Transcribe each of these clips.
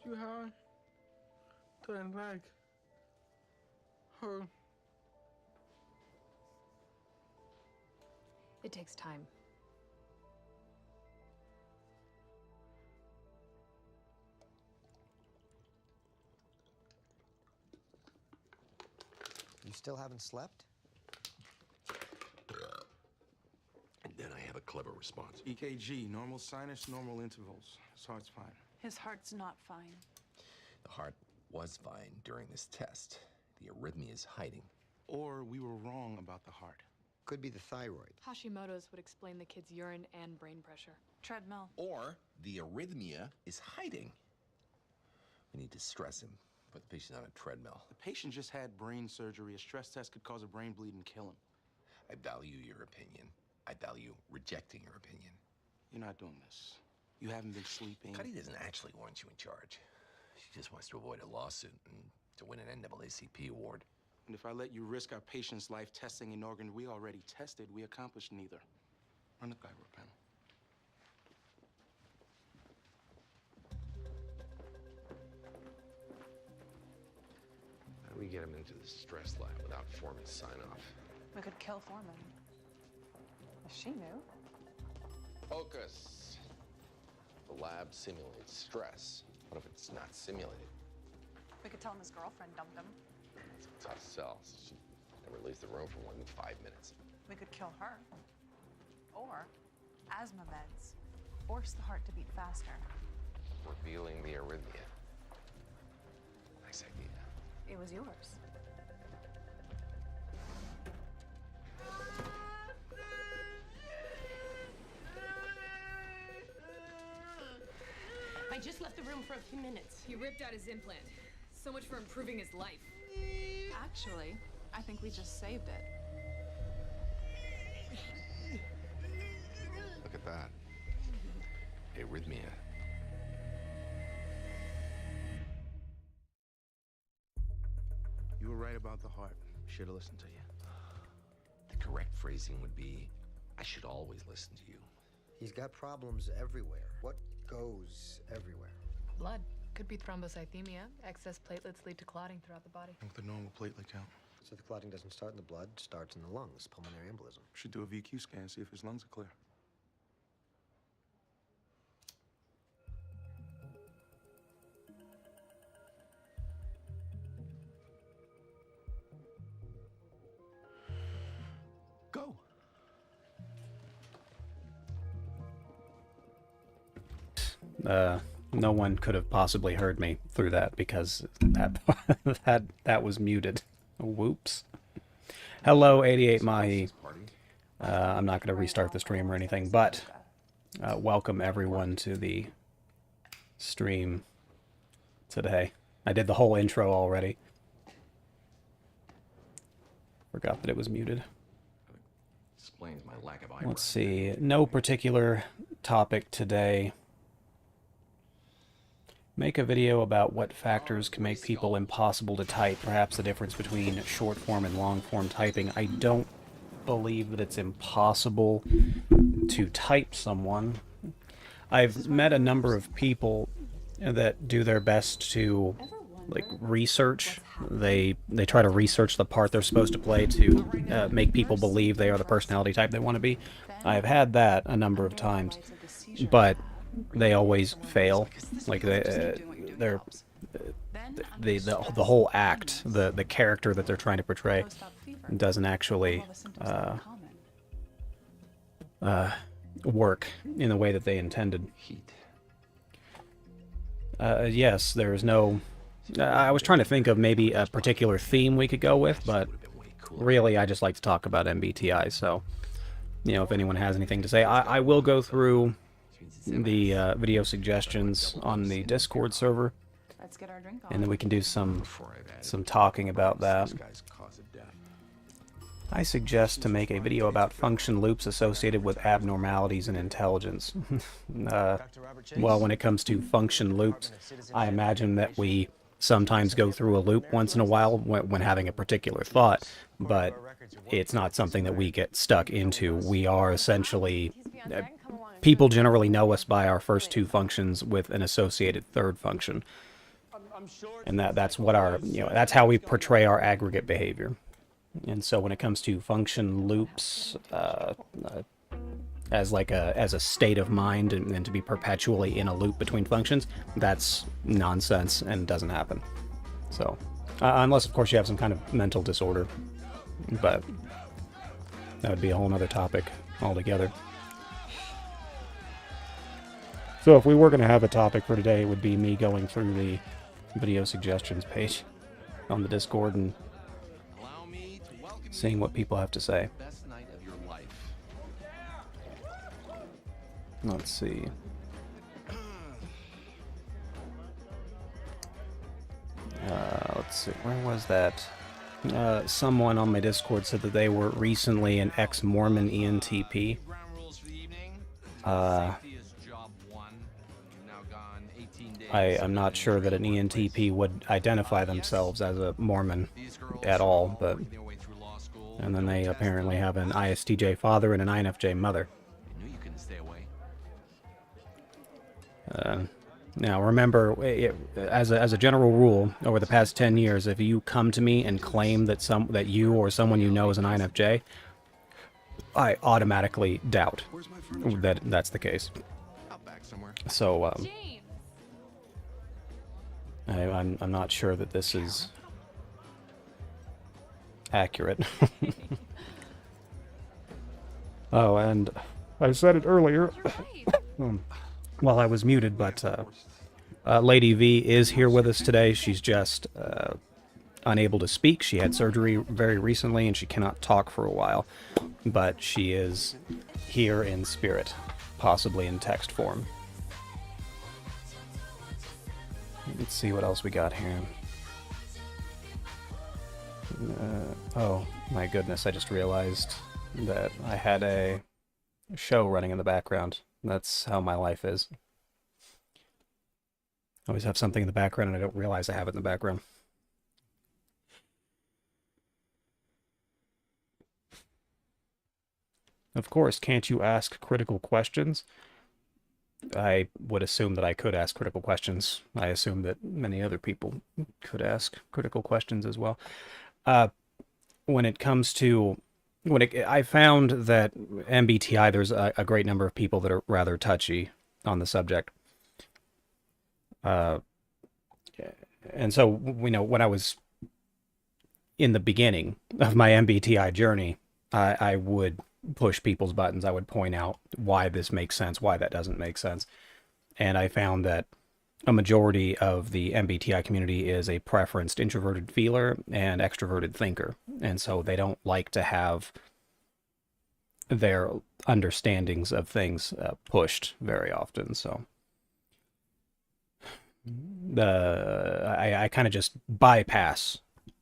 too high to like her. It takes time. You still haven't slept? And then I have a clever response. EKG, normal sinus, normal intervals. His heart's fine. His heart's not fine. The heart was fine during this test. The arrhythmia is hiding. Or we were wrong about the heart. Could be the thyroid. Hashimoto's would explain the kid's urine and brain pressure. Treadmill. Or the arrhythmia is hiding. We need to stress him. Put the patient on a treadmill. The patient just had brain surgery. A stress test could cause a brain bleed and kill him. I value your opinion. I value rejecting your opinion. You're not doing this. You haven't been sleeping. Cuddy doesn't actually want you in charge. She just wants to avoid a lawsuit and to win an NAACP award. And if I let you risk our patient's life testing an organ we already tested, we accomplished neither. Run the gyro panel. How do we get him into the stress lab without Foreman's sign-off? We could kill Foreman. If she knew. Focus. The lab simulates stress. What if it's not simulated? We could tell him his girlfriend dumped him. It's a tough sell. She never leaves the room for more than 5 minutes. We could kill her. Or asthma meds. Force the heart to beat faster. Revealing the arrhythmia. Nice idea. It was yours. I just left the room for a few minutes. You ripped out his implant. So much for improving his life. Actually, I think we just saved it. Look at that. Arrhythmia. You were right about the heart. Should have listened to you. The correct phrasing would be, I should always listen to you. He's got problems everywhere. What goes everywhere? Blood. Could be thrombocythemia. Excess platelets lead to clotting throughout the body. With the normal platelet count. So the clotting doesn't start in the blood, it starts in the lungs, pulmonary embolism. Should do a VQ scan, see if his lungs are clear. Go. No one could have possibly heard me through that because that was muted. Whoops. Hello, 88 Mahi. I'm not going to restart the stream or anything, but welcome everyone to the stream today. I did the whole intro already. Forgot that it was muted. Explains my lack of eyebrows. Let's see. No particular topic today. Make a video about what factors can make people impossible to type, perhaps the difference between short form and long form typing. I don't believe that it's impossible to type someone. I've met a number of people that do their best to research. They try to research the part they're supposed to play to make people believe they are the personality type they want to be. I've had that a number of times, but they always fail. Like the whole act, the character that they're trying to portray, doesn't actually work in the way that they intended. Yes, there's no. I was trying to think of maybe a particular theme we could go with, but really I just like to talk about MBTI. So, if anyone has anything to say, I will go through the video suggestions on the Discord server, Let's get our drink on. and then we can do some talking about that. I suggest to make a video about function loops associated with abnormalities in intelligence. Well, when it comes to function loops, I imagine that we sometimes go through a loop once in a while when having a particular thought, but it's not something that we get stuck into. We are essentially... People generally know us by our first two functions with an associated third function. And that's what our, that's how we portray our aggregate behavior. And so when it comes to function loops, as a state of mind and to be perpetually in a loop between functions, that's nonsense and doesn't happen. So, unless of course you have some kind of mental disorder, but that would be a whole nother topic altogether. So if we were going to have a topic for today, it would be me going through the video suggestions page on the Discord and seeing what people have to say. Let's see. Let's see. Where was that? Someone on my Discord said that they were recently an ex-Mormon ENTP. I'm not sure that an ENTP would identify themselves as a Mormon at all, but... And then they apparently have an ISTJ father and an INFJ mother. Now remember, as a general rule, over the past 10 years, if you come to me and claim that you or someone you know is an INFJ, I automatically doubt that that's the case. So I'm not sure that this is accurate. Oh, and I said it earlier while I was muted, but Lady V is here with us today. She's just unable to speak. She had surgery very recently and she cannot talk for a while, but she is here in spirit, possibly in text form. Let's see what else we got here. Oh my goodness, I just realized that I had a show running in the background. That's how my life is. I always have something in the background and I don't realize I have it in the background. Of course, can't you ask critical questions? I would assume that I could ask critical questions. I assume that many other people could ask critical questions as well. When it comes to... I found that MBTI, there's a great number of people that are rather touchy on the subject. And so, when I was in the beginning of my MBTI journey, I would push people's buttons. I would point out why this makes sense, why that doesn't make sense. And I found that a majority of the MBTI community is a preferenced introverted feeler and extroverted thinker. And so they don't like to have their understandings of things pushed very often. So I kind of just bypass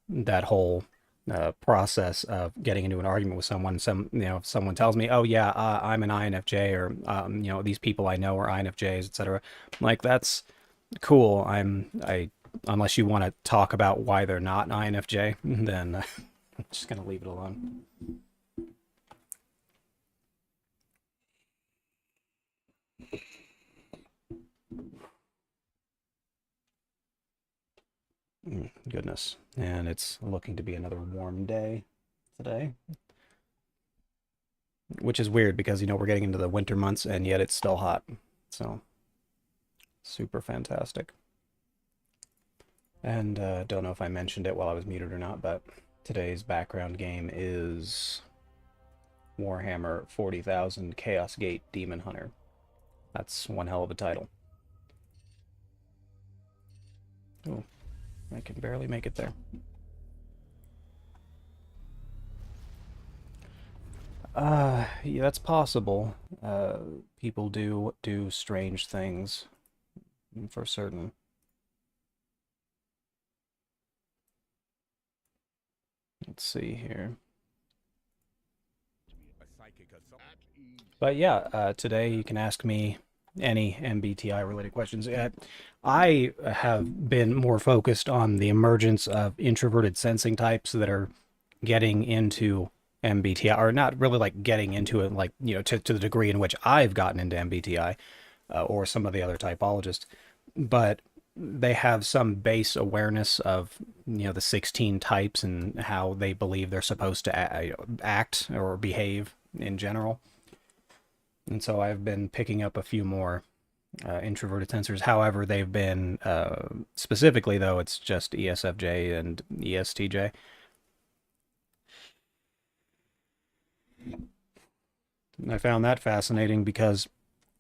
that whole process of getting into an argument with someone. If someone tells me, oh yeah, I'm an INFJ, or these people I know are INFJs, etc. Like, that's cool. Unless you want to talk about why they're not an INFJ, then I'm just gonna leave it alone. Goodness. And it's looking to be another warm day today. Which is weird because, we're getting into the winter months and yet it's still hot. So, super fantastic. And don't know if I mentioned it while I was muted or not, but today's background game is Warhammer 40,000 Chaos Gate Demon Hunter. That's one hell of a title. Oh, I can barely make it there. Yeah, that's possible. People do strange things, for certain. Let's see here. But yeah, today you can ask me any MBTI related questions. I have been more focused on the emergence of introverted sensing types that are getting into MBTI, or not really like getting into it, like, to the degree in which I've gotten into MBTI, or some of the other typologists. But they have some base awareness of, you know, the 16 types and how they believe they're supposed to act or behave in general. And so I've been picking up a few more introverted sensors. However, they've been, specifically though, it's just ESFJ and ESTJ. And I found that fascinating because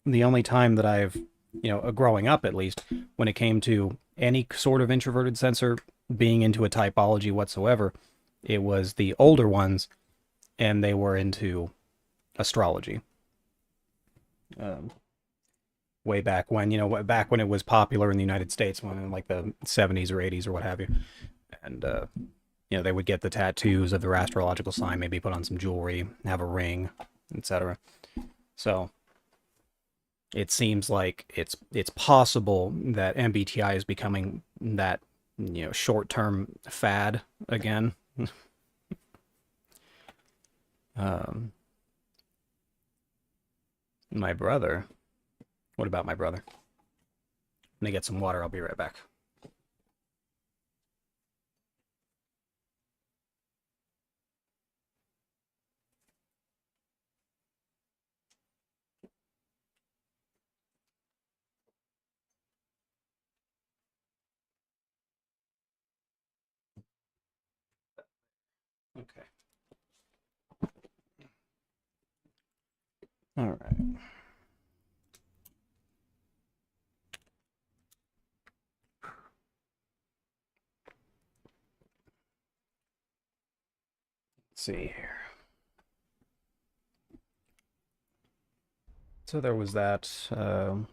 the only time that I've, you know, growing up at least, when it came to any sort of introverted sensor being into a typology whatsoever, it was the older ones, and they were into astrology. Way back when, you know, back when it was popular in the United States, when in like the 70s or 80s or what have you. And, you know, they would get the tattoos of their astrological sign, maybe put on some jewelry, have a ring, etc. So it seems like it's possible that MBTI is becoming that, you know, short-term fad again. My brother. What about my brother? Let me get some water. I'll be right back. Okay. All right. Let's see here. So there was that. I'm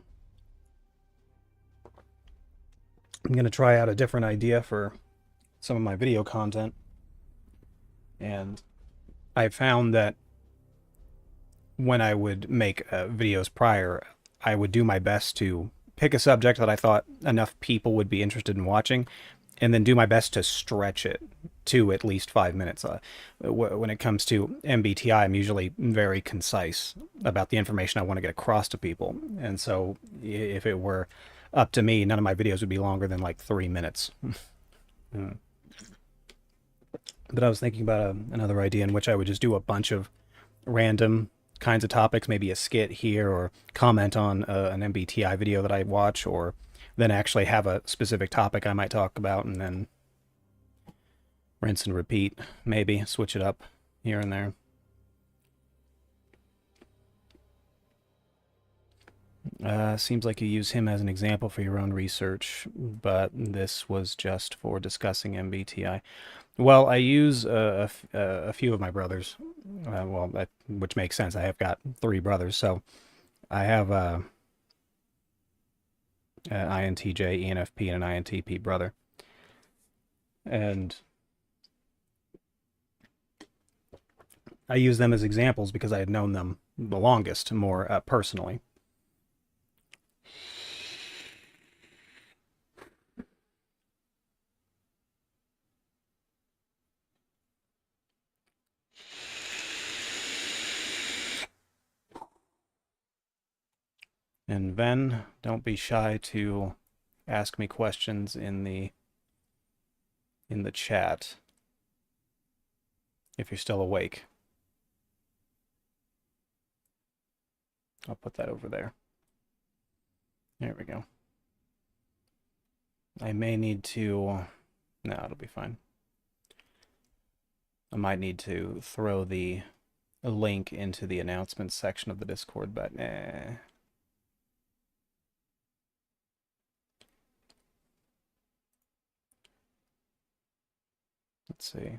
going to try out a different idea for some of my video content. And I found that when I would make videos prior, I would do my best to pick a subject that I thought enough people would be interested in watching, and then do my best to stretch it to at least 5 minutes. When it comes to MBTI, I'm usually very concise about the information I want to get across to people. And so if it were up to me, none of my videos would be longer than like 3 minutes. But I was thinking about another idea in which I would just do a bunch of random kinds of topics, maybe a skit here, or comment on an MBTI video that I watch, or then actually have a specific topic I might talk about, and then rinse and repeat, maybe switch it up here and there. Seems like you use him as an example for your own research, but this was just for discussing MBTI. Well, I use a few of my brothers, which makes sense. I have got 3 brothers, so I have an INTJ, ENFP, and an INTP brother. And I use them as examples because I had known them the longest, more personally. And Ven, don't be shy to ask me questions in the chat if you're still awake. I'll put that over there. There we go. I may need to... No, it'll be fine. I might need to throw the link into the announcements section of the Discord, but let's see.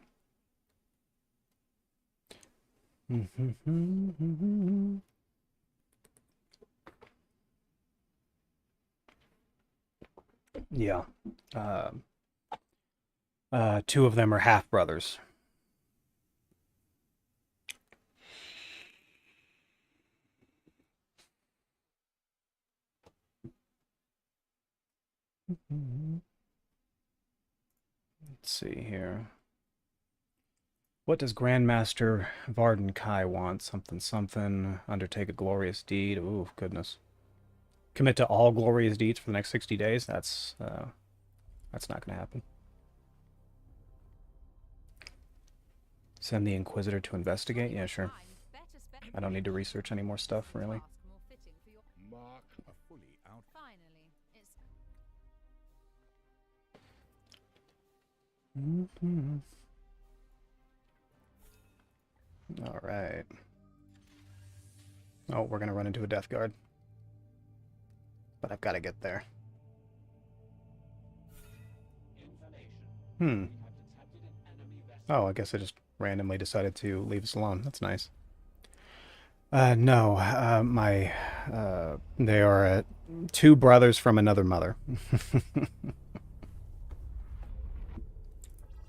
Yeah. 2 of them are half brothers. Let's see here. What does Grandmaster Varden Kai want? Something, something. Undertake a glorious deed. Ooh, goodness. commit to all glorious deeds for the next 60 days. That's not going to happen. Send the Inquisitor to investigate? Yeah, sure. I don't need to research any more stuff, really. All right. Oh, we're going to run into a Death Guard. But I've got to get there. Oh, I guess I just randomly decided to leave us alone. That's nice. No, they are two brothers from another mother.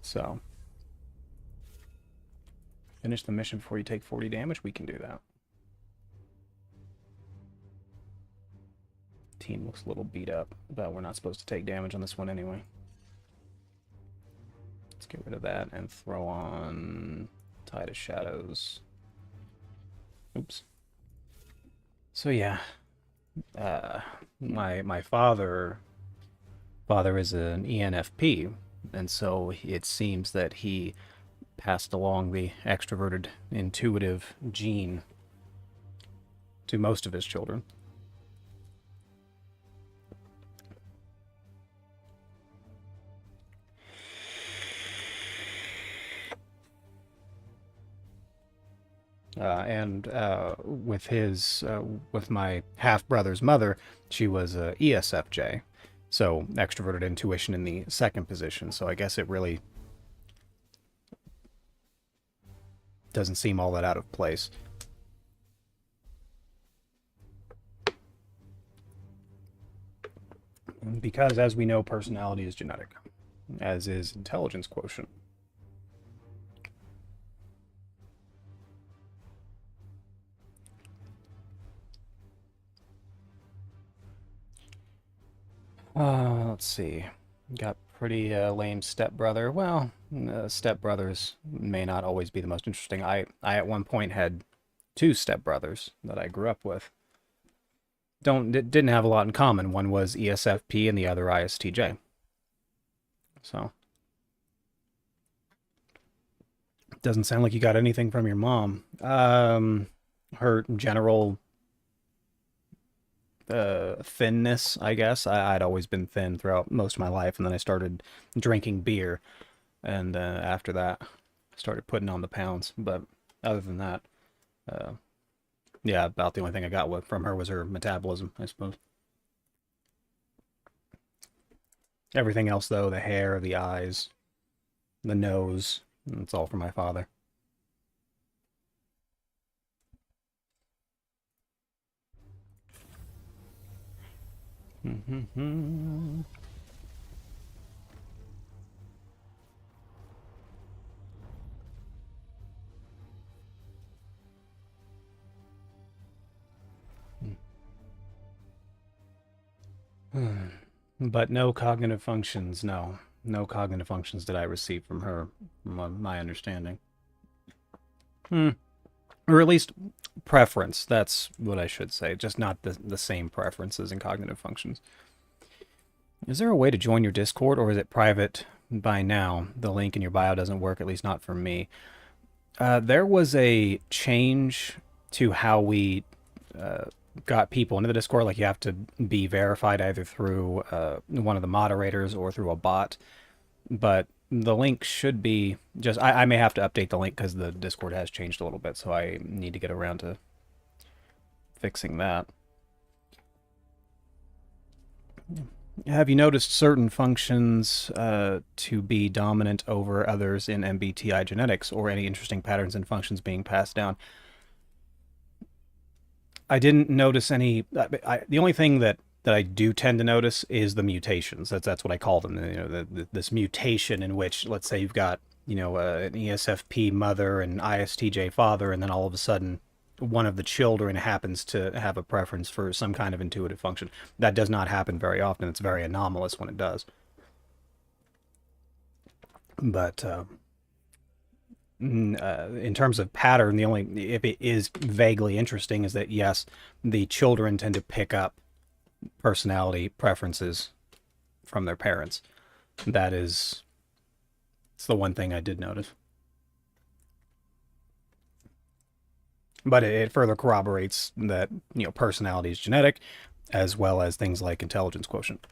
So, finish the mission before you take 40 damage. We can do that. Team looks a little beat up, but we're not supposed to take damage on this one anyway. Let's get rid of that and throw on Tide of Shadows. Oops. So yeah, my father is an ENFP, and so it seems that he passed along the extroverted, intuitive gene to most of his children. And with my half-brother's mother, she was a ESFJ, so extroverted intuition in the second position. So I guess it really doesn't seem all that out of place. Because, as we know, personality is genetic, as is intelligence quotient. Let's see. Got pretty lame stepbrother. Well, stepbrothers may not always be the most interesting. I at one point had 2 stepbrothers that I grew up with. Didn't have a lot in common. One was ESFP and the other ISTJ. So, doesn't sound like you got anything from your mom. Her general thinness, I guess. I'd always been thin throughout most of my life, and then I started drinking beer, and after that, I started putting on the pounds. But other than that, yeah, about the only thing I got from her was her metabolism, I suppose. Everything else, though, the hair, the eyes, the nose, it's all from my father. But no cognitive functions, no. No cognitive functions did I receive from her, from my understanding. Or at least preference, that's what I should say. Just not the same preferences and cognitive functions. Is there a way to join your Discord, or is it private by now? The link in your bio doesn't work, at least not for me. There was a change to how we got people into the Discord. Like, you have to be verified either through one of the moderators or through a bot. But the link should be just... I may have to update the link because the Discord has changed a little bit, so I need to get around to fixing that. Have you noticed certain functions to be dominant over others in MBTI genetics, or any interesting patterns and functions being passed down? I didn't notice any... the only thing that I do tend to notice is the mutations. That's what I call them. You know, this mutation in which, let's say you've got, you know, an ESFP mother and ISTJ father, and then all of a sudden one of the children happens to have a preference for some kind of intuitive function. That does not happen very often. It's very anomalous when it does. But in terms of pattern, the only, if it is vaguely interesting, is that yes, the children tend to pick up personality preferences from their parents. It's the one thing I did notice. But it further corroborates that, personality is genetic, as well as things like intelligence quotient.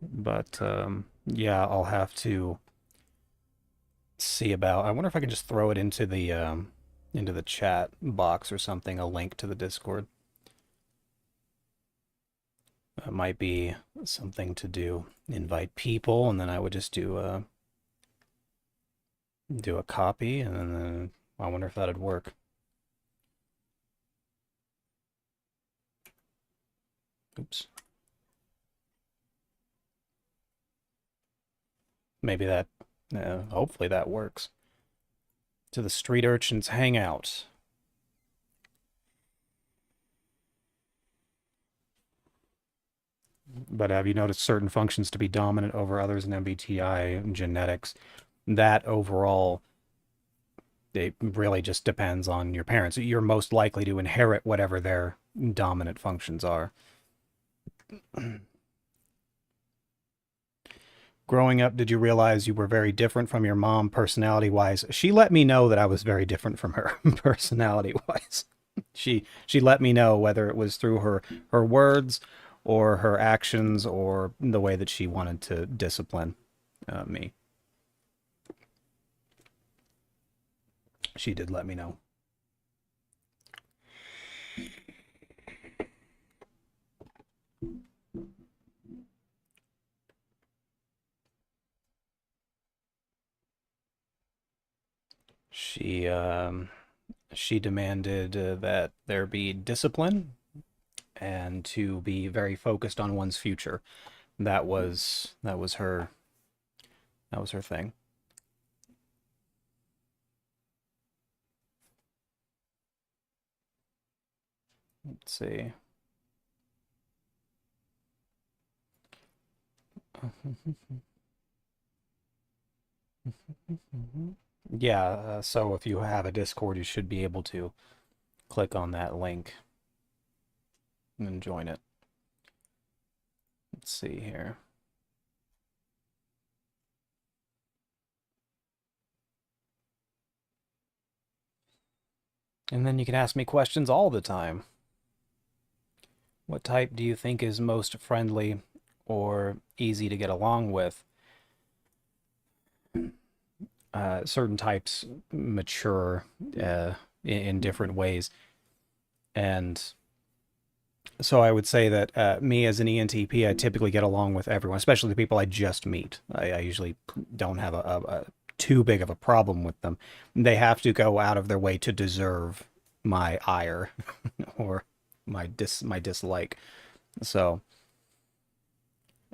But, yeah, I'll have to see about... I wonder if I can just throw it into the chat box or something, a link to the Discord. That might be something to do. Invite people, and then I would just do a copy, and then I wonder if that'd work. Oops. Maybe that, hopefully that works. To the Street Urchins Hangout. But have you noticed certain functions to be dominant over others in MBTI genetics? That overall, it really just depends on your parents. You're most likely to inherit whatever their dominant functions are. Growing up, did you realize you were very different from your mom personality-wise? She let me know that I was very different from her personality-wise. She let me know, whether it was through her words or her actions or the way that she wanted to discipline me. She did let me know. She demanded that there be discipline and to be very focused on one's future. That was her thing. Let's see. Yeah, so if you have a Discord, you should be able to click on that link and join it. Let's see here. And then you can ask me questions all the time. What type do you think is most friendly or easy to get along with? Certain types mature in different ways. And so I would say that me as an ENTP, I typically get along with everyone, especially the people I just meet. I usually don't have a too big of a problem with them. They have to go out of their way to deserve my ire or my dislike. So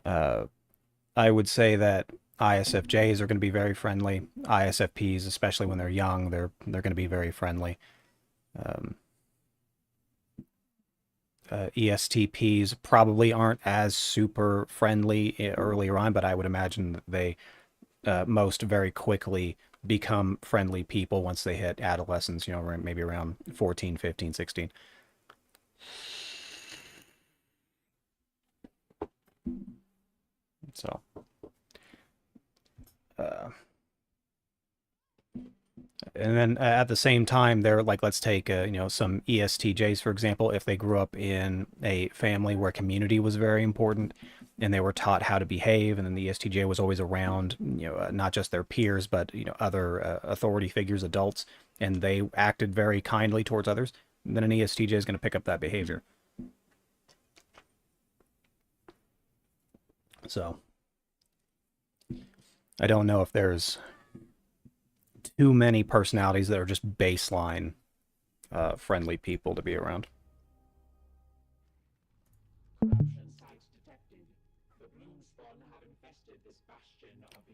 I would say that ISFJs are going to be very friendly. ISFPs, especially when they're young, they're going to be very friendly. ESTPs probably aren't as super friendly earlier on, but I would imagine that they most very quickly become friendly people once they hit adolescence, maybe around 14, 15, 16. So, and then at the same time, they're like, let's take, some ESTJs, for example, if they grew up in a family where community was very important and they were taught how to behave, and then the ESTJ was always around, not just their peers, but, other authority figures, adults, and they acted very kindly towards others, then an ESTJ is going to pick up that behavior. So I don't know if there's too many personalities that are just baseline friendly people to be around.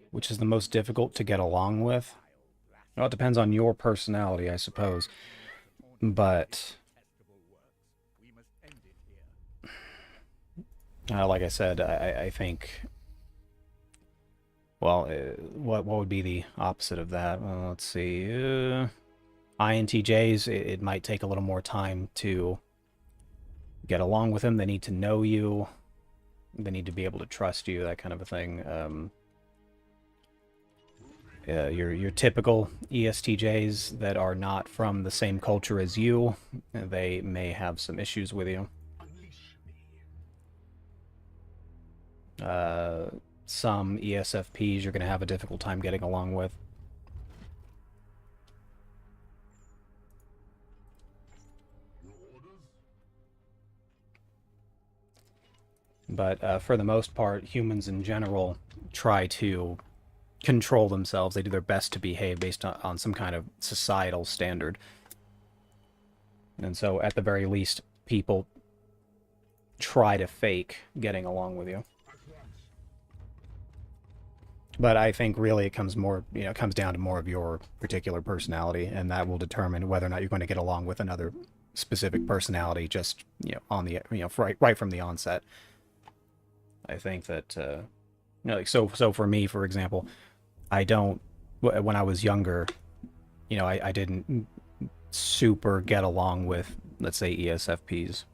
Which is the most difficult to get along with? Well, it depends on your personality, I suppose. But like I said, I think... Well, what would be the opposite of that? Well, let's see. INTJs, it might take a little more time to get along with them. They need to know you. They need to be able to trust you, that kind of a thing. Your typical ESTJs that are not from the same culture as you, they may have some issues with you. Some ESFPs you're going to have a difficult time getting along with. But for the most part, humans in general try to control themselves. They do their best to behave based on some kind of societal standard. And so, at the very least, people try to fake getting along with you. But I think really it comes more, it comes down to more of your particular personality, and that will determine whether or not you're going to get along with another specific personality just, on the, right from the onset. I think that, so for me, for example, when I was younger, I didn't super get along with, let's say, ESFPs.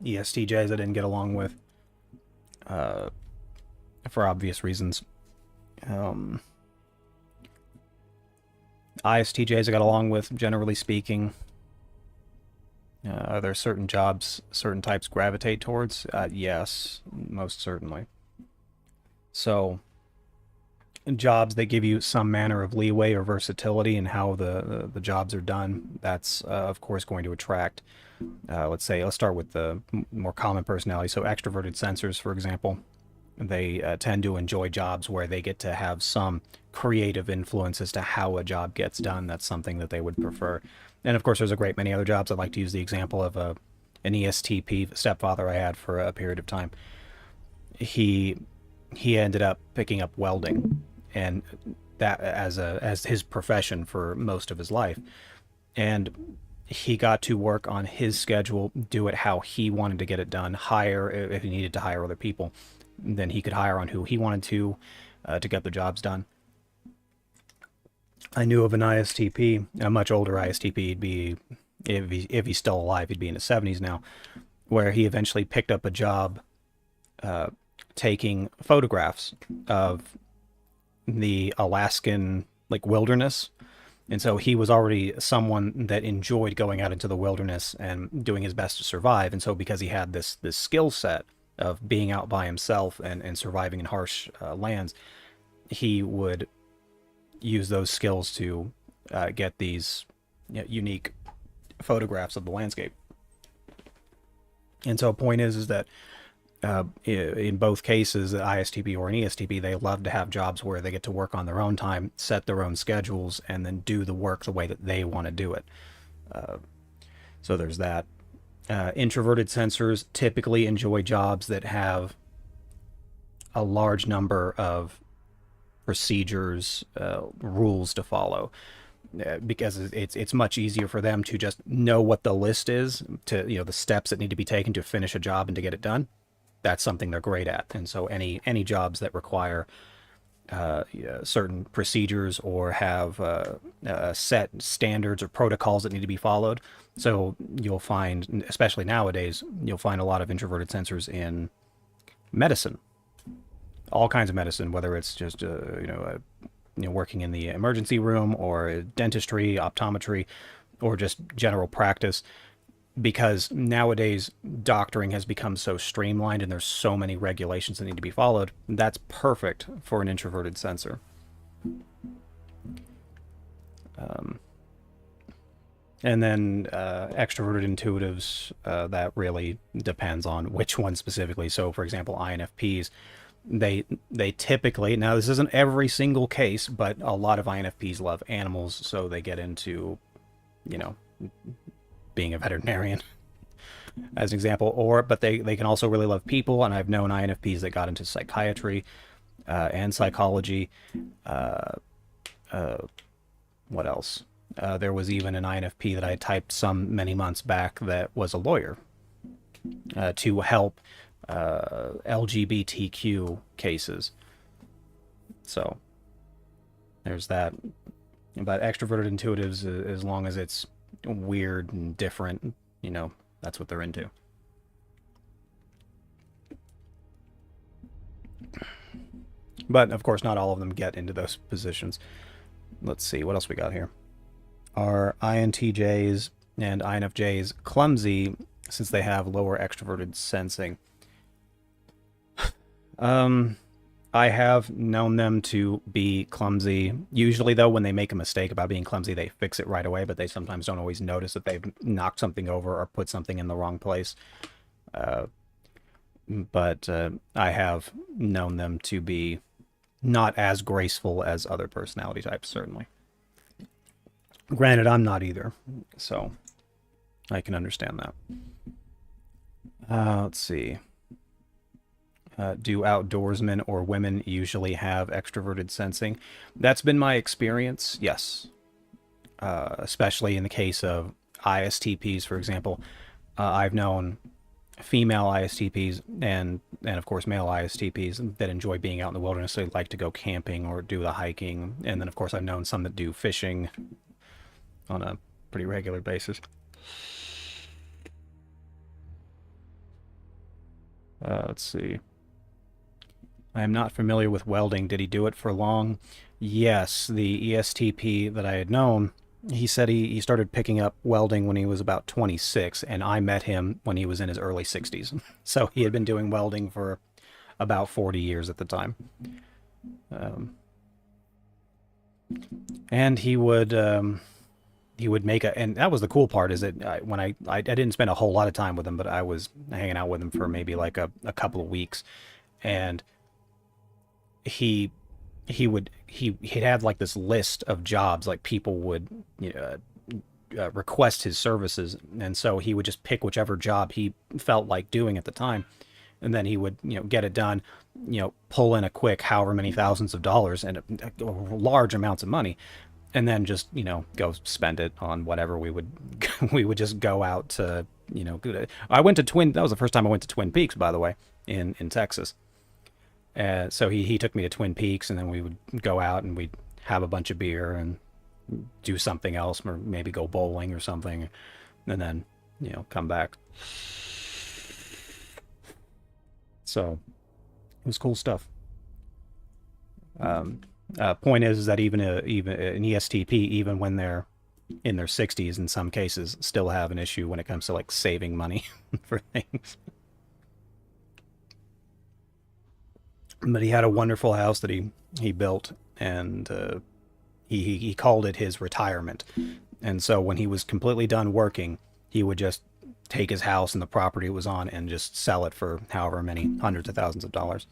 ESTJs I didn't get along with, for obvious reasons. ISTJs I got along with, generally speaking. Are there certain jobs, certain types gravitate towards? Yes, most certainly. So, jobs that give you some manner of leeway or versatility in how the jobs are done, that's, of course, going to attract, let's start with the more common personality. So, extroverted sensors, for example, they tend to enjoy jobs where they get to have some creative influence as to how a job gets done. That's something that they would prefer. And of course, there's a great many other jobs. I'd like to use the example of an ESTP stepfather I had for a period of time. He ended up picking up welding, and that as his profession for most of his life. And he got to work on his schedule, do it how he wanted to get it done, hire if he needed to hire other people. Then he could hire on who he wanted to get the jobs done. I knew of an ISTP, a much older ISTP. He'd be, if he's still alive, he'd be in his 70s now, where he eventually picked up a job taking photographs of the Alaskan wilderness. And so he was already someone that enjoyed going out into the wilderness and doing his best to survive. And so because he had this skill set of being out by himself and surviving in harsh lands, he would use those skills to get these unique photographs of the landscape. And so point is that in both cases, the ISTP or an ESTP, they love to have jobs where they get to work on their own time, set their own schedules, and then do the work the way that they want to do it. So there's that. Introverted sensors typically enjoy jobs that have a large number of procedures, rules to follow, because it's much easier for them to just know what the list is, to the steps that need to be taken to finish a job and to get it done. That's something they're great at. And so any jobs that require certain procedures or have set standards or protocols that need to be followed. So you'll find, especially nowadays, you'll find a lot of introverted sensors in medicine, all kinds of medicine, whether it's just working in the emergency room or dentistry, optometry, or just general practice. Because nowadays doctoring has become so streamlined and there's so many regulations that need to be followed, that's perfect for an introverted sensor. And then extroverted intuitives, that really depends on which one specifically. So for example, INFPs, they typically, now this isn't every single case, but a lot of INFPs love animals, so they get into, being a veterinarian as an example, but they can also really love people. And I've known INFPs that got into psychiatry and psychology. What else? There was even an INFP that I typed many months back that was a lawyer to help LGBTQ cases. So there's that. But extroverted intuitives, as long as it's weird and different, you know, that's what they're into. But, of course, not all of them get into those positions. Let's see, what else we got here? Are INTJs and INFJs clumsy since they have lower extroverted sensing? I have known them to be clumsy. Usually, though, when they make a mistake about being clumsy, they fix it right away, but they sometimes don't always notice that they've knocked something over or put something in the wrong place. But I have known them to be not as graceful as other personality types, certainly. Granted, I'm not either, so I can understand that. Let's see. Do outdoorsmen or women usually have extroverted sensing? That's been my experience, yes. Especially in the case of ISTPs, for example. I've known female ISTPs and of course male ISTPs that enjoy being out in the wilderness. They like to go camping or do the hiking. And then of course I've known some that do fishing on a pretty regular basis. Let's see. I am not familiar with welding. Did he do it for long? Yes, the ESTP that I had known, he said he started picking up welding when he was about 26, and I met him when he was in his early 60s. So he had been doing welding for about 40 years at the time. And he would make a, and that was the cool part, is that when I didn't spend a whole lot of time with him, but I was hanging out with him for maybe like a couple of weeks, and he'd have like this list of jobs, like people would request his services, and so he would just pick whichever job he felt like doing at the time, and then he would get it done, pull in a quick however many thousands of dollars and large amounts of money, and then just go spend it on whatever we would just go out to I went to that was the first time I went to Twin Peaks, by the way, in Texas. So he took me to Twin Peaks, and then we would go out and we'd have a bunch of beer and do something else, or maybe go bowling or something, and then come back. So it was cool stuff. Point is that even an ESTP, even when they're in their 60s, in some cases, still have an issue when it comes to like saving money for things. But he had a wonderful house that he built, and he called it his retirement. And so when he was completely done working, he would just take his house and the property it was on and just sell it for however many hundreds of thousands of dollars.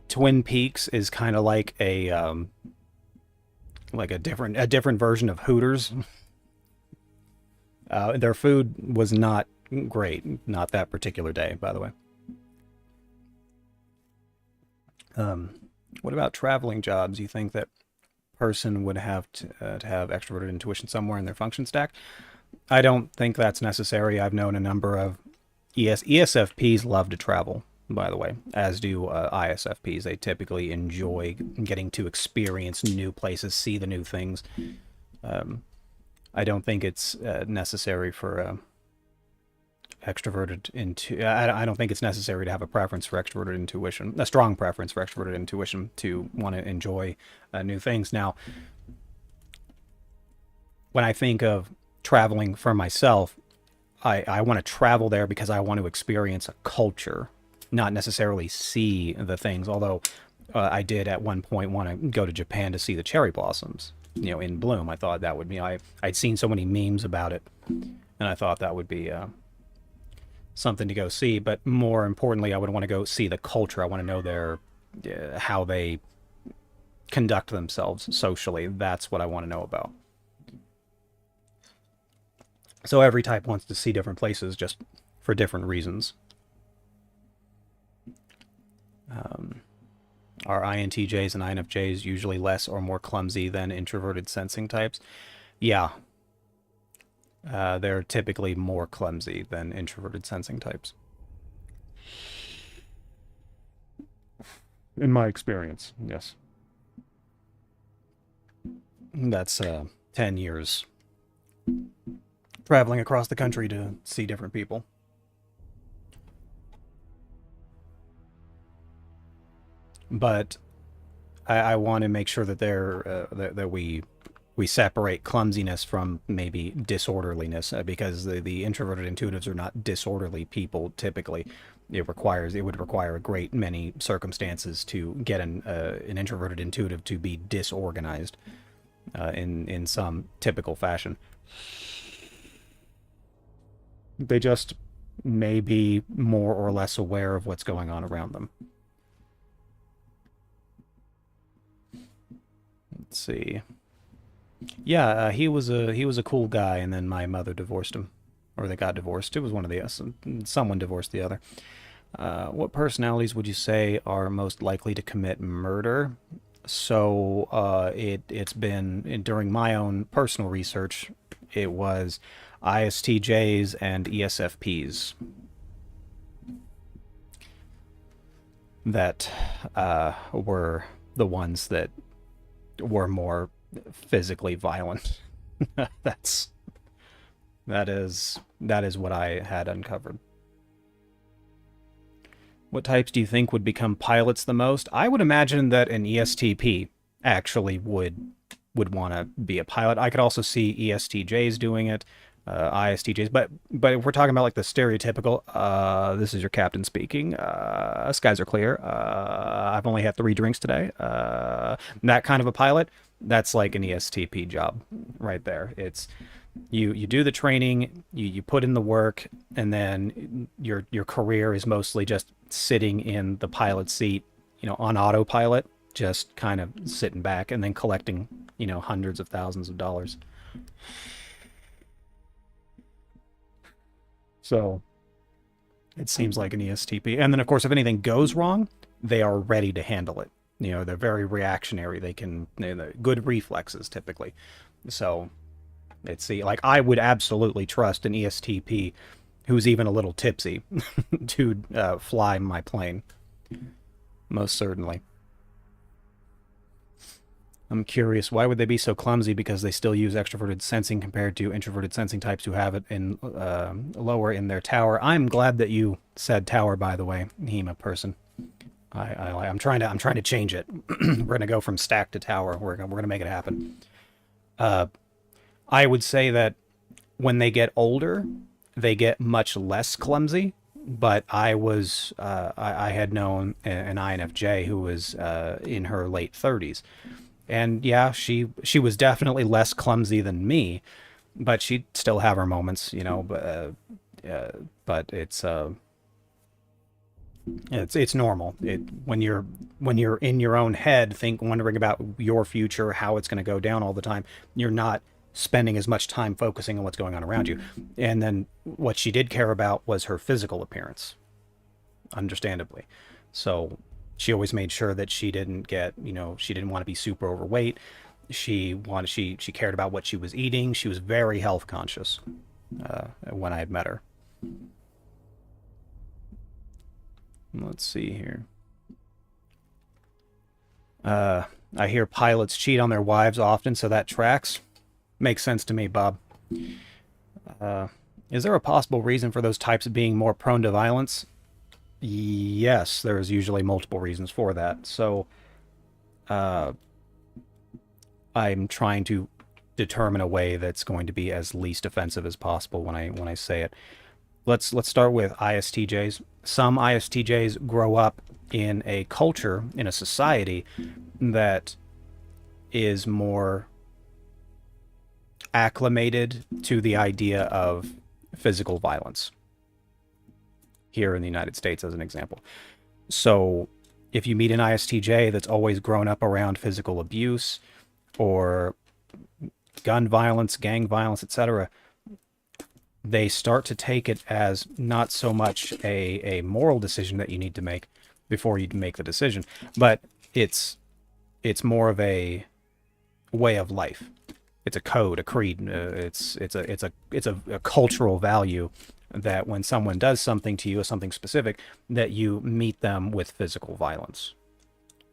Twin Peaks is kind of like a different version of Hooters. Their food was not great, not that particular day, by the way. What about traveling jobs? You think that person would have to have extroverted intuition somewhere in their function stack? I don't think that's necessary. I've known a number of ESFPs love to travel, by the way, as do ISFPs. They typically enjoy getting to experience new places, see the new things. I don't think it's necessary for extroverted I don't think it's necessary to have a preference for extroverted intuition, a strong preference for extroverted intuition, to want to enjoy new things. Now, when I think of traveling for myself, I want to travel there because I want to experience a culture, not necessarily see the things, although I did at one point want to go to Japan to see the cherry blossoms, in bloom. I thought that would be, I'd seen so many memes about it, and I thought that would be something to go see. But more importantly, I would want to go see the culture. I want to know how they conduct themselves socially. That's what I want to know about. So every type wants to see different places, just for different reasons. Are INTJs and INFJs usually less or more clumsy than introverted sensing types? Yeah. they're typically more clumsy than introverted sensing types. In my experience, yes. That's 10 years traveling across the country to see different people. But I want to make sure that that we separate clumsiness from maybe disorderliness, because the introverted intuitives are not disorderly people typically. It would require a great many circumstances to get an introverted intuitive to be disorganized in some typical fashion. They just may be more or less aware of what's going on around them. Let's see. Yeah, he was a cool guy, and then my mother divorced him, or they got divorced. It was one of the someone divorced the other. What personalities would you say are most likely to commit murder? So it's been during my own personal research, it was ISTJs and ESFPs that were the ones that were more physically violent. that is what I had uncovered. What types do you think would become pilots the most? I would imagine that an ESTP actually would want to be a pilot. I could also see ESTJs doing it, ISTJs, but if we're talking about like the stereotypical, this is your captain speaking, skies are clear, I've only had 3 drinks today, that kind of a pilot, that's like an ESTP job right there. It's you do the training, you put in the work, and then your career is mostly just sitting in the pilot seat, on autopilot, just kind of sitting back and then collecting, hundreds of thousands of dollars. So it seems like an ESTP. And then, of course, if anything goes wrong, they are ready to handle it. They're very reactionary. They're good reflexes, typically. So like, I would absolutely trust an ESTP who's even a little tipsy to fly my plane. Most certainly. I'm curious, why would they be so clumsy? Because they still use extroverted sensing compared to introverted sensing types who have it in lower in their tower. I'm glad that you said tower, by the way, HEMA person. I'm trying to change it. We're gonna go from stack to tower. We're gonna make it happen. I would say that when they get older, they get much less clumsy. But I had known an INFJ who was in her late 30s. And yeah, she was definitely less clumsy than me, but she'd still have her moments, but it's normal. When you're in your own head, wondering about your future, how it's going to go down all the time, you're not spending as much time focusing on what's going on around you. And then what she did care about was her physical appearance, understandably. So she always made sure that she didn't get, she didn't want to be super overweight. She cared about what she was eating. She was very health conscious when I had met her. Let's see here. I hear pilots cheat on their wives often, so that tracks. Makes sense to me, Bob. Is there a possible reason for those types being more prone to violence? Yes, there's usually multiple reasons for that. So I'm trying to determine a way that's going to be as least offensive as possible when I say it. Let's start with ISTJs. Some ISTJs grow up in a culture, in a society that is more acclimated to the idea of physical violence. Here in the United States, as an example. So if you meet an ISTJ that's always grown up around physical abuse or gun violence, gang violence, etc., they start to take it as not so much a moral decision that you need to make before you make the decision, but it's more of a way of life. it's a code, a creed. It's a cultural value that when someone does something to you, something specific, that you meet them with physical violence.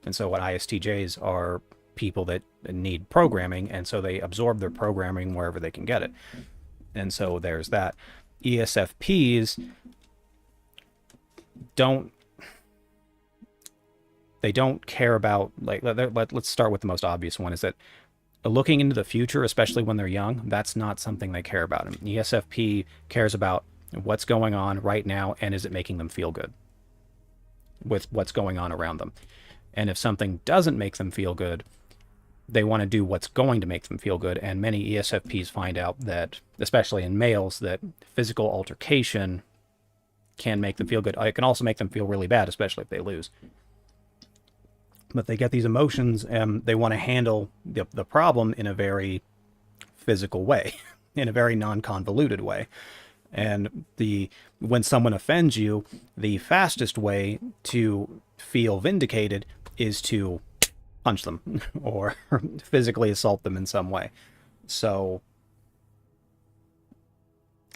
And so what ISTJs are people that need programming, and so they absorb their programming wherever they can get it. And so there's that. ESFPs don't care about, like, let's start with the most obvious one, is that looking into the future, especially when they're young, that's not something they care about. An ESFP cares about what's going on right now, and is it making them feel good with what's going on around them. And if something doesn't make them feel good, they want to do what's going to make them feel good. And many ESFPs find out that, especially in males, that physical altercation can make them feel good. It can also make them feel really bad, especially if they lose. But they get these emotions and they want to handle the problem in a very physical way, in a very non-convoluted way. And when someone offends you, the fastest way to feel vindicated is to punch them or physically assault them in some way. So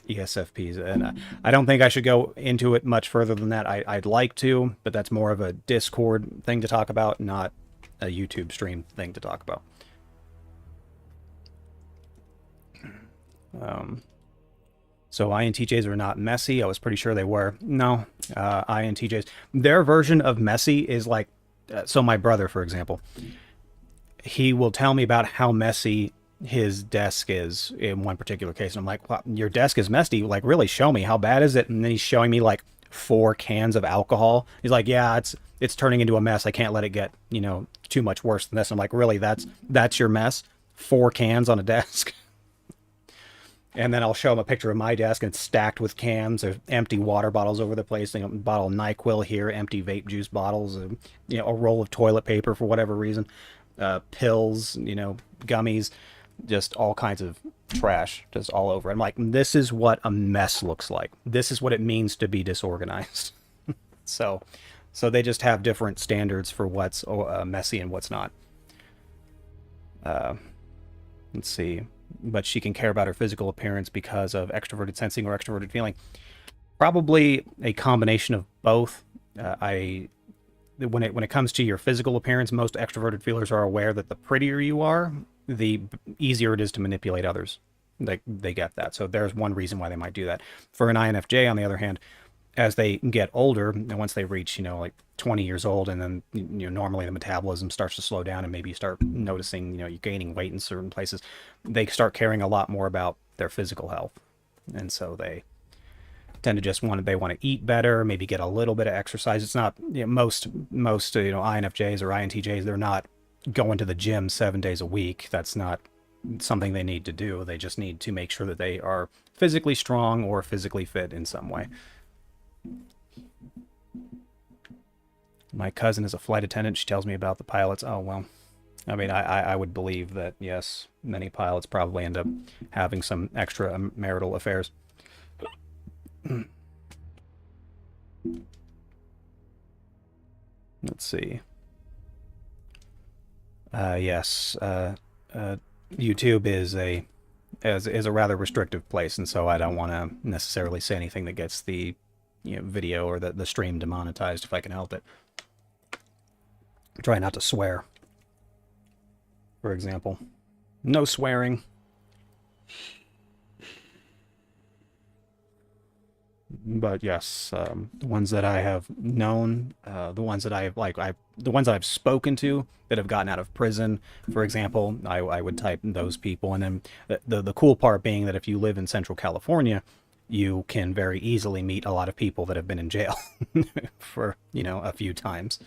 ESFPs, and I don't think I should go into it much further than that. I'd like to, but that's more of a Discord thing to talk about, not a YouTube stream thing to talk about. So INTJs are not messy. I was pretty sure they were. No, INTJs. Their version of messy is like, so my brother, for example, he will tell me about how messy his desk is in one particular case. And I'm like, well, your desk is messy. Like, really, show me. How bad is it? And then he's showing me like 4 cans of alcohol. He's like, yeah, it's turning into a mess. I can't let it get, too much worse than this. I'm like, really, that's your mess? 4 cans on a desk? And then I'll show him a picture of my desk, and it's stacked with cans of empty water bottles over the place. A bottle of NyQuil here, empty vape juice bottles, a roll of toilet paper for whatever reason, pills, gummies, just all kinds of trash just all over. I'm like, this is what a mess looks like. This is what it means to be disorganized. So they just have different standards for what's messy and what's not. Let's see. But she can care about her physical appearance because of extroverted sensing or extroverted feeling. Probably a combination of both. When it comes to your physical appearance, most extroverted feelers are aware that the prettier you are, the easier it is to manipulate others. They get that. So there's one reason why they might do that. For an INFJ, on the other hand, as they get older, and once they reach, like 20 years old, and then, normally the metabolism starts to slow down, and maybe you start noticing, you're gaining weight in certain places, they start caring a lot more about their physical health. And so they tend to just want to eat better, maybe get a little bit of exercise. It's not, most INFJs or INTJs, they're not going to the gym 7 days a week. That's not something they need to do. They just need to make sure that they are physically strong or physically fit in some way. My cousin is a flight attendant. She tells me about the pilots. Oh, well, I mean, I would believe that, yes, many pilots probably end up having some extra marital affairs. Let's see. Yes, YouTube is a rather restrictive place, and so I don't want to necessarily say anything that gets the video or the stream demonetized if I can help it. Try not to swear, for example. No swearing. But yes, the ones that I have known, the ones that the ones that I've spoken to that have gotten out of prison, for example, I would type those people. And then the cool part being that if you live in Central California, you can very easily meet a lot of people that have been in jail for, a few times.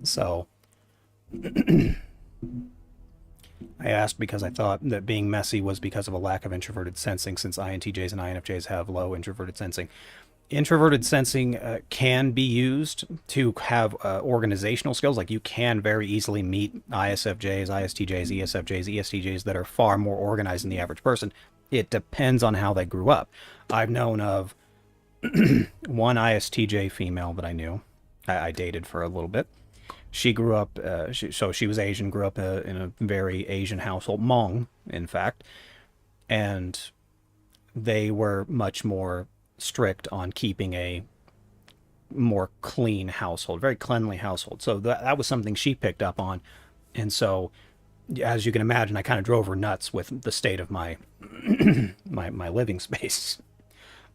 So I asked because I thought that being messy was because of a lack of introverted sensing, since INTJs and INFJs have low introverted sensing. Introverted sensing can be used to have organizational skills. Like, you can very easily meet ISFJs, ISTJs, ESFJs, ESTJs that are far more organized than the average person. It depends on how they grew up. I've known of one ISTJ female that I knew. I dated for a little bit. she grew up, so she was Asian, grew up in a very Asian household, Hmong, in fact, and they were much more strict on keeping a more clean household, very cleanly household. So that was something she picked up on. And so, as you can imagine, I kind of drove her nuts with the state of my my living space.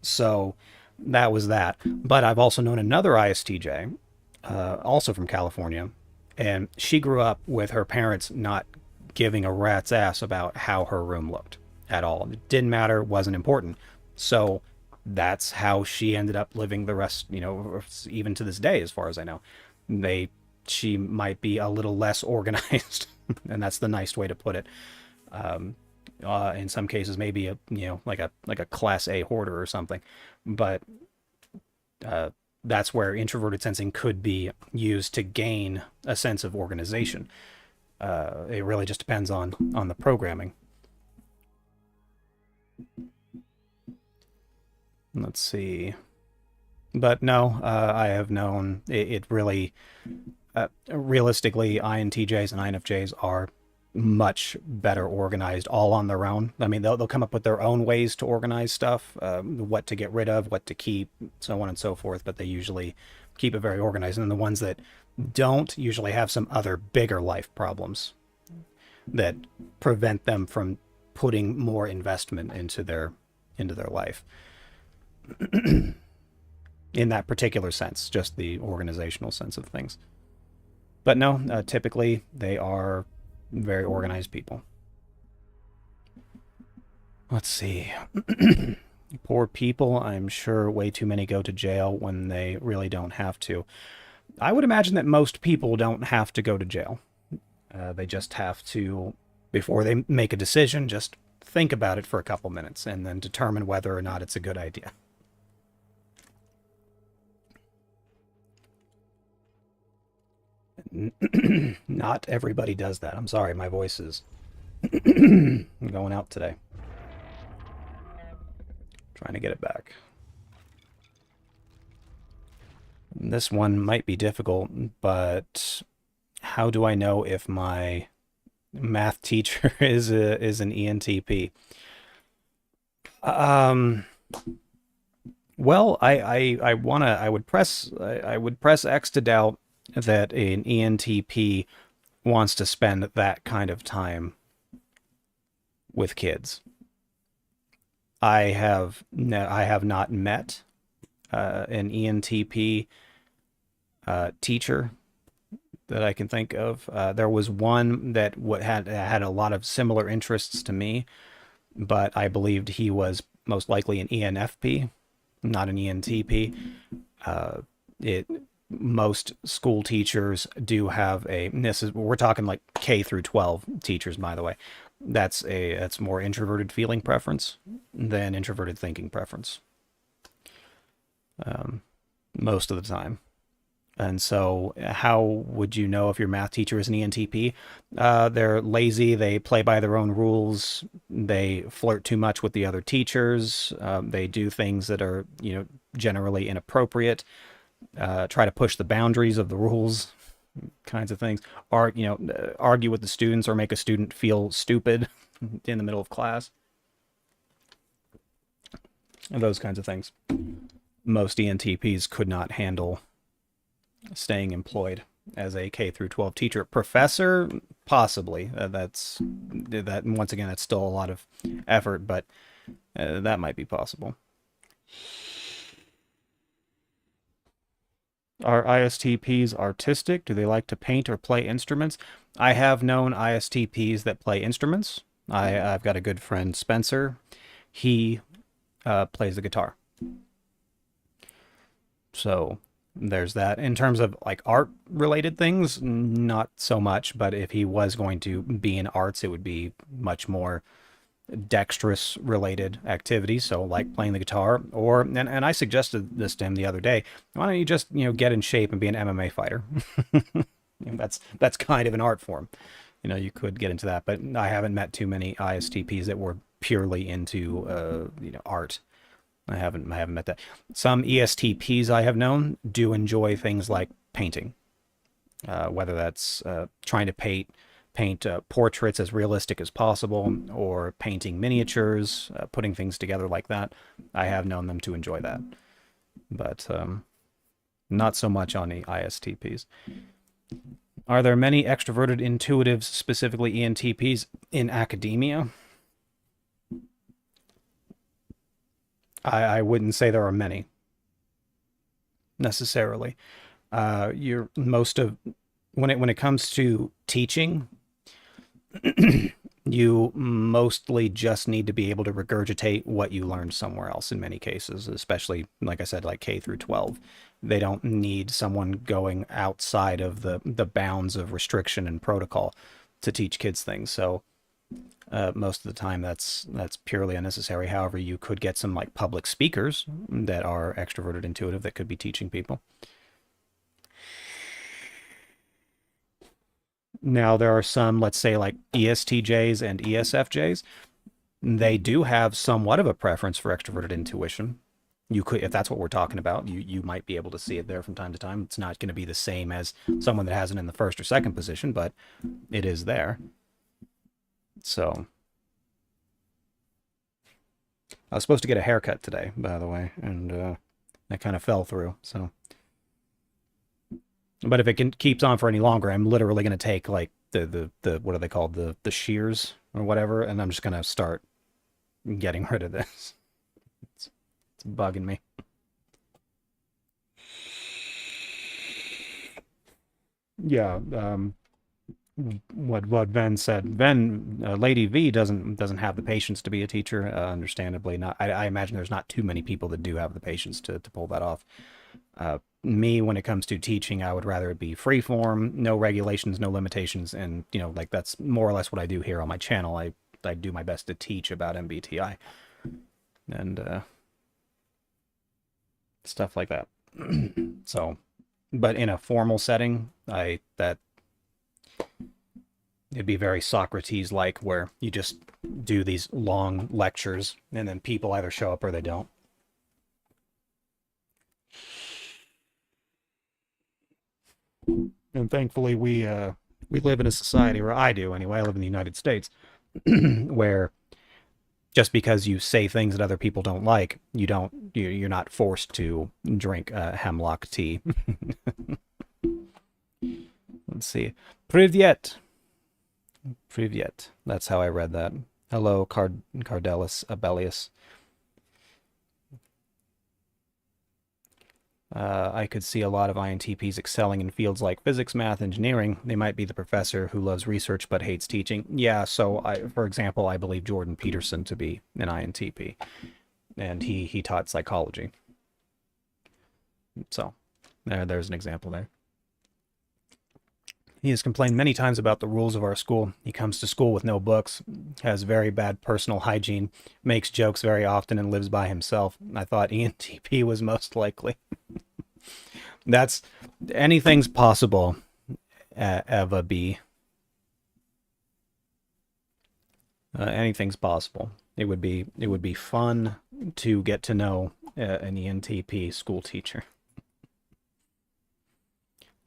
So that was that. But I've also known another ISTJ, also from California, and she grew up with her parents not giving a rat's ass about how her room looked at all. It didn't matter, wasn't important. So that's how she ended up living the rest, even to this day, as far as I know. She might be a little less organized, and that's the nice way to put it. In some cases, maybe like a class A hoarder or something, but that's where introverted sensing could be used to gain a sense of organization. It really just depends on the programming. Let's see. But no, I have known it really, realistically, INTJs and INFJs are much better organized all on their own. I mean, they'll come up with their own ways to organize stuff, what to get rid of, what to keep, so on and so forth, but they usually keep it very organized. And the ones that don't usually have some other bigger life problems that prevent them from putting more investment into their life. In that particular sense, just the organizational sense of things. But no, typically they are very organized people. Let's see. Poor people, I'm sure way too many go to jail when they really don't have to. I would imagine that most people don't have to go to jail. They just have to, before they make a decision, just think about it for a couple minutes and then determine whether or not it's a good idea. Not everybody does that. I'm sorry, my voice is going out today. Trying to get it back. This one might be difficult, but how do I know if my math teacher is an ENTP? Well, I would press X to doubt that an ENTP wants to spend that kind of time with kids. I have not met an ENTP teacher that I can think of. There was one that had a lot of similar interests to me, but I believed he was most likely an ENFP, not an ENTP. Most school teachers do have we're talking like K through 12 teachers, by the way. That's more introverted feeling preference than introverted thinking preference. Most of the time. And so how would you know if your math teacher is an ENTP? They're lazy, they play by their own rules, they flirt too much with the other teachers, they do things that are, generally inappropriate, try to push the boundaries of the rules, kinds of things, argue with the students or make a student feel stupid in the middle of class. And those kinds of things. Most ENTPs could not handle staying employed as a K through 12 teacher. Professor, possibly. That once again, that's still a lot of effort, but that might be possible. Are ISTPs artistic? Do they like to paint or play instruments? I have known ISTPs that play instruments. I've got a good friend, Spencer. He plays the guitar. So there's that. In terms of like art related things, not so much, but if he was going to be in arts, it would be much more dexterous related activities, so like playing the guitar, or and I suggested this to him the other day, why don't you just get in shape and be an MMA fighter? That's kind of an art form. You could get into that, but I haven't met too many ISTPs that were purely into art. I haven't met that. Some ESTPs I have known do enjoy things like painting. whether that's trying to paint portraits as realistic as possible, or painting miniatures, putting things together like that. I have known them to enjoy that, but not so much on the ISTPs. Are there many extroverted intuitives, specifically ENTPs, in academia? I wouldn't say there are many, necessarily. You're most of when it comes to teaching, you mostly just need to be able to regurgitate what you learned somewhere else in many cases, especially, like I said, like K through 12. They don't need someone going outside of the bounds of restriction and protocol to teach kids things. So most of the time that's purely unnecessary. However, you could get some like public speakers that are extroverted intuitive that could be teaching people. Now, there are some, let's say, like ESTJs and ESFJs. They do have somewhat of a preference for extroverted intuition. You could, if that's what we're talking about, you might be able to see it there from time to time. It's not going to be the same as someone that has it in the first or second position, but it is there. So, I was supposed to get a haircut today, by the way, and that kind of fell through, so. But if it keeps on for any longer, I'm literally going to take like the what are they called, the shears or whatever, and I'm just going to start getting rid of this. It's bugging me. Yeah, what Ven said. Lady V doesn't have the patience to be a teacher. Understandably, not. I imagine there's not too many people that do have the patience to pull that off. Me, when it comes to teaching, I would rather it be free form, no regulations, no limitations, and like that's more or less what I do here on my channel. I do my best to teach about MBTI and stuff like that. So, but in a formal setting, it'd be very Socrates-like, where you just do these long lectures and then people either show up or they don't. And thankfully, we live in a society, or I do anyway. I live in the United States, where just because you say things that other people don't like, you're not forced to drink hemlock tea. Let's see, Privyet. That's how I read that. Hello, Cardelus Abelius. I could see a lot of INTPs excelling in fields like physics, math, engineering. They might be the professor who loves research but hates teaching. Yeah, so for example, I believe Jordan Peterson to be an INTP, and he taught psychology. So there's an example there. He has complained many times about the rules of our school. He comes to school with no books, has very bad personal hygiene, makes jokes very often, and lives by himself. I thought ENTP was most likely. That's anything's possible, Eva B. Anything's possible. It would be fun to get to know an ENTP school teacher.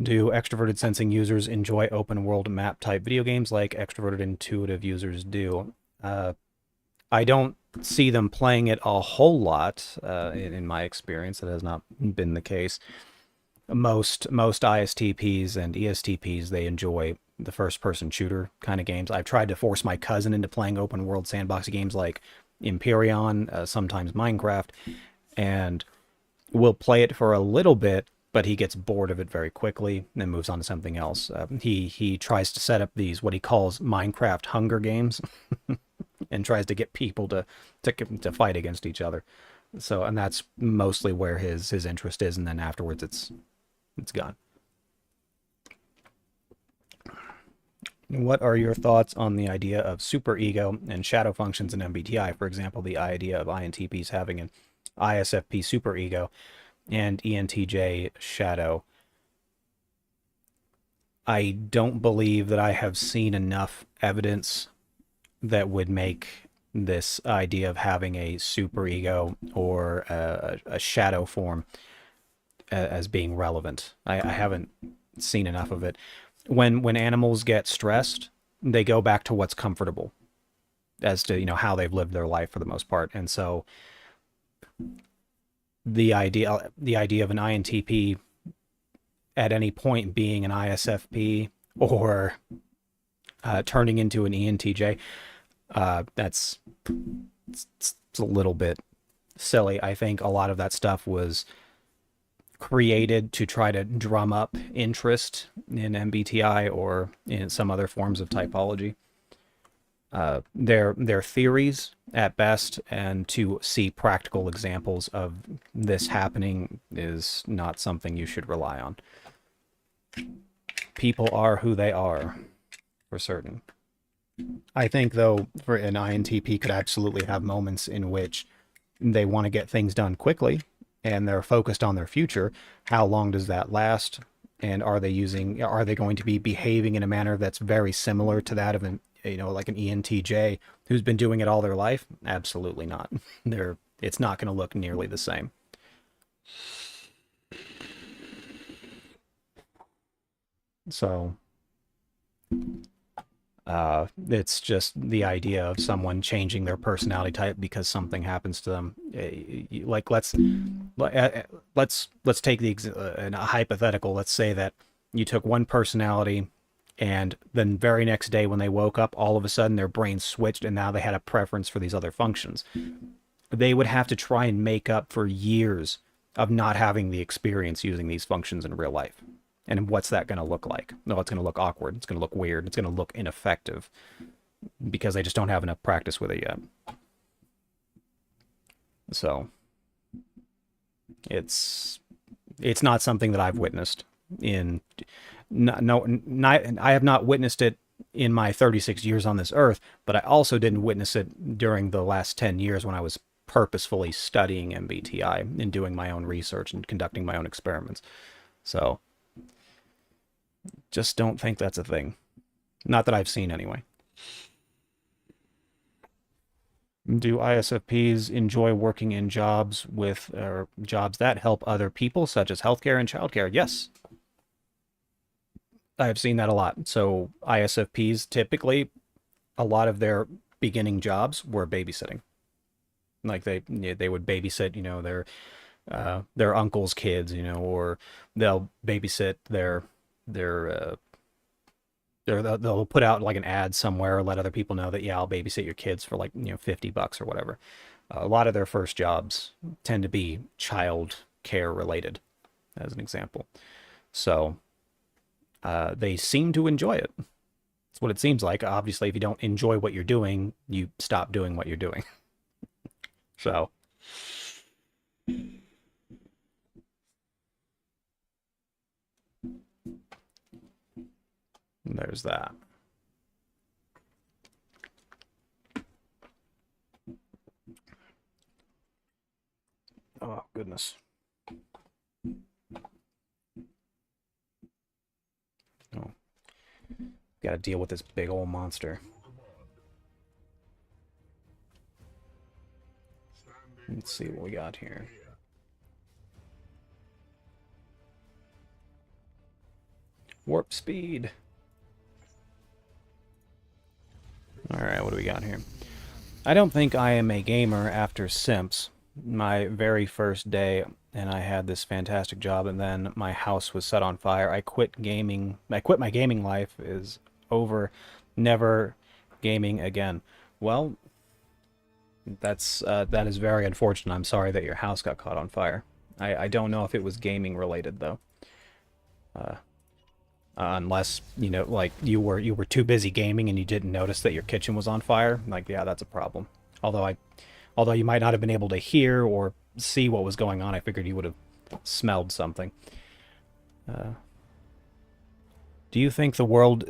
Do extroverted sensing users enjoy open world map type video games like extroverted intuitive users do? I don't see them playing it a whole lot in my experience. That has not been the case. Most ISTPs and ESTPs, they enjoy the first person shooter kind of games. I've tried to force my cousin into playing open world sandbox games like Empyrean, sometimes Minecraft, and we'll play it for a little bit, but he gets bored of it very quickly and then moves on to something else. He tries to set up these, what he calls Minecraft Hunger Games, and tries to get people to fight against each other. So, and that's mostly where his interest is, and then afterwards it's gone. What are your thoughts on the idea of superego and shadow functions in MBTI? For example, the idea of INTPs having an ISFP superego and ENTJ shadow. I don't believe that I have seen enough evidence that would make this idea of having a superego or a shadow form as being relevant. I haven't seen enough of it. When animals get stressed, they go back to what's comfortable as to, how they've lived their life for the most part. And so the idea of an INTP at any point being an ISFP or turning into an ENTJ, it's a little bit silly. I think a lot of that stuff was created to try to drum up interest in MBTI or in some other forms of typology. They're theories at best, and to see practical examples of this happening is not something you should rely on. People are who they are, for certain. I think, though, for an INTP could absolutely have moments in which they want to get things done quickly and they're focused on their future. How long does that last? And are they going to be behaving in a manner that's very similar to that of like an ENTJ who's been doing it all their life? Absolutely not. It's not going to look nearly the same. So it's just the idea of someone changing their personality type because something happens to them. Like let's take a hypothetical. Let's say that you took one personality, and then very next day when they woke up, all of a sudden their brain switched and now they had a preference for these other functions. They would have to try and make up for years of not having the experience using these functions in real life. And what's that going to look like? No, it's going to look awkward. It's going to look weird. It's going to look ineffective because they just don't have enough practice with it yet. So it's not something that I've witnessed I have not witnessed it in my 36 years on this earth, but I also didn't witness it during the last 10 years when I was purposefully studying MBTI and doing my own research and conducting my own experiments. So just don't think that's a thing. Not that I've seen anyway. Do ISFPs enjoy working in jobs that help other people, such as healthcare and childcare? Yes. I've seen that a lot. So ISFPs, typically, a lot of their beginning jobs were babysitting. Like they would babysit, their uncle's kids, or they'll babysit they'll put out like an ad somewhere or let other people know that, yeah, I'll babysit your kids for like, $50 or whatever. A lot of their first jobs tend to be child care related, as an example. So they seem to enjoy it. That's what it seems like. Obviously, if you don't enjoy what you're doing, you stop doing what you're doing. So there's that. Oh, goodness. Oh. Got to deal with this big old monster. Let's see what we got here. Warp speed. Alright, what do we got here? I don't think I am a gamer after Simps. My very first day, and I had this fantastic job, and then my house was set on fire. I quit gaming. I quit my gaming life. Is over. Never gaming again. Well, that is very unfortunate. I'm sorry that your house got caught on fire. I don't know if it was gaming related though. Unless, like you were too busy gaming and you didn't notice that your kitchen was on fire. Like, yeah, that's a problem. Although you might not have been able to hear or see what was going on, I figured you would have smelled something. Do you think the world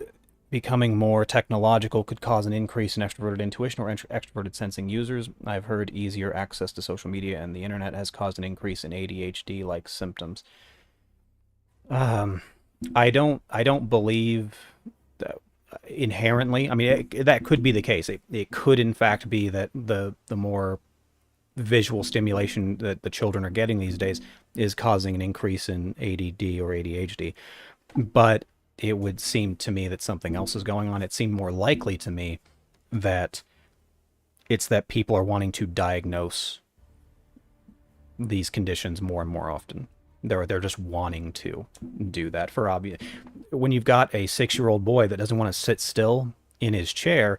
becoming more technological could cause an increase in extroverted intuition or extroverted sensing users? I've heard easier access to social media and the internet has caused an increase in ADHD-like symptoms. I don't believe that inherently. I mean, that could be the case. It could, in fact, be that the more visual stimulation that the children are getting these days is causing an increase in ADD or ADHD. but it would seem to me that something else is going on. It seemed more likely to me that it's that people are wanting to diagnose these conditions more and more often. They're just wanting to do that for obvious. When you've got a 6-year-old boy that doesn't want to sit still in his chair,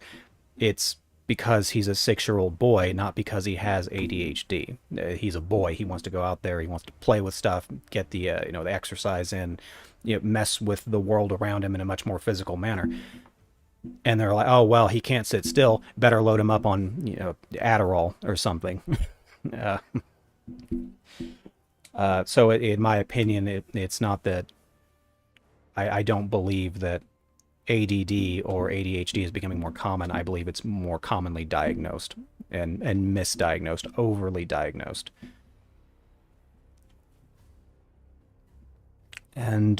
it's because he's a 6-year-old boy, not because he has ADHD. He's a boy. He wants to go out there. He wants to play with stuff, get the the exercise in, mess with the world around him in a much more physical manner. And they're like, oh well, he can't sit still. Better load him up on Adderall or something. So in my opinion, it's not that I don't believe that ADD or ADHD is becoming more common. I believe it's more commonly diagnosed and misdiagnosed, overly diagnosed. And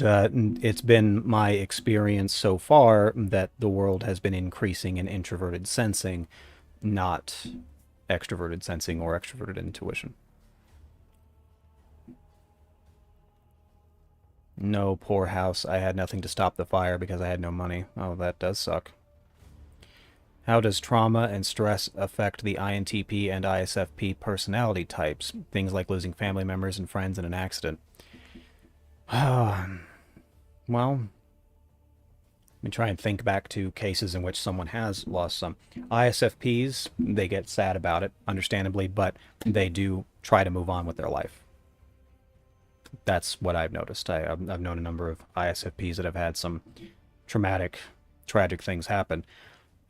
it's been my experience so far that the world has been increasing in introverted sensing, not extroverted sensing or extroverted intuition. No, poor house. I had nothing to stop the fire because I had no money. Oh, that does suck. How does trauma and stress affect the INTP and ISFP personality types? Things like losing family members and friends in an accident. Well, let me try and think back to cases in which someone has lost some. ISFPs, they get sad about it, understandably, but they do try to move on with their life. That's what I've noticed. I've known a number of ISFPs that have had some tragic things happen,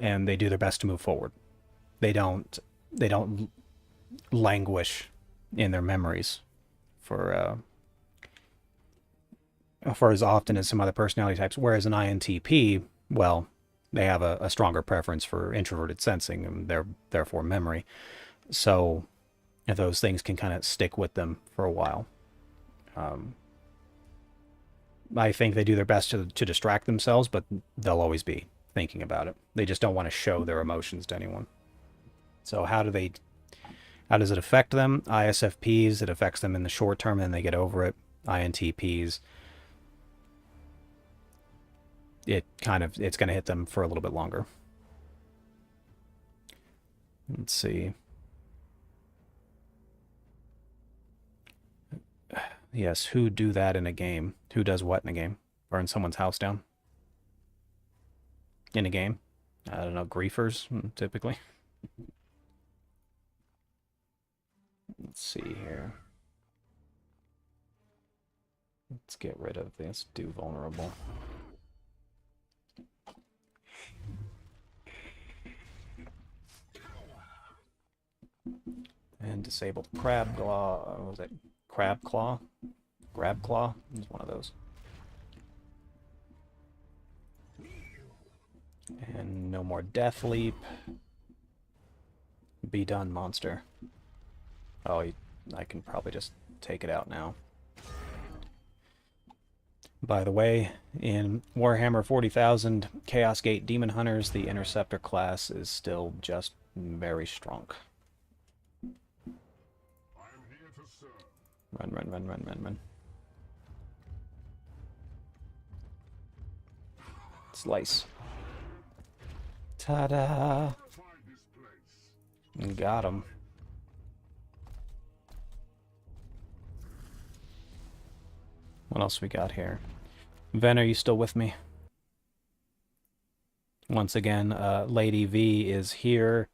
and they do their best to move forward. They don't languish in their memories for as often as some other personality types. Whereas an INTP, well, they have a stronger preference for introverted sensing and therefore memory. So those things can kind of stick with them for a while. I think they do their best to distract themselves, but they'll always be thinking about it. They just don't want to show their emotions to anyone. So how does it affect them? ISFPs, it affects them in the short term and they get over it. INTPs, it's going to hit them for a little bit longer. Let's see. Yes, who do that in a game? Who does what in a game? Burn someone's house down? In a game? I don't know, griefers, typically. Let's see here. Let's get rid of this. Do vulnerable. And disable crab claw. What was it? Crab claw? Grab claw? It's one of those. And no more death leap. Be done, monster. Oh, I can probably just take it out now. By the way, in Warhammer 40,000 Chaos Gate Demon Hunters, the Interceptor class is still just very strong. Run. Slice. Ta-da! Got him. What else we got here? Ven, are you still with me? Once again, Lady V is here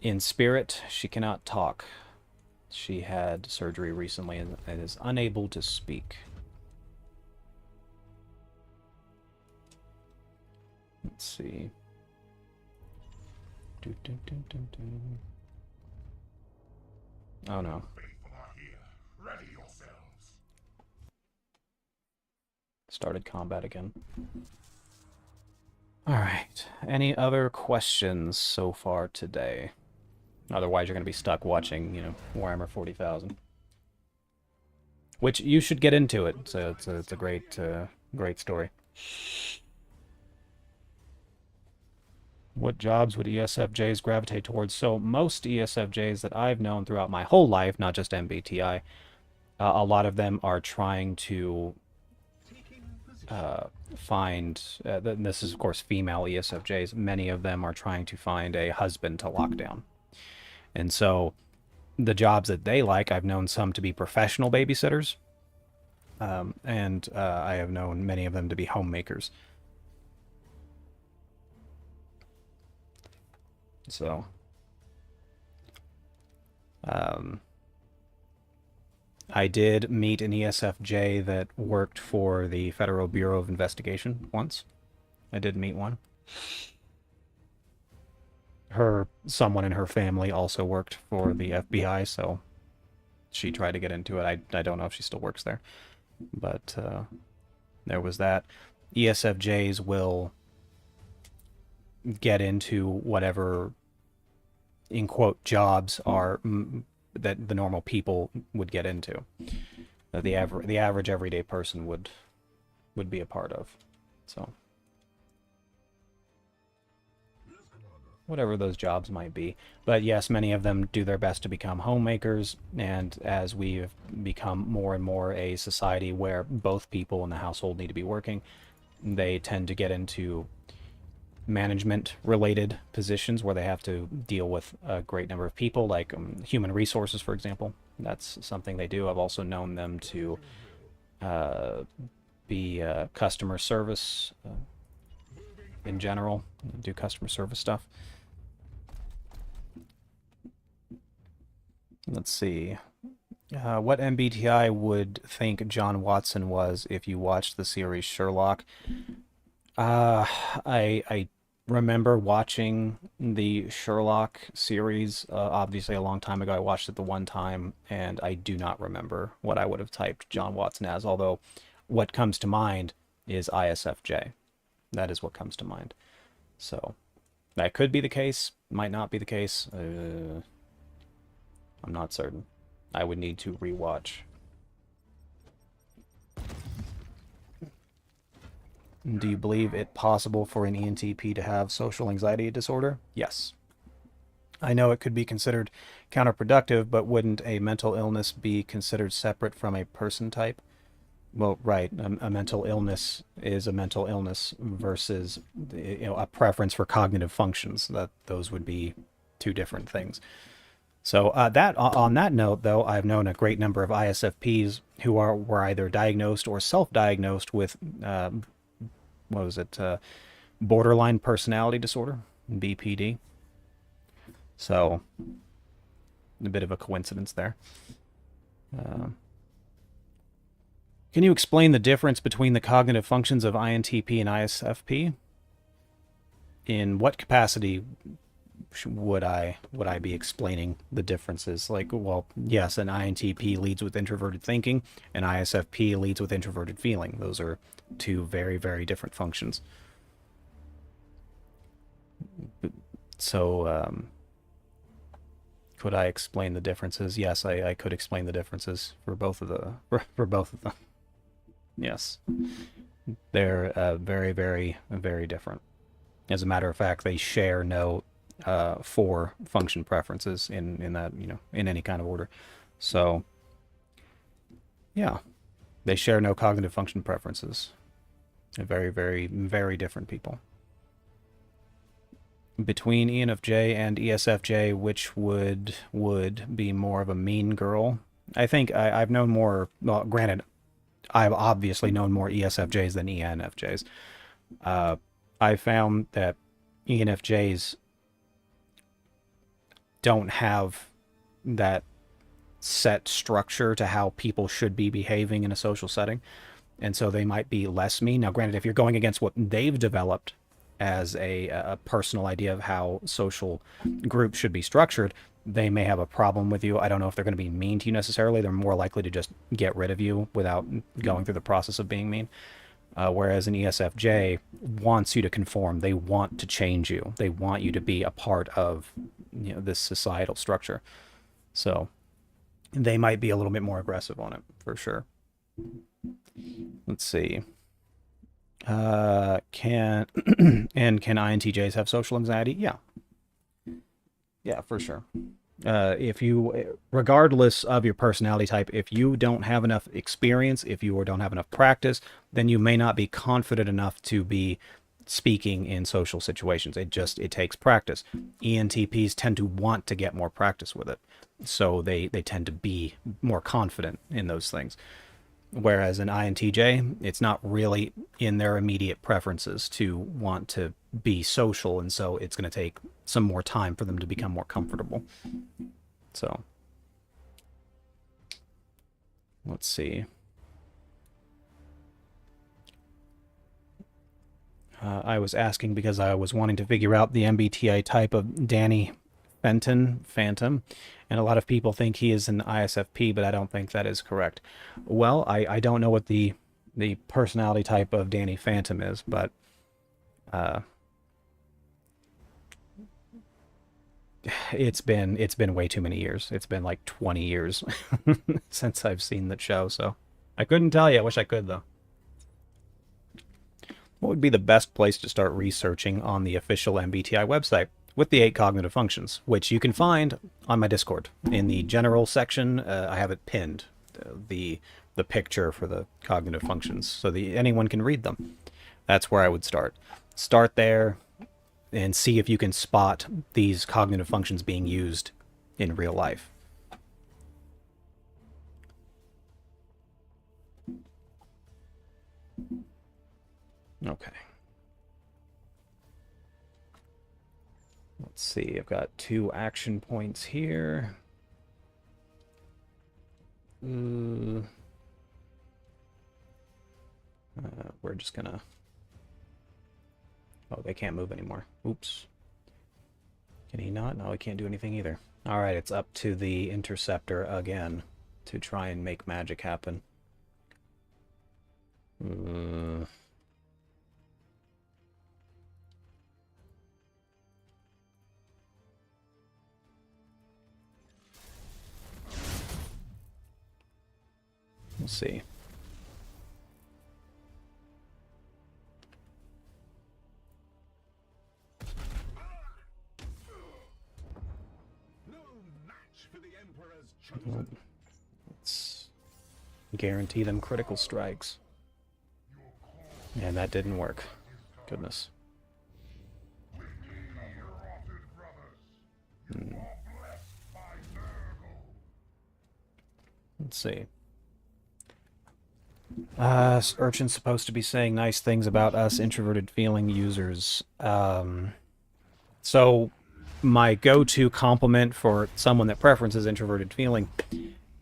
in spirit. She cannot talk. She had surgery recently and is unable to speak. Let's see. Oh no. Started combat again. Alright. Any other questions so far today? Otherwise, you're going to be stuck watching, Warhammer 40,000. Which you should get into it. So it's a great story. What jobs would ESFJs gravitate towards? So most ESFJs that I've known throughout my whole life, not just MBTI, a lot of them are trying to find, this is of course female ESFJs, many of them are trying to find a husband to lock down. And so the jobs that they like, I've known some to be professional babysitters, and I have known many of them to be homemakers. So, I did meet an ESFJ that worked for the Federal Bureau of Investigation once. I did meet one. Someone in her family also worked for the FBI, so she tried to get into it. I don't know if she still works there, but there was that. ESFJs will get into whatever, in quote, jobs are that the normal people would get into, that the average everyday person would be a part of. So whatever those jobs might be. But yes, many of them do their best to become homemakers, and as we've become more and more a society where both people in the household need to be working, they tend to get into management related positions where they have to deal with a great number of people, like human resources, for example. That's something they do. I've also known them to be customer service in general, do customer service stuff. Let's see. What MBTI would think John Watson was if you watched the series Sherlock? I remember watching the Sherlock series, obviously a long time ago. I watched it the one time, and I do not remember what I would have typed John Watson as, although what comes to mind is ISFJ. That is what comes to mind. So that could be the case, might not be the case. I'm not certain. I would need to rewatch. Do you believe it possible for an ENTP to have social anxiety disorder? Yes. I know it could be considered counterproductive, but wouldn't a mental illness be considered separate from a person type? Well, right. A mental illness is a mental illness versus, a preference for cognitive functions. Those would be two different things. So on that note, though, I've known a great number of ISFPs who were either diagnosed or self-diagnosed with borderline personality disorder, BPD. So a bit of a coincidence there. Can you explain the difference between the cognitive functions of INTP and ISFP? In what capacity would I be explaining the differences? Like, well, yes, an INTP leads with introverted thinking, and ISFP leads with introverted feeling. Those are two very, very different functions. So, could I explain the differences? Yes, I could explain the differences for both of them. Yes, they're very, very, very different. As a matter of fact, they share no 4 function preferences in that, in any kind of order. So, yeah, they share no cognitive function preferences. They're very, very, very different people. Between ENFJ and ESFJ, which would be more of a mean girl? I think I've known more, well, granted, I've obviously known more ESFJs than ENFJs. I found that ENFJs don't have that set structure to how people should be behaving in a social setting, and so they might be less mean. Now, granted, if you're going against what they've developed as a personal idea of how social groups should be structured, they may have a problem with you. I don't know if they're going to be mean to you necessarily. They're more likely to just get rid of you without going through the process of being mean. Whereas an ESFJ wants you to conform. They want to change you. They want you to be a part of this societal structure. So they might be a little bit more aggressive on it, for sure. Let's see. Can INTJs have social anxiety? Yeah. Yeah, for sure. If you, regardless of your personality type, if you don't have enough experience, if you don't have enough practice, then you may not be confident enough to be speaking in social situations. It takes practice. ENTPs tend to want to get more practice with it, so they tend to be more confident in those things. Whereas an INTJ, it's not really in their immediate preferences to want to be social, and so it's going to take some more time for them to become more comfortable. So, let's see. I was asking because I was wanting to figure out the MBTI type of Danny Phantom, and a lot of people think he is an ISFP, but I don't think that is correct. Well, I don't know what the personality type of Danny Phantom is, but it's been way too many years. It's been like 20 years since I've seen that show, so I couldn't tell you. I wish I could, though. What would be the best place to start researching on the official MBTI website with the 8 cognitive functions, which you can find on my Discord in the general section? I have it pinned, the picture for the cognitive functions, so anyone can read them. That's where I would start. Start there and see if you can spot these cognitive functions being used in real life. Okay. Let's see, I've got 2 action points here. We're just gonna... Oh, they can't move anymore. Oops. Can he not? No, he can't do anything either. Alright, it's up to the Interceptor again to try and make magic happen. We'll see. Well, let's guarantee them critical strikes. And that didn't work. Goodness. Let's see. Urchin's supposed to be saying nice things about us introverted feeling users. So my go-to compliment for someone that preferences introverted feeling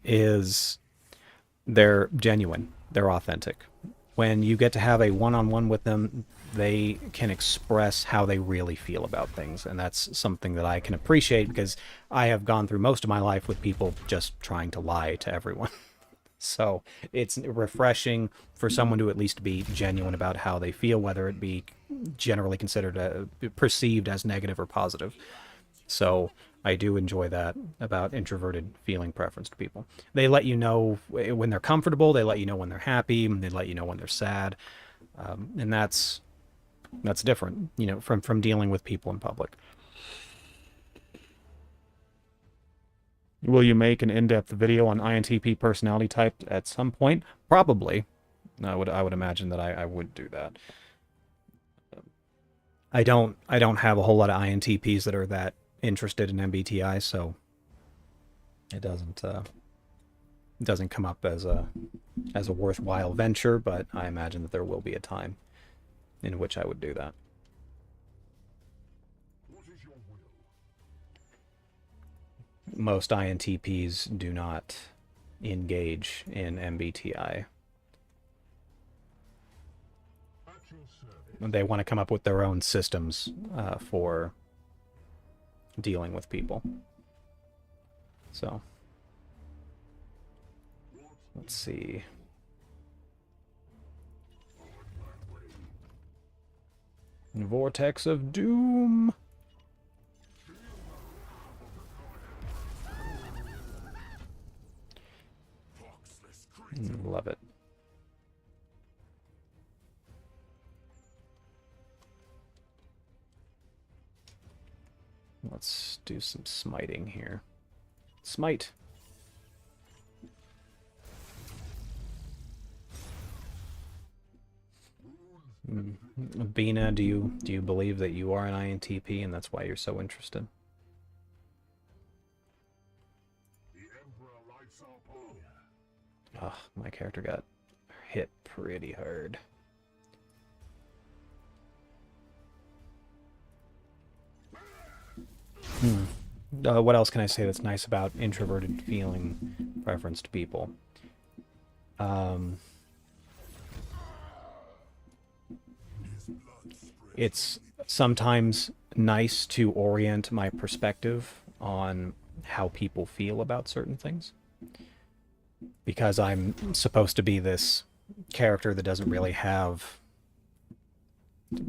is they're genuine, they're authentic. When you get to have a one-on-one with them, they can express how they really feel about things, and that's something that I can appreciate because I have gone through most of my life with people just trying to lie to everyone. So it's refreshing for someone to at least be genuine about how they feel, whether it be generally considered perceived as negative or positive. So I do enjoy that about introverted feeling preference to people. They let you know when they're comfortable, they let you know when they're happy, they let you know when they're sad. And that's different, you know, from dealing with people in public. Will you make an in-depth video on INTP personality type at some point? Probably. I would imagine that I would do that. I don't have a whole lot of INTPs that are that interested in MBTI, so it doesn't come up as a worthwhile venture, but I imagine that there will be a time in which I would do that. Most INTPs do not engage in MBTI. They want to come up with their own systems for dealing with people. So, let's see. Vortex of Doom. Love it. Let's do some smiting here. Smite. Bina, do you believe that you are an INTP and that's why you're so interested? Oh, my character got hit pretty hard. What else can I say that's nice about introverted feeling preference to people? It's sometimes nice to orient my perspective on how people feel about certain things. Because I'm supposed to be this character that doesn't really have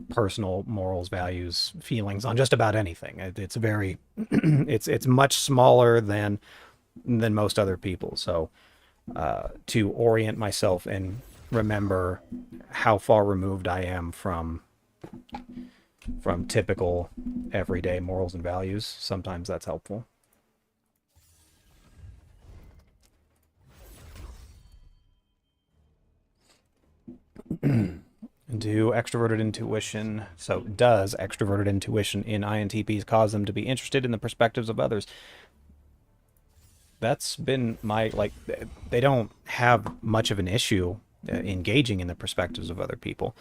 personal morals, values, feelings on just about anything. It's very, it's much smaller than most other people. So to orient myself and remember how far removed I am from typical everyday morals and values, sometimes that's helpful. Does extroverted intuition in INTPs cause them to be interested in the perspectives of others? That's been my, they don't have much of an issue engaging in the perspectives of other people.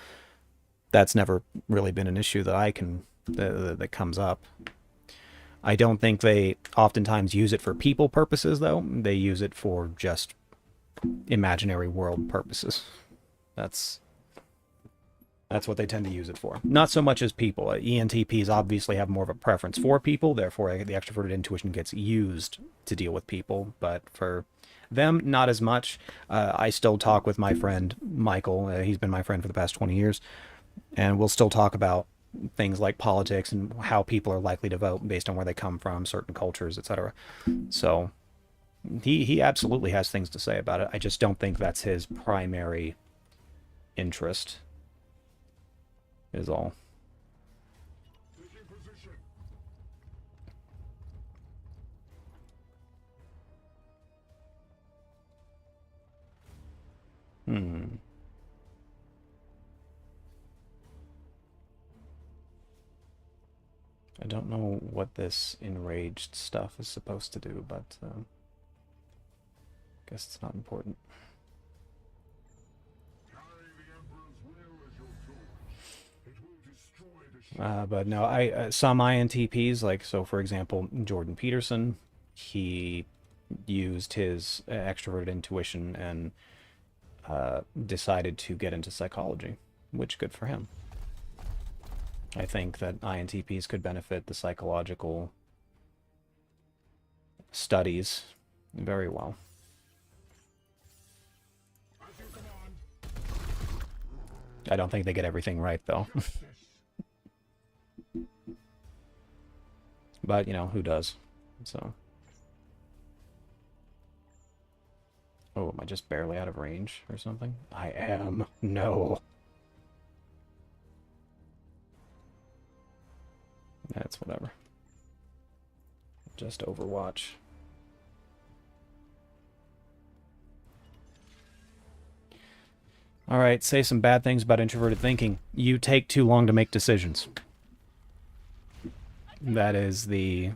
That's never really been an issue that comes up. I don't think they oftentimes use it for people purposes, though. They use it for just imaginary world purposes. That's what they tend to use it for. Not so much as people. ENTPs obviously have more of a preference for people, therefore the extroverted intuition gets used to deal with people, but for them, not as much. I still talk with my friend Michael. He's been my friend for the past 20 years, and we'll still talk about things like politics and how people are likely to vote based on where they come from, certain cultures, etc. So he absolutely has things to say about it. I just don't think that's his primary interest, is all. I don't know what this enraged stuff is supposed to do, but I guess it's not important. But no, some INTPs, like, so for example, Jordan Peterson, he used his extroverted intuition and decided to get into psychology, which good for him. I think that INTPs could benefit the psychological studies very well. I don't think they get everything right, though. But, you know, who does? So. Oh, am I just barely out of range or something? I am. No. That's whatever. Just Overwatch. Alright, say some bad things about introverted thinking. You take too long to make decisions. That's the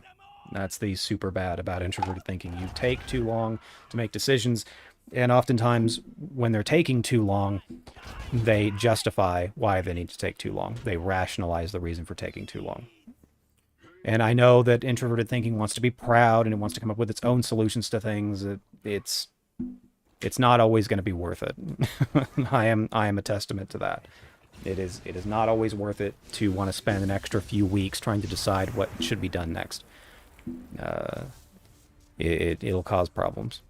super bad about introverted thinking. You take too long to make decisions, and oftentimes when they're taking too long, they justify why they need to take too long. They rationalize the reason for taking too long. And I know that introverted thinking wants to be proud and it wants to come up with its own solutions to things. It's not always going to be worth it. I am a testament to that. It is not always worth it to want to spend an extra few weeks trying to decide what should be done next. It'll cause problems.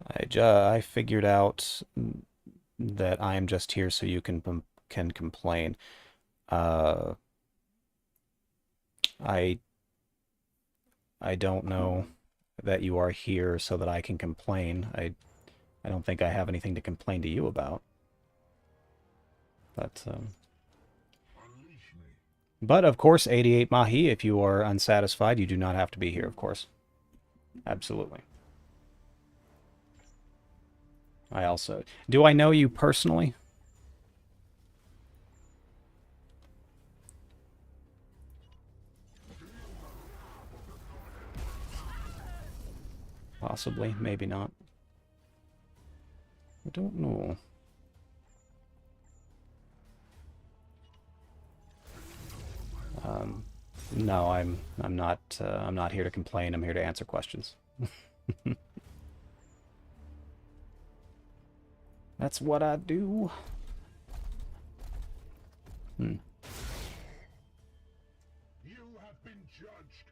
I figured out that I am just here so you can complain. I don't know that you are here so that I can complain. I don't think I have anything to complain to you about. But But, of course, 88 Mahi, if you are unsatisfied, you do not have to be here, of course. Absolutely. I also... Do I know you personally? Possibly, maybe not. I don't know. No, I'm not here to complain. I'm here to answer questions. That's what I do. Hmm. You have been judged.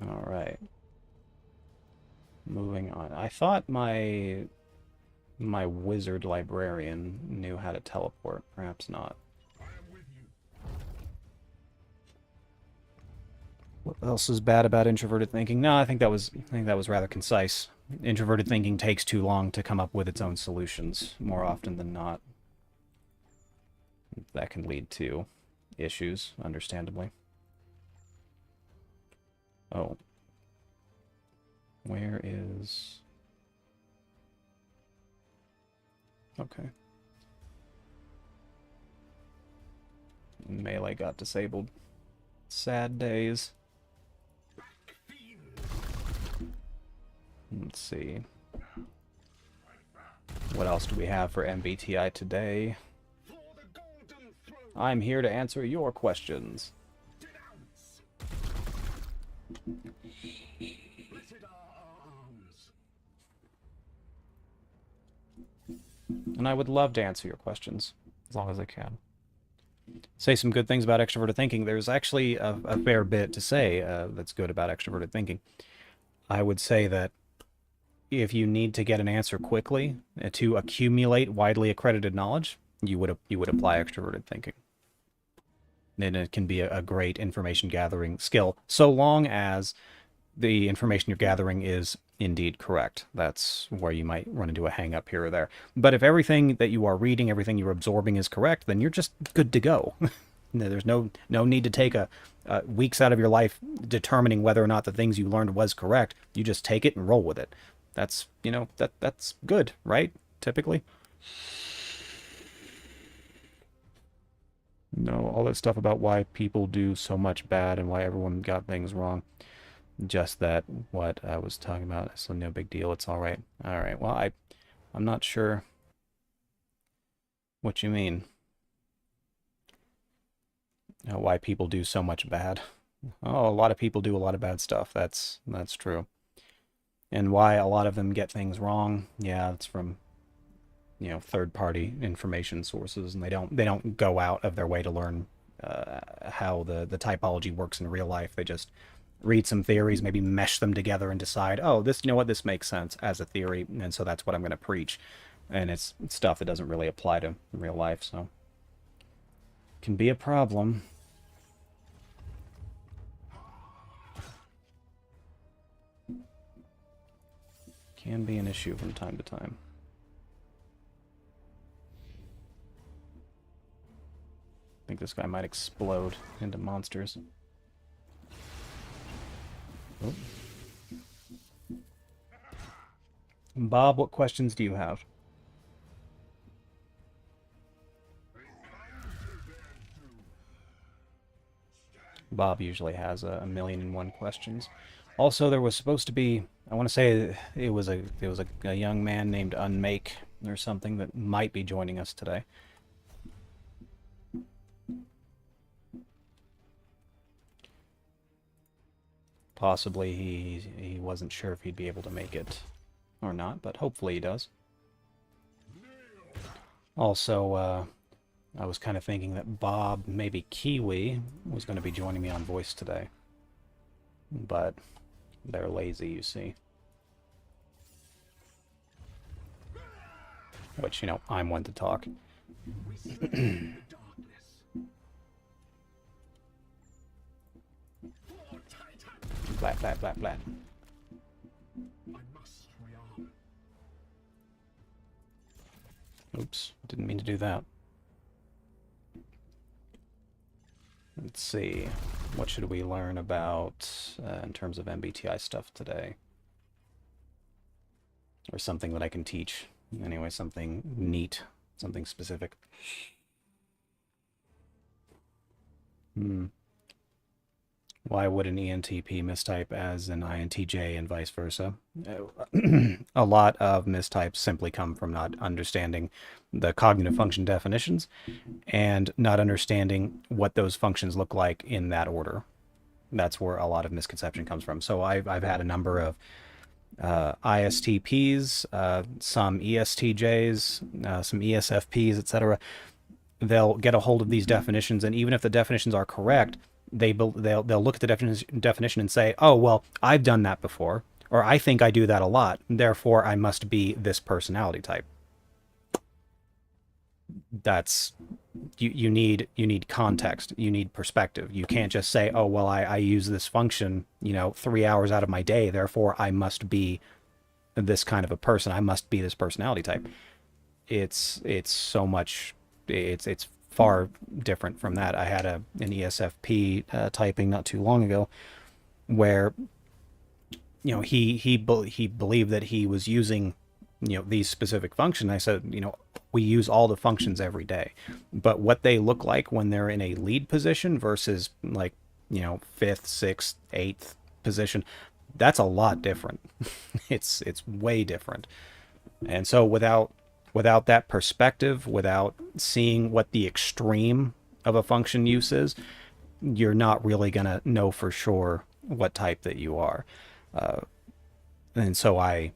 All right. Moving on. I thought my wizard librarian knew how to teleport. Perhaps not. I am with you. What else is bad about introverted thinking? No, I think that was rather concise. Introverted thinking takes too long to come up with its own solutions, more often than not. That can lead to issues, understandably. Oh. Where is... Okay. Melee got disabled. Sad days. Let's see. What else do we have for MBTI today? I'm here to answer your questions. And I would love to answer your questions, as long as I can. Say some good things about extroverted thinking. There's actually a fair bit to say that's good about extroverted thinking. I would say that if you need to get an answer quickly to accumulate widely accredited knowledge, you would apply extroverted thinking. And it can be a great information gathering skill, so long as the information you're gathering is indeed correct. That's where you might run into a hang up here or there. But if everything that you are reading, everything you're absorbing is correct, then you're just good to go. There's no need to take weeks out of your life determining whether or not the things you learned was correct. You just take it and roll with it. That's, that's good, right? Typically. No, all that stuff about why people do so much bad and why everyone got things wrong. Just that, what I was talking about, so no big deal, it's all right. All right, well, I'm not sure what you mean. Why people do so much bad. Oh, a lot of people do a lot of bad stuff. That's true. And why a lot of them get things wrong, yeah, it's from, third-party information sources, and they don't go out of their way to learn how the typology works in real life. They just read some theories, maybe mesh them together and decide, oh, this, this makes sense as a theory, and so that's what I'm going to preach. And it's stuff that doesn't really apply to real life, so can be a problem. Can be an issue from time to time. I think this guy might explode into monsters. Oh. Bob, what questions do you have? Bob usually has a million and one questions. Also, there was supposed to be, I want to say it was a young man named Unmake or something that might be joining us today. Possibly he wasn't sure if he'd be able to make it or not, but hopefully he does. Also, I was kind of thinking that Bob, maybe Kiwi, was going to be joining me on voice today. But they're lazy, you see. Which, I'm one to talk. Flat, flat, flat, flat. Oops, didn't mean to do that. Let's see. What should we learn about in terms of MBTI stuff today? Or something that I can teach. Anyway, something neat, something specific. Why would an ENTP mistype as an INTJ and vice versa? A lot of mistypes simply come from not understanding the cognitive function definitions and not understanding what those functions look like in that order. That's where a lot of misconception comes from. So I've had a number of ISTPs, some ESTJs, some ESFPs, etc. They'll get a hold of these definitions, and even if the definitions are correct, they'll look at the definition and say, oh, well, I've done that before, or I think I do that a lot, therefore I must be this personality type. That's you need context, you need perspective. You can't just say, oh, well, I use this function 3 hours out of my day, therefore I must be this kind of a person, I must be this personality type. It's so much, it's far different from that. I had an ESFP typing not too long ago where he believed that he was using these specific functions. I said, we use all the functions every day, but what they look like when they're in a lead position versus like 5th, 6th, 8th position, that's a lot different. It's way different. And so without that perspective, without seeing what the extreme of a function use is, you're not really gonna know for sure what type that you are. And so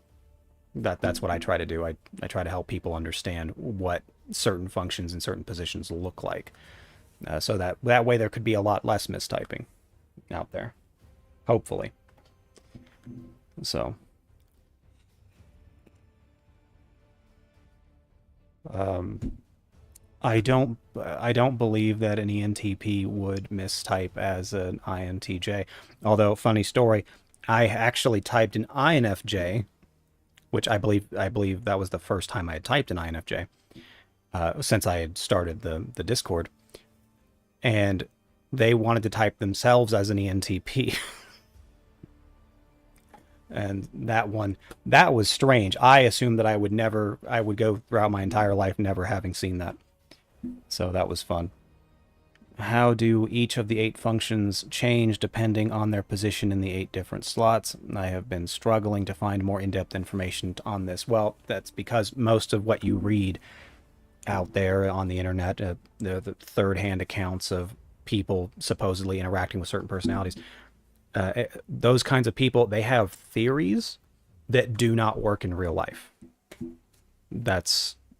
that's what I try to do. I try to help people understand what certain functions and certain positions look like, so that way there could be a lot less mistyping out there, hopefully. So I don't believe that an ENTP would mistype as an INTJ. Although, funny story, I actually typed an INFJ, which I believe that was the first time I had typed an INFJ since I had started the Discord, and they wanted to type themselves as an ENTP. And that was strange. I assumed that I would go throughout my entire life never having seen that. So that was fun. How do each of the 8 functions change depending on their position in the 8 different slots? I have been struggling to find more in-depth information on this. Well, that's because most of what you read out there on the internet, the third-hand accounts of people supposedly interacting with certain personalities, those kinds of people, they have theories that do not work in real life.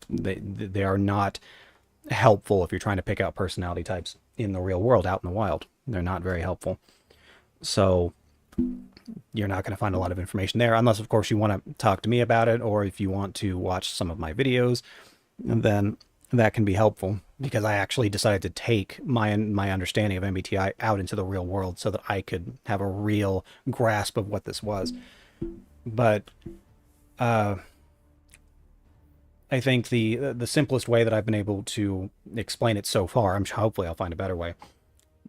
They are not helpful if you're trying to pick out personality types in the real world, out in the wild. They're not very helpful. So you're not going to find a lot of information there, unless of course you want to talk to me about it, or if you want to watch some of my videos, and then that can be helpful, because I actually decided to take my understanding of MBTI out into the real world so that I could have a real grasp of what this was. But I think the simplest way that I've been able to explain it so far, hopefully I'll find a better way.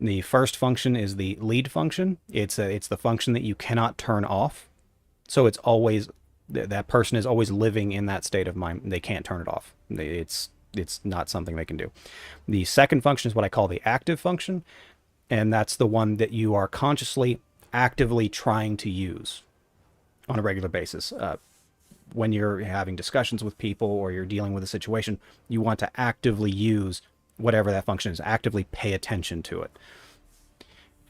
The first function is the lead function. It's the function that you cannot turn off. So it's always, that person is always living in that state of mind. They can't turn it off. It's not something they can do. The second function is what I call the active function, and that's the one that you are consciously, actively trying to use on a regular basis. When you're having discussions with people or you're dealing with a situation, you want to actively use whatever that function is, actively pay attention to it.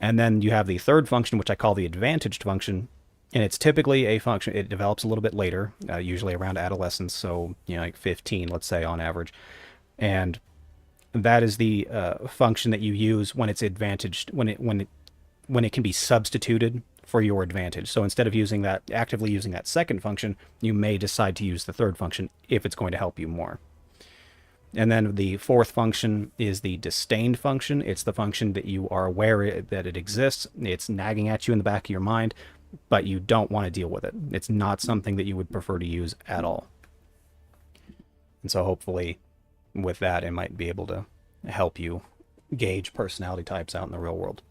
And then you have the third function, which I call the advantaged function, and it's typically a function, it develops a little bit later, usually around adolescence, so like 15, let's say, on average. And that is the function that you use when it's advantaged, when it can be substituted for your advantage. So instead of actively using that second function, you may decide to use the third function if it's going to help you more. And then the fourth function is the disdained function. It's the function that you are aware that it exists. It's nagging at you in the back of your mind, but you don't want to deal with it. It's not something that you would prefer to use at all. And so hopefully with that, it might be able to help you gauge personality types out in the real world.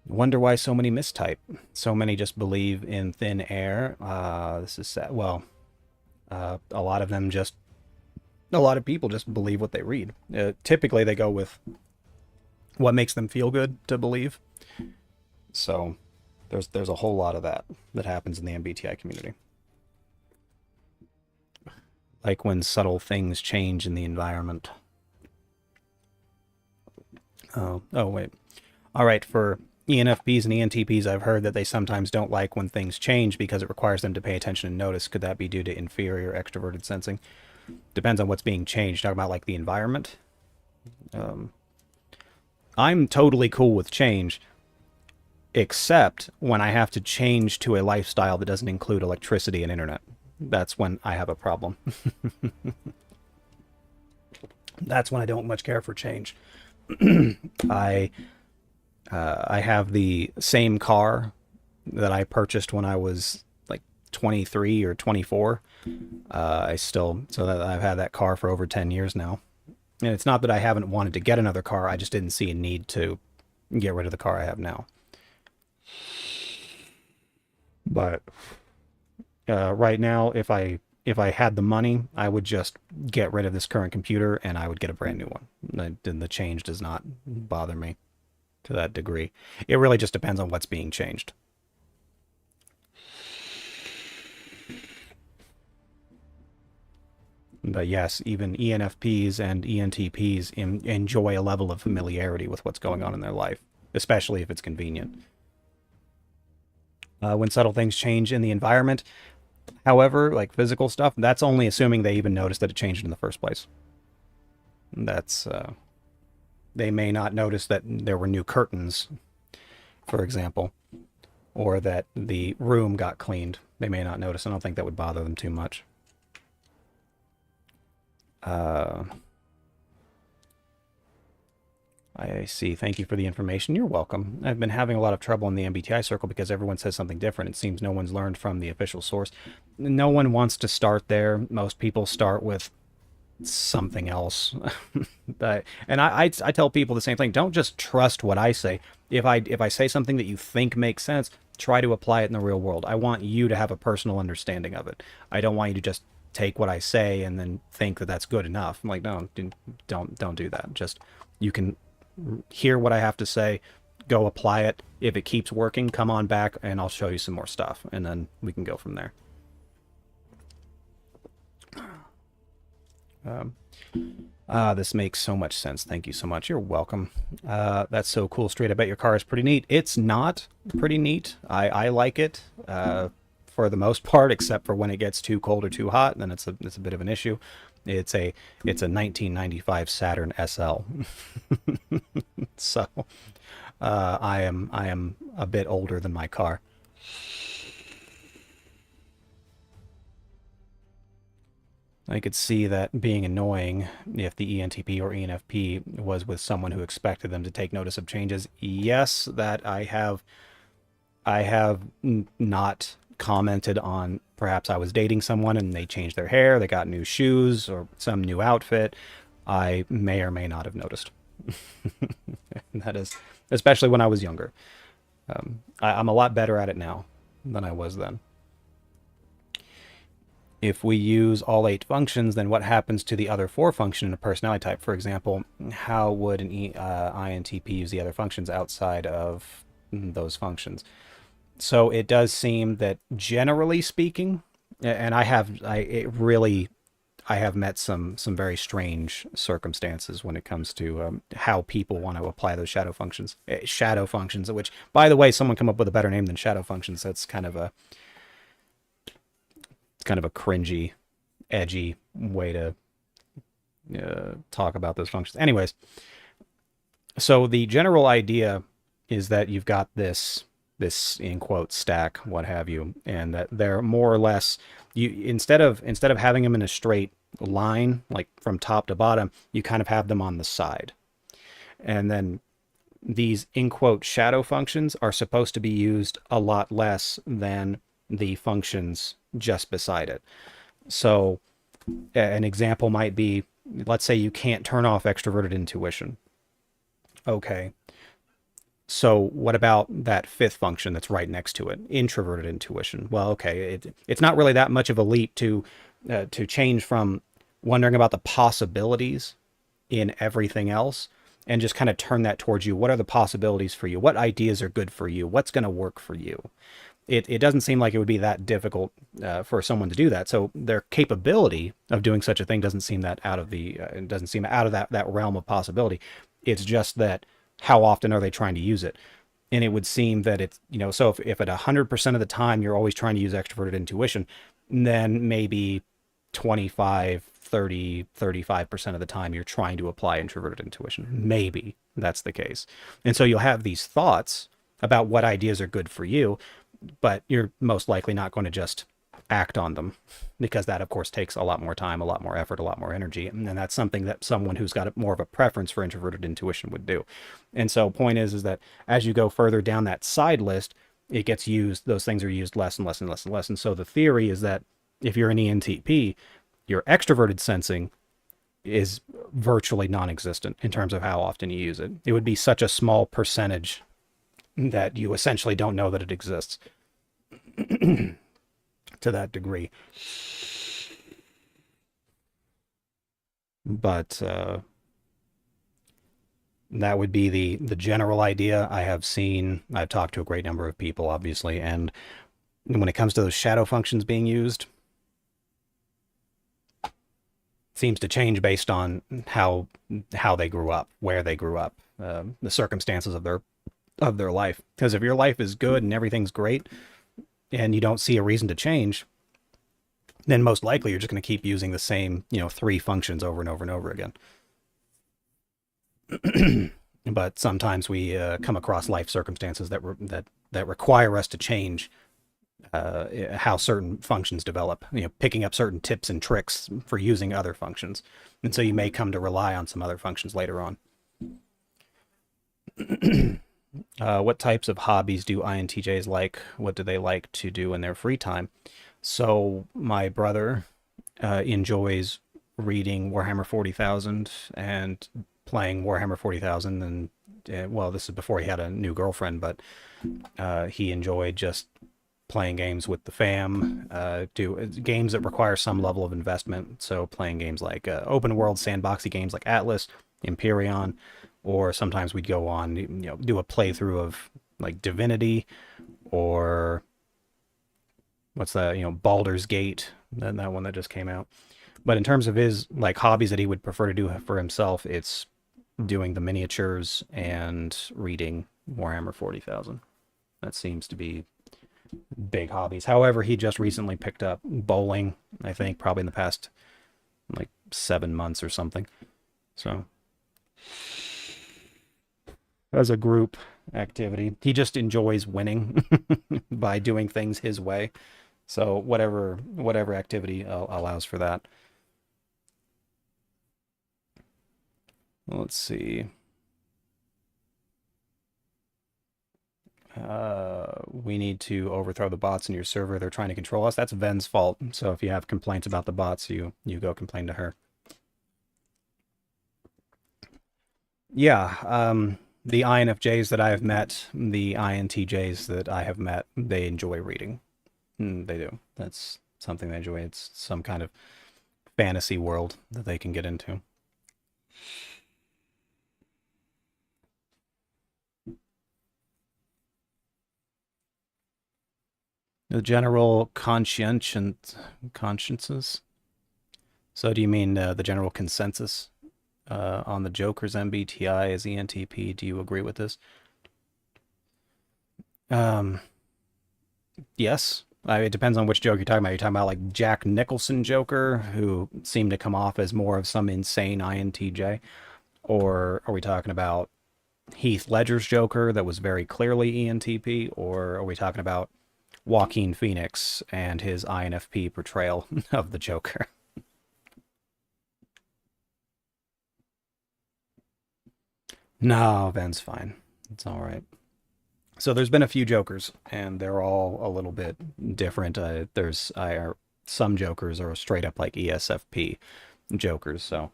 Wonder why so many mistype. So many just believe in thin air. This is sad. Well, a lot of people just believe what they read. Typically, they go with what makes them feel good to believe. So there's a whole lot of that happens in the MBTI community. Like when subtle things change in the environment. Oh, wait. All right, for ENFPs and ENTPs, I've heard that they sometimes don't like when things change because it requires them to pay attention and notice. Could that be due to inferior extroverted sensing? Depends on what's being changed. Talking about like the environment. I'm totally cool with change, except when I have to change to a lifestyle that doesn't include electricity and internet. That's when I have a problem. That's when I don't much care for change. I have the same car that I purchased when I was like 23 or 24. So that I've had that car for over 10 years now. And it's not that I haven't wanted to get another car. I just didn't see a need to get rid of the car I have now. But right now, if I had the money, I would just get rid of this current computer and I would get a brand new one. Then the change does not bother me to that degree. It really just depends on what's being changed. But yes, even ENFPs and ENTPs enjoy a level of familiarity with what's going on in their life, especially if it's convenient. When subtle things change in the environment, however, like physical stuff, that's only assuming they even noticed that it changed in the first place. That's, they may not notice that there were new curtains, for example, or that the room got cleaned. They may not notice. I don't think that would bother them too much. I see. Thank you for the information. You're welcome. I've been having a lot of trouble in the MBTI circle because everyone says something different. It seems no one's learned from the official source. No one wants to start there. Most people start with something else. And I tell people the same thing. Don't just trust what I say. If I say something that you think makes sense, try to apply it in the real world. I want you to have a personal understanding of it. I don't want you to just take what I say and then think that that's good enough. I'm like, no, don't do that. Just, you can hear what I have to say, go apply it. If it keeps working, come on back and I'll show you some more stuff, and then we can go from there. This makes so much sense. Thank you so much. You're welcome. That's so cool. Straight, I bet your car is pretty neat. It's not pretty neat. I like it for the most part, except for when it gets too cold or too hot, then it's a bit of an issue. It's a 1995 Saturn SL. So I am a bit older than my car. I could see that being annoying if the ENTP or ENFP was with someone who expected them to take notice of changes. Yes, that I have not commented on. Perhaps I was dating someone and they changed their hair, they got new shoes or some new outfit. I may or may not have noticed. That is, especially when I was younger. I'm a lot better at it now than I was then. If we use all 8 functions, then what happens to the other 4 functions in a personality type? For example, how would an INTP use the other functions outside of those functions? So it does seem that generally speaking, and I have met some very strange circumstances when it comes to how people want to apply those shadow functions. Shadow functions, which, by the way, someone come up with a better name than shadow functions. That's kind of a cringy, edgy way to talk about those functions. Anyways, so the general idea is that you've got this in quote stack, what have you, and that they're more or less, you instead of having them in a straight line, like from top to bottom, you kind of have them on the side. And then these in quote shadow functions are supposed to be used a lot less than the functions just beside it. So an example might be let's say you can't turn off extroverted intuition. Okay. So what about that fifth function that's right next to it, introverted intuition? Well, okay, it's not really that much of a leap to change from wondering about the possibilities in everything else and just kind of turn that towards you. What are the possibilities for you? What ideas are good for you? What's going to work for you? It doesn't seem like it would be that difficult for someone to do that. So their capability of doing such a thing doesn't seem that out of it doesn't seem out of that realm of possibility. It's just that how often are they trying to use it? And it would seem that it's, so if at 100% of the time you're always trying to use extroverted intuition, then maybe 25, 30, 35% of the time you're trying to apply introverted intuition. Maybe that's the case. And so you'll have these thoughts about what ideas are good for you, but you're most likely not going to just act on them, because that of course takes a lot more time, a lot more effort, a lot more energy, and that's something that someone who's got more of a preference for introverted intuition would do. And so point is that as you go further down that side list, it gets used, those things are used less and less and less and less. And so the theory is that if you're an ENTP, your extroverted sensing is virtually non-existent in terms of how often you use it. It would be such a small percentage that you essentially don't know that it exists to that degree. But that would be the general idea. I've talked to a great number of people, obviously, and when it comes to those shadow functions being used, it seems to change based on how they grew up, where they grew up, the circumstances of their life. Because if your life is good and everything's great, and you don't see a reason to change, then most likely you're just going to keep using the same, 3 functions over and over and over again. But sometimes we come across life circumstances that require us to change how certain functions develop, picking up certain tips and tricks for using other functions. And so you may come to rely on some other functions later on. What types of hobbies do INTJs like? What do they like to do in their free time? So my brother enjoys reading Warhammer 40,000 and playing Warhammer 40,000. And well, this is before he had a new girlfriend, but he enjoyed just playing games with the fam, do games that require some level of investment. So playing games like open world sandboxy games like Atlas, Empyrean, or sometimes we'd go on, do a playthrough of like Divinity, or what's that, Baldur's Gate, that one that just came out. But in terms of his like hobbies that he would prefer to do for himself, it's doing the miniatures and reading Warhammer 40,000. That seems to be big hobbies. However, he just recently picked up bowling, I think probably in the past like 7 months or something. So as a group activity, he just enjoys winning by doing things his way. So whatever activity allows for that. Let's see. We need to overthrow the bots in your server. They're trying to control us. That's Ven's fault. So if you have complaints about the bots, you go complain to her. Yeah, the INFJs that I have met, the INTJs that I have met, they enjoy reading. They do. That's something they enjoy. It's some kind of fantasy world that they can get into. The general consciences. So do you mean the general consensus on the Joker's MBTI as ENTP? Do you agree with this? Yes. It depends on which Joker you're talking about. You're talking about like Jack Nicholson Joker, who seemed to come off as more of some insane INTJ? Or are we talking about Heath Ledger's Joker that was very clearly ENTP? Or are we talking about Joaquin Phoenix and his INFP portrayal of the Joker? No, Ben's fine. It's all right. So there's been a few Jokers, and they're all a little bit different. Some Jokers are straight up like ESFP Jokers. So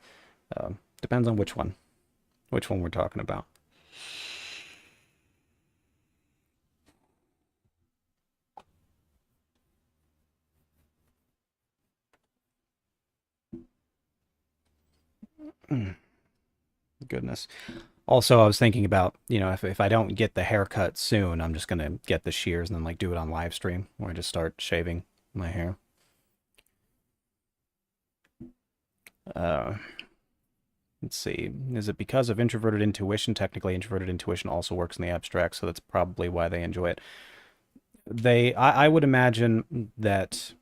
Depends on which one we're talking about. Goodness. Also, I was thinking about, if I don't get the haircut soon, I'm just going to get the shears and then like do it on live stream where I just start shaving my hair. Let's see. Is it because of introverted intuition? Technically, introverted intuition also works in the abstract, so that's probably why they enjoy it. I would imagine that.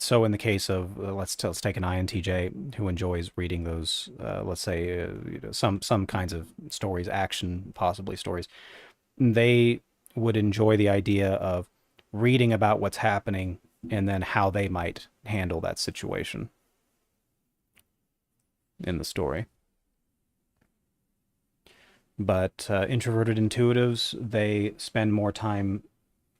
So in the case of let's take an INTJ who enjoys reading those, let's say some kinds of stories, action possibly stories, they would enjoy the idea of reading about what's happening and then how they might handle that situation in the story. But introverted intuitives, they spend more time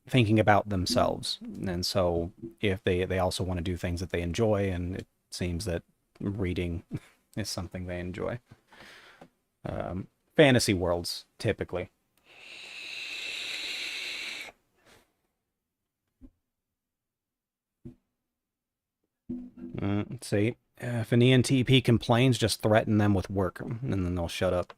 thinking about themselves, and so if they also want to do things that they enjoy, and it seems that reading is something they enjoy. Fantasy worlds, typically. Let's see. If an ENTP complains, just threaten them with work, and then they'll shut up.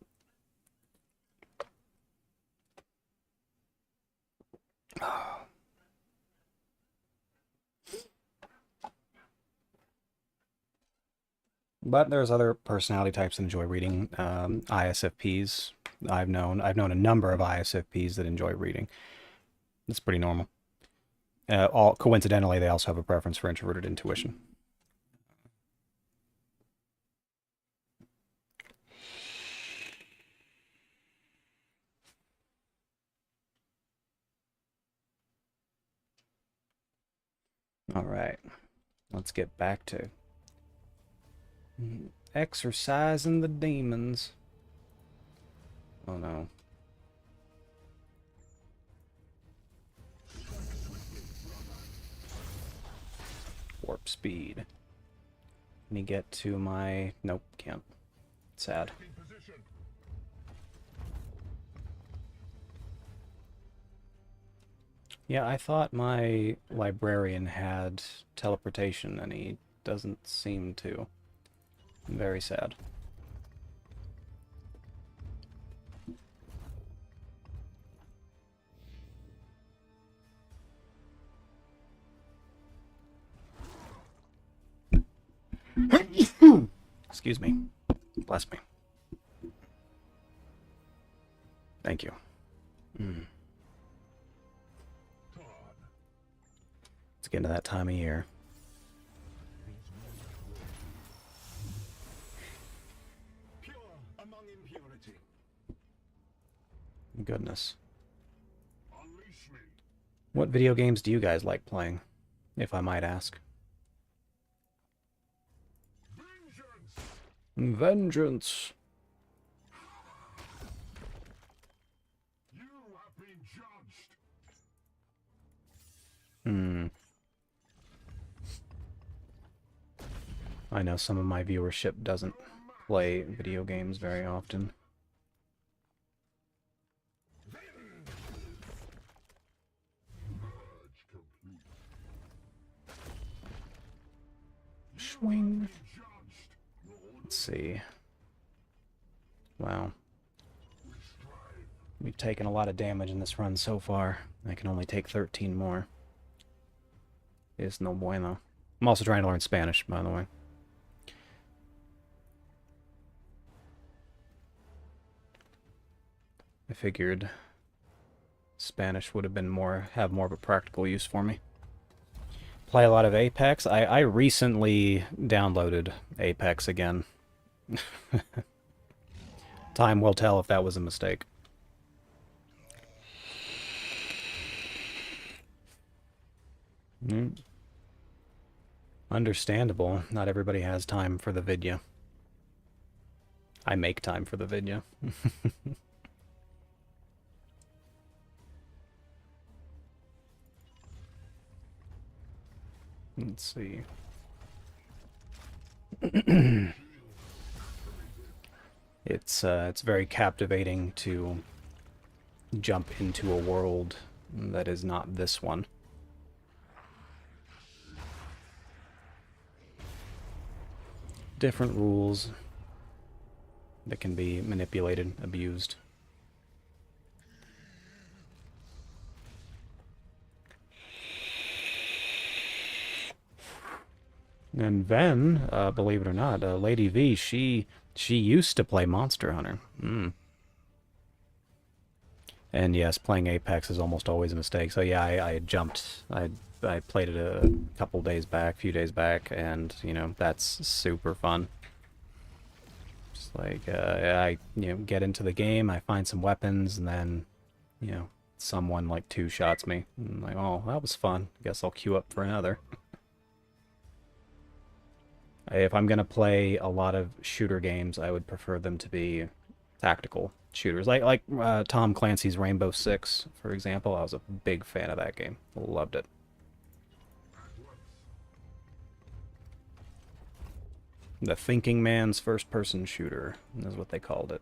But there's other personality types that enjoy reading. ISFPs, I've known a number of ISFPs that enjoy reading. It's pretty normal. All coincidentally, they also have a preference for introverted intuition. All right, let's get back to exercising the demons. Oh no. Warp speed. Let me get to my... Nope, can't. Sad. Yeah, I thought my librarian had teleportation, and he doesn't seem to. Very sad. Excuse me. Bless me. Thank you. Let's get into that time of year. Goodness. What video games do you guys like playing, if I might ask? Vengeance. You have been judged. I know some of my viewership doesn't play video games very often. Swing. Let's see. Wow. We've taken a lot of damage in this run so far. I can only take 13 more. Es no bueno. I'm also trying to learn Spanish, by the way. I figured Spanish would have been have more of a practical use for me. Play a lot of Apex. I recently downloaded Apex again. Time will tell if that was a mistake. Understandable. Not everybody has time for the vidya. I make time for the vidya. Let's see. It's very captivating to jump into a world that is not this one. Different rules that can be manipulated, abused. And then, believe it or not, Lady V, she used to play Monster Hunter. And yes, playing Apex is almost always a mistake. So yeah, I jumped. I played it a few days back, and you know, that's super fun. Just like I get into the game, I find some weapons, and then someone like two shots me. And I'm like, oh, that was fun. Guess I'll queue up for another. If I'm gonna play a lot of shooter games, I would prefer them to be tactical shooters, like Tom Clancy's Rainbow Six, for example. I was a big fan of that game. Loved it. The thinking man's first-person shooter is what they called it.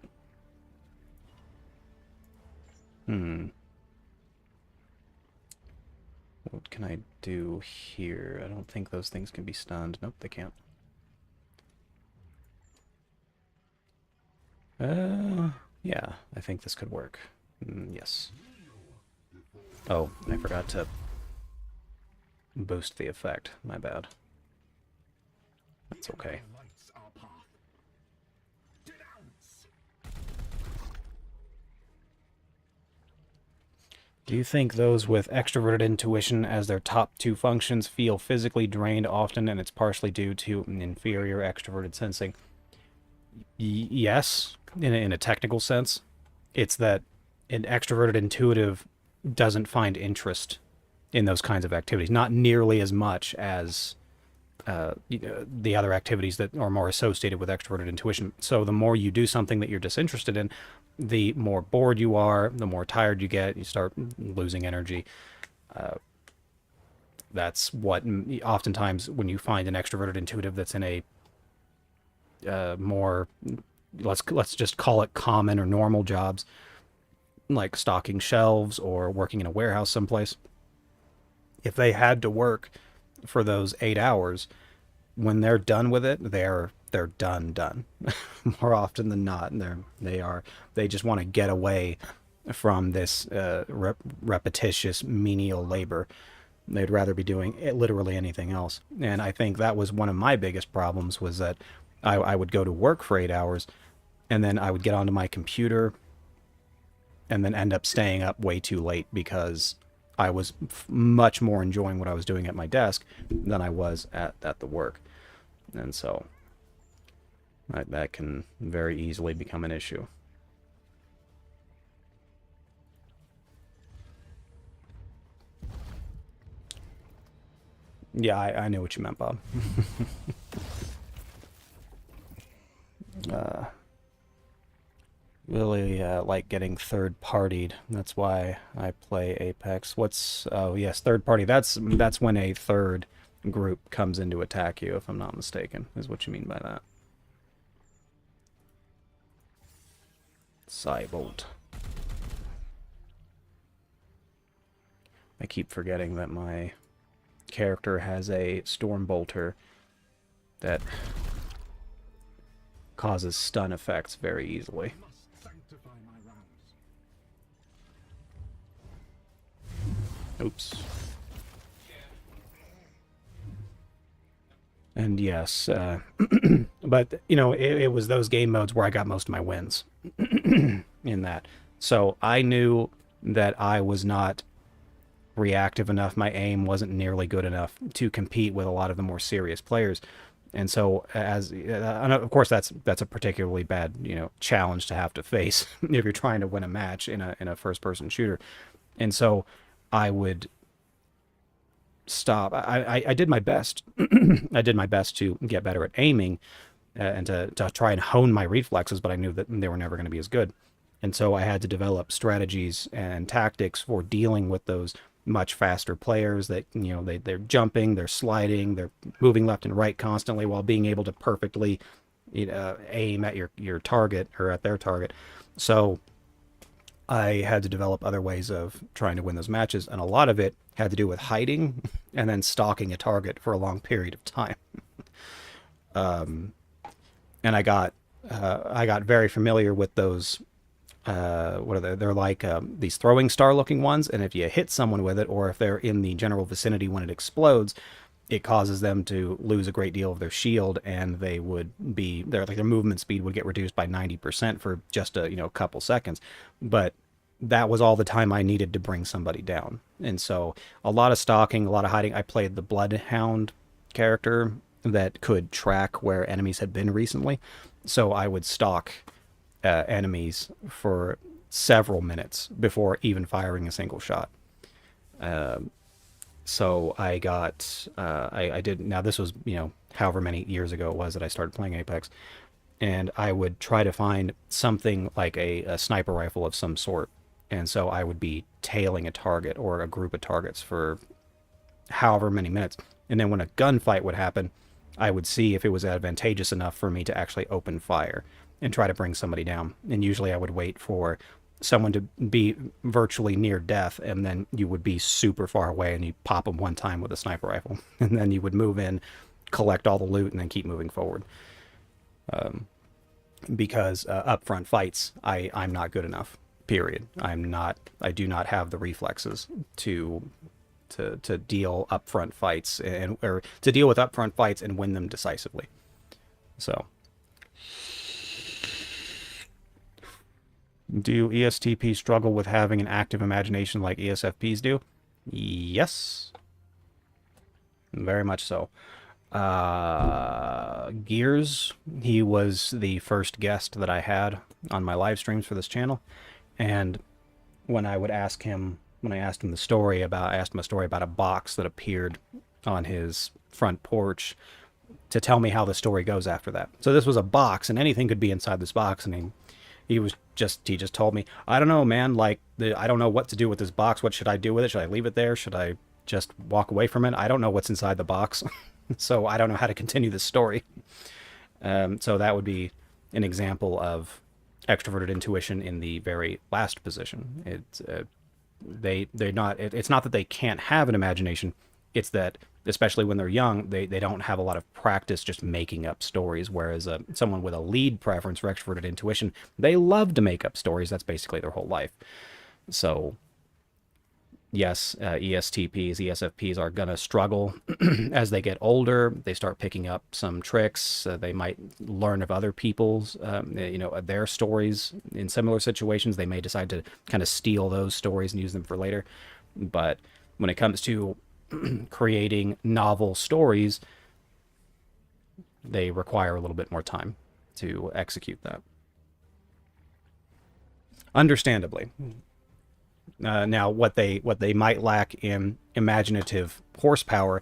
What can I do here? I don't think those things can be stunned. Nope, they can't. Yeah, I think this could work. Yes. Oh, I forgot to boost the effect. My bad. That's okay. Do you think those with extroverted intuition as their top two functions feel physically drained often, and it's partially due to an inferior extroverted sensing? Yes, in a technical sense. It's that an extroverted intuitive doesn't find interest in those kinds of activities, not nearly as much as the other activities that are more associated with extroverted intuition. So the more you do something that you're disinterested in, the more bored you are, the more tired you get, you start losing energy. That's what oftentimes when you find an extroverted intuitive that's in a more, let's just call it common or normal jobs, like stocking shelves or working in a warehouse someplace. If they had to work for those 8 hours, when they're done with it, they're done. More often than not, they just want to get away from this repetitious menial labor. They'd rather be doing literally anything else. And I think that was one of my biggest problems, was that I would go to work for 8 hours, and then I would get onto my computer and then end up staying up way too late because I was much more enjoying what I was doing at my desk than I was at the work. And so that can very easily become an issue. Yeah, I knew what you meant, Bob. Really like getting third-partied. That's why I play Apex. Oh yes, third party. That's when a third group comes in to attack you, if I'm not mistaken, is what you mean by that. Cybolt. I keep forgetting that my character has a Stormbolter that causes stun effects very easily. Oops. And yes, but it was those game modes where I got most of my wins in that. So I knew that I was not reactive enough. My aim wasn't nearly good enough to compete with a lot of the more serious players. And so, and of course, that's a particularly bad challenge to have to face if you're trying to win a match in a first-person shooter. And so I would stop. I did my best. I did my best to get better at aiming and to try and hone my reflexes, but I knew that they were never going to be as good. And so I had to develop strategies and tactics for dealing with those much faster players that, they're jumping, they're sliding, they're moving left and right constantly while being able to perfectly aim at your target or at their target. So I had to develop other ways of trying to win those matches, and a lot of it had to do with hiding and then stalking a target for a long period of time. And I got very familiar with those. What are they? They're like these throwing star looking ones, and if you hit someone with it, or if they're in the general vicinity when it explodes, it causes them to lose a great deal of their shield, and they would be their movement speed would get reduced by 90% for just a couple seconds. But that was all the time I needed to bring somebody down. And so a lot of stalking, a lot of hiding. I played the Bloodhound character that could track where enemies had been recently, so I would stalk enemies for several minutes before even firing a single shot. So I got, I did, now this was, however many years ago it was that I started playing Apex, and I would try to find something like a sniper rifle of some sort. And so I would be tailing a target or a group of targets for however many minutes. And then when a gunfight would happen, I would see if it was advantageous enough for me to actually open fire and try to bring somebody down. And usually I would wait for someone to be virtually near death, and then you would be super far away and you pop them one time with a sniper rifle. And then you would move in, collect all the loot, and then keep moving forward. Because upfront fights, I'm not good enough, period. I do not have the reflexes to deal upfront fights or to deal with upfront fights and win them decisively. So, do ESTP struggle with having an active imagination like ESFPs do? Yes, very much so. Gears, he was the first guest that I had on my live streams for this channel, and when I asked him a story about a box that appeared on his front porch, to tell me how the story goes after that. So this was a box, and anything could be inside this box, and he just told me, I don't know, man, I don't know what to do with this box. What should I do with it? Should I leave it there? Should I just walk away from it? I don't know what's inside the box. So I don't know how to continue this story. So that would be an example of extroverted intuition in the very last position. It's it's not that they can't have an imagination. It's that, especially when they're young, they don't have a lot of practice just making up stories, whereas someone with a lead preference for extroverted intuition, they love to make up stories. That's basically their whole life. So yes, ESTPs, ESFPs are going to struggle as they get older. They start picking up some tricks. They might learn of other people's, their stories in similar situations. They may decide to kind of steal those stories and use them for later. But when it comes to creating novel stories, they require a little bit more time to execute that. Understandably. Now, what they might lack in imaginative horsepower,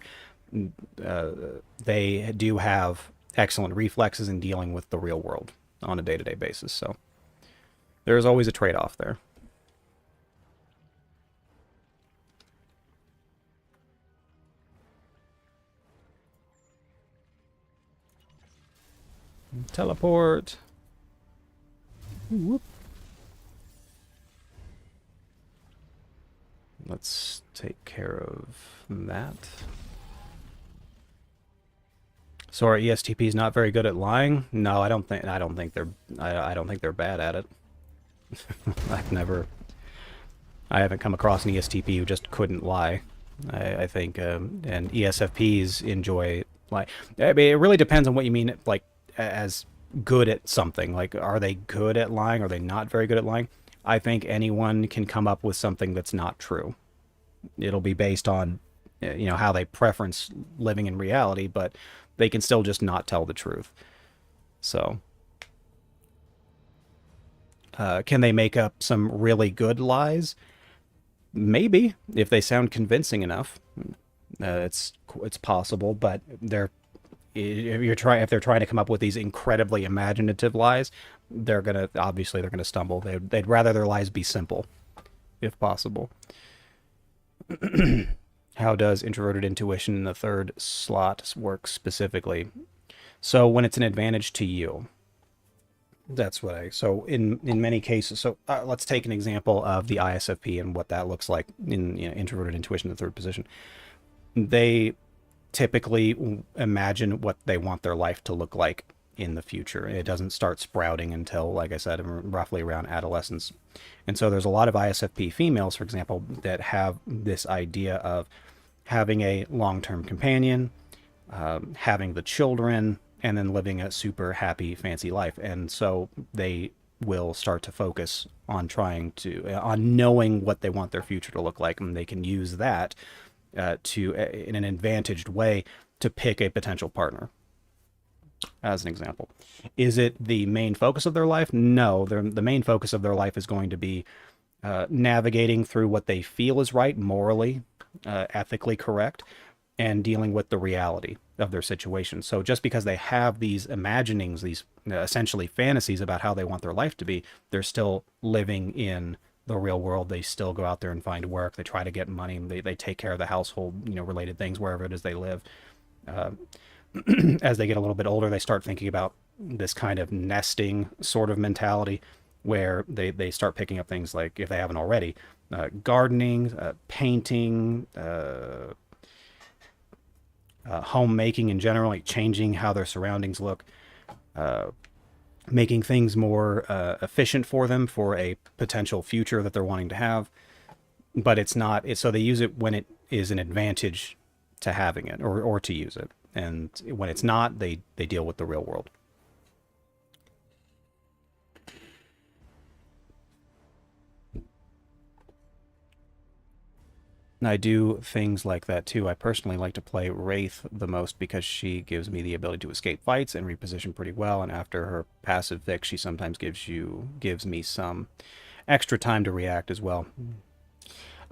they do have excellent reflexes in dealing with the real world on a day-to-day basis. So there's always a trade-off there. Teleport. Whoop. Let's take care of that. So are ESTPs not very good at lying? No, I don't think they're bad at it. I haven't come across an ESTP who just couldn't lie. I think and ESFPs enjoy lie. I mean, it really depends on what you mean as good at something. Are they good at lying? Are they not very good at lying? I think anyone can come up with something that's not true. It'll be based on, how they preference living in reality, but they can still just not tell the truth. So, can they make up some really good lies? Maybe, if they sound convincing enough. It's possible, but if they're trying to come up with these incredibly imaginative lies, they're gonna stumble. They'd rather their lies be simple, if possible. How does introverted intuition in the third slot work specifically? So when it's an advantage to you, that's what so in many cases, so let's take an example of the ISFP and what that looks like in introverted intuition, the third position. They typically imagine what they want their life to look like in the future. It doesn't start sprouting until, like I said, roughly around adolescence. And so there's a lot of ISFP females, for example, that have this idea of having a long-term companion, having the children, and then living a super happy, fancy life. And so they will start to focus on on knowing what they want their future to look like, and they can use that in an advantaged way to pick a potential partner, as an example. Is it the main focus of their life? No, the main focus of their life is going to be navigating through what they feel is right, morally, ethically correct, and dealing with the reality of their situation. So just because they have these imaginings, these essentially fantasies about how they want their life to be, they're still living in the real world. They still go out there and find work. They try to get money. They take care of the household, related things wherever it is they live. As they get a little bit older, they start thinking about this kind of nesting sort of mentality where they start picking up things like, if they haven't already, gardening, painting, homemaking in general, like changing how their surroundings look, making things more efficient for them for a potential future that they're wanting to have. But it's not, so they use it when it is an advantage to having it or to use it. And when it's not, they deal with the real world. I do things like that too. I personally like to play Wraith the most because she gives me the ability to escape fights and reposition pretty well. And after her passive fix, she sometimes gives me some extra time to react as well.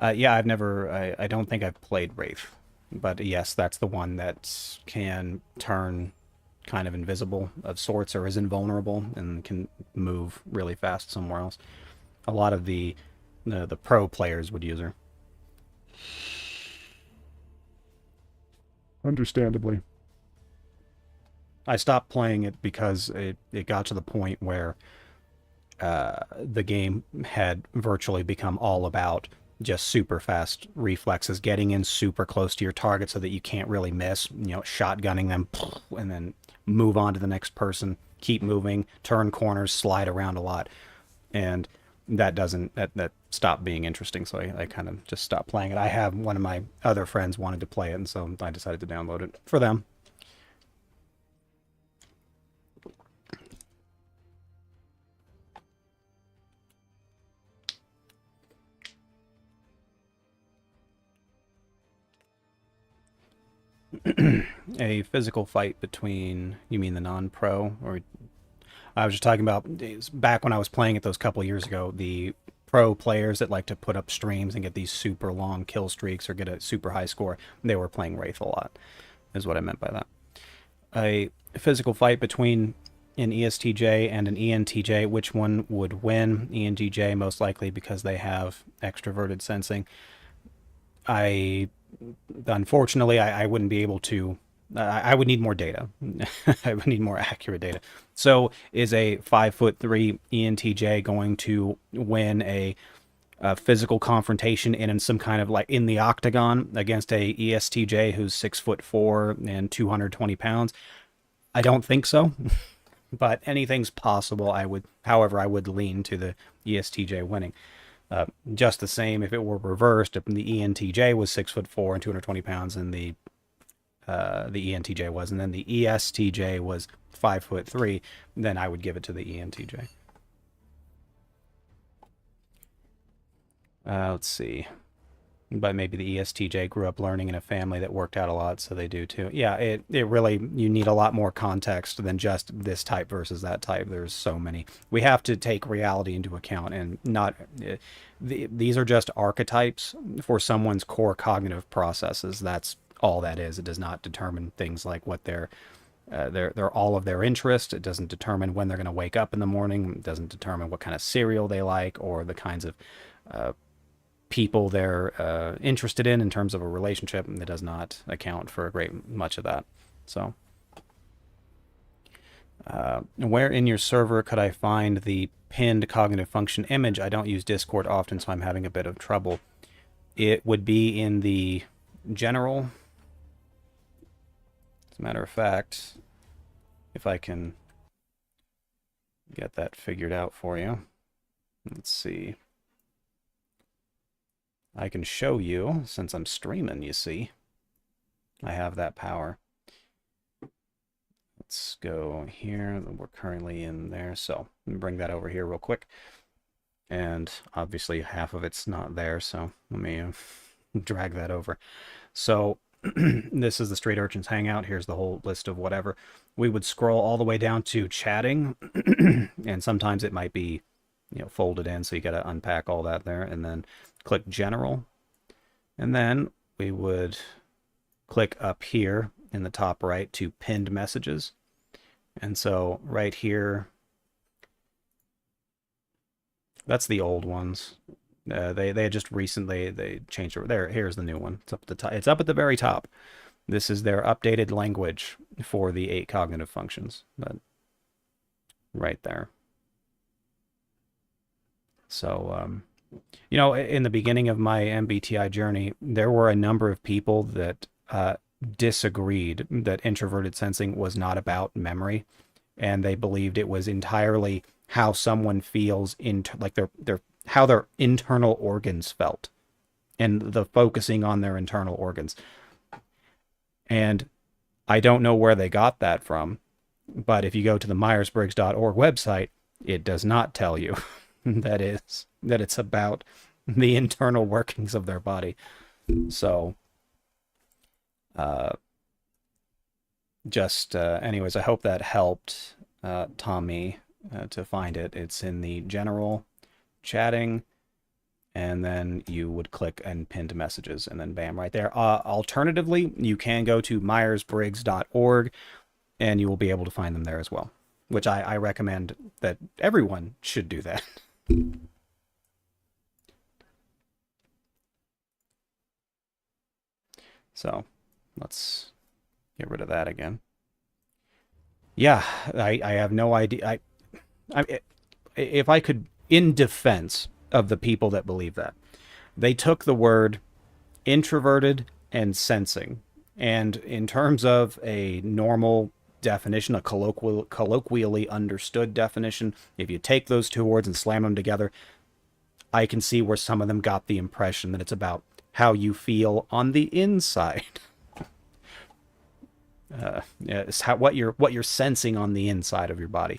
Yeah, I don't think I've played Wraith, but yes, that's the one that can turn kind of invisible of sorts, or is invulnerable and can move really fast somewhere else. A lot of the pro players would use her. Understandably. I stopped playing it because it got to the point where the game had virtually become all about just super fast reflexes, getting in super close to your target so that you can't really miss, shotgunning them, and then move on to the next person, keep moving, turn corners, slide around a lot. And that stopped being interesting, so I kind of just stopped playing it. I have one of my other friends wanted to play it, and so I decided to download it for them. A physical fight between, you mean the non-pro, or I was just talking about back when I was playing it those couple years ago, the pro players that like to put up streams and get these super long kill streaks or get a super high score, they were playing Wraith a lot, is what I meant by that. A physical fight between an ESTJ and an ENTJ, which one would win? ENTJ most likely because they have extroverted sensing. Unfortunately, I wouldn't be able to. I would need more data. I would need more accurate data. So, is a 5'3" ENTJ going to win a physical confrontation in some kind of like in the octagon against a ESTJ who's 6'4" and 220 pounds? I don't think so, but anything's possible. However, I would lean to the ESTJ winning. Just the same, if it were reversed, if the ENTJ was 6'4" and 220 pounds, and the ENTJ was, and then the ESTJ was 5'3", then I would give it to the ENTJ. Let's see. But maybe the ESTJ grew up learning in a family that worked out a lot, so they do too. Yeah, it really, you need a lot more context than just this type versus that type. There's so many. We have to take reality into account, and not these are just archetypes for someone's core cognitive processes. That's all that is. It does not determine things like what they're all of their interest. It doesn't determine when they're going to wake up in the morning. It doesn't determine what kind of cereal they like or the kinds of people they're interested in terms of a relationship. It does not account for a great much of that. So Where in your server could I find the pinned cognitive function image? I don't use Discord often, so I'm having a bit of trouble. It would be in the general. As a matter of fact, if I can get that figured out for you. Let's see. I can show you, since I'm streaming, you see. I have that power. Let's go here. We're currently in there, so let me bring that over here real quick. And obviously half of it's not there, so let me drag that over. So this is the Straight Urchins Hangout. Here's the whole list of whatever. We would scroll all the way down to chatting, and sometimes it might be, you know, folded in, so you got to unpack all that there, and then click General, and then we would click up here in the top right to Pinned Messages, and so right here, that's the old ones. They just recently they changed it. There, here's the new one. It's up at the top. It's up at the very top. This is their updated language for the 8 cognitive functions. But right there. So, you know, in the beginning of my MBTI journey, there were a number of people that disagreed that introverted sensing was not about memory, and they believed it was entirely how someone feels like how their internal organs felt, and the focusing on their internal organs. And I don't know where they got that from, but if you go to the Myers-Briggs.org website, it does not tell you that it's about the internal workings of their body. So, anyways, I hope that helped Tommy to find it. It's in the general chatting, and then you would click and pinned messages, and then bam, right there. Alternatively, you can go to Myers-Briggs.org, and you will be able to find them there as well, which I recommend that everyone should do that. So let's get rid of that again. Yeah, I have no idea. If I could, in defense of the people that believe that, they took the word introverted and sensing, and in terms of a normal definition, a colloquially understood definition, if you take those two words and slam them together, I can see where some of them got the impression that it's about how you feel on the inside. It's what you're sensing on the inside of your body.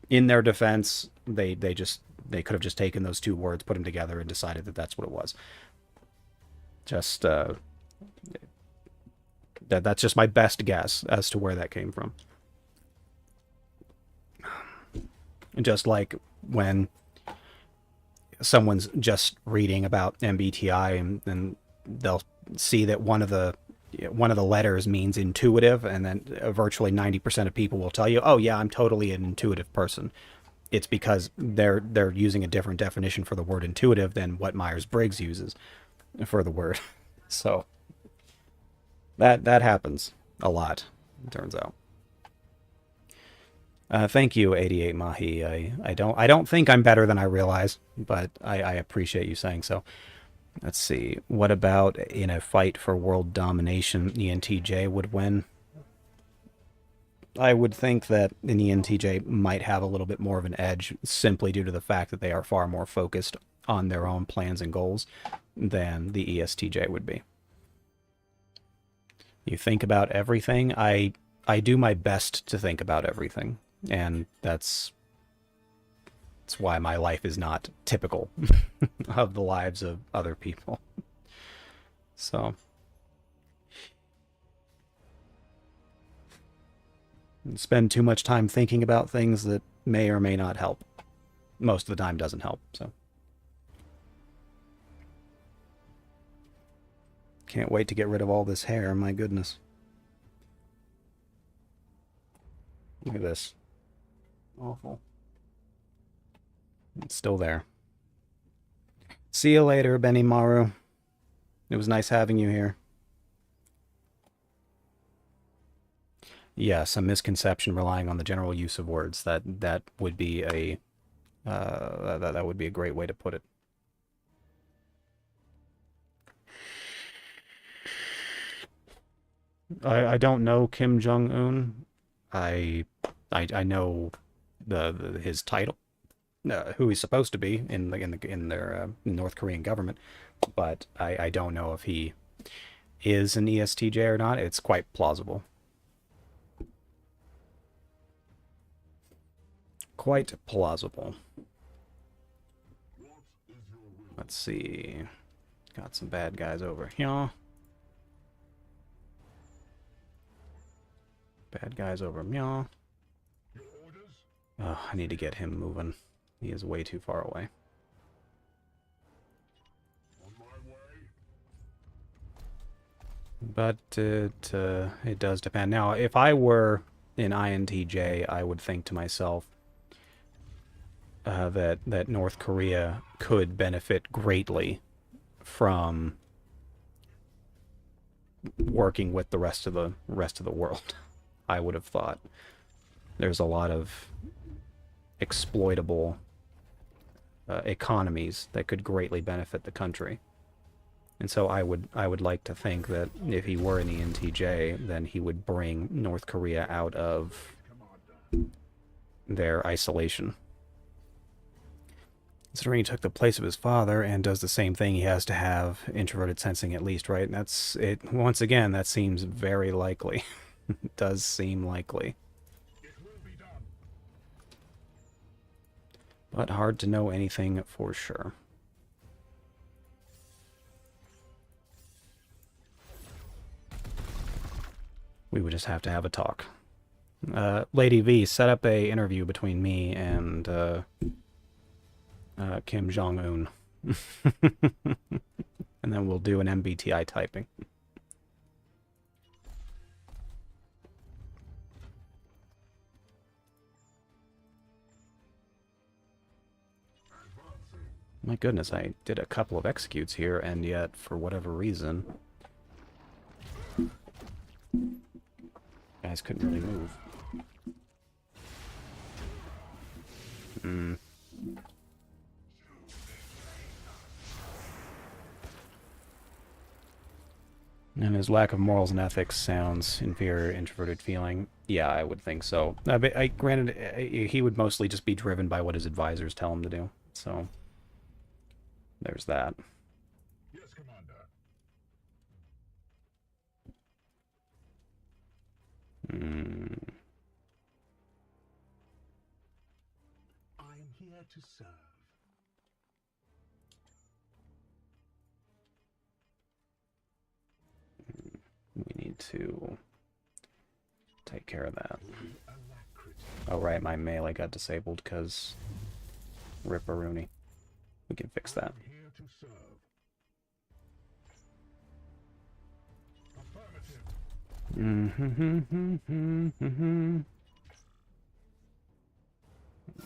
In their defense, they could have just taken those two words, put them together, and decided that that's what it was. Just that's just my best guess as to where that came from. Just like when someone's just reading about MBTI and they'll see that one of the letters means intuitive, and then virtually 90% of people will tell you, oh yeah, I'm totally an intuitive person. It's because they're using a different definition for the word intuitive than what Myers-Briggs uses for the word. So that happens a lot, it turns out. Thank you, 88 Mahi. I don't think I'm better than I realize, but I appreciate you saying so. Let's see. What about in a fight for world domination, ENTJ would win? I would think that an ENTJ might have a little bit more of an edge simply due to the fact that they are far more focused on their own plans and goals than the ESTJ would be. You think about everything. I do my best to think about everything, and that's why my life is not typical of the lives of other people. So spend too much time thinking about things that may or may not help. Most of the time doesn't help, so. Can't wait to get rid of all this hair, my goodness. Look at this. Awful. It's still there. See you later, Benny Maru. It was nice having you here. Yes, a misconception relying on the general use of words. That would be a that would be a great way to put it. I don't know Kim Jong-un. I know his title, who he's supposed to be in their North Korean government, but I don't know if he is an ESTJ or not. It's quite plausible. Quite plausible. Let's see. Got some bad guys over here. Bad guys over here. Oh, I need to get him moving. He is way too far away. But it does depend. Now, if I were an INTJ, I would think to myself that North Korea could benefit greatly from working with the rest of the world. I would have thought there's a lot of exploitable economies that could greatly benefit the country. And so I would like to think that if he were an ENTJ, then he would bring North Korea out of their isolation. Considering he took the place of his father and does the same thing, he has to have introverted sensing at least, right? And that's it. Once again, that seems very likely. It does seem likely. But hard to know anything for sure. We would just have to have a talk. Lady V, set up a interview between me and Kim Jong-un. And then we'll do an MBTI typing. My goodness, I did a couple of executes here, and yet, for whatever reason, guys couldn't really move. And his lack of morals and ethics sounds inferior, introverted feeling. Yeah, I would think so. Granted, he would mostly just be driven by what his advisors tell him to do. So, there's that. Yes, Commander. I am here to serve. We need to take care of that. Oh, right, my melee got disabled because Ripperoonie. We can fix that. Here to serve.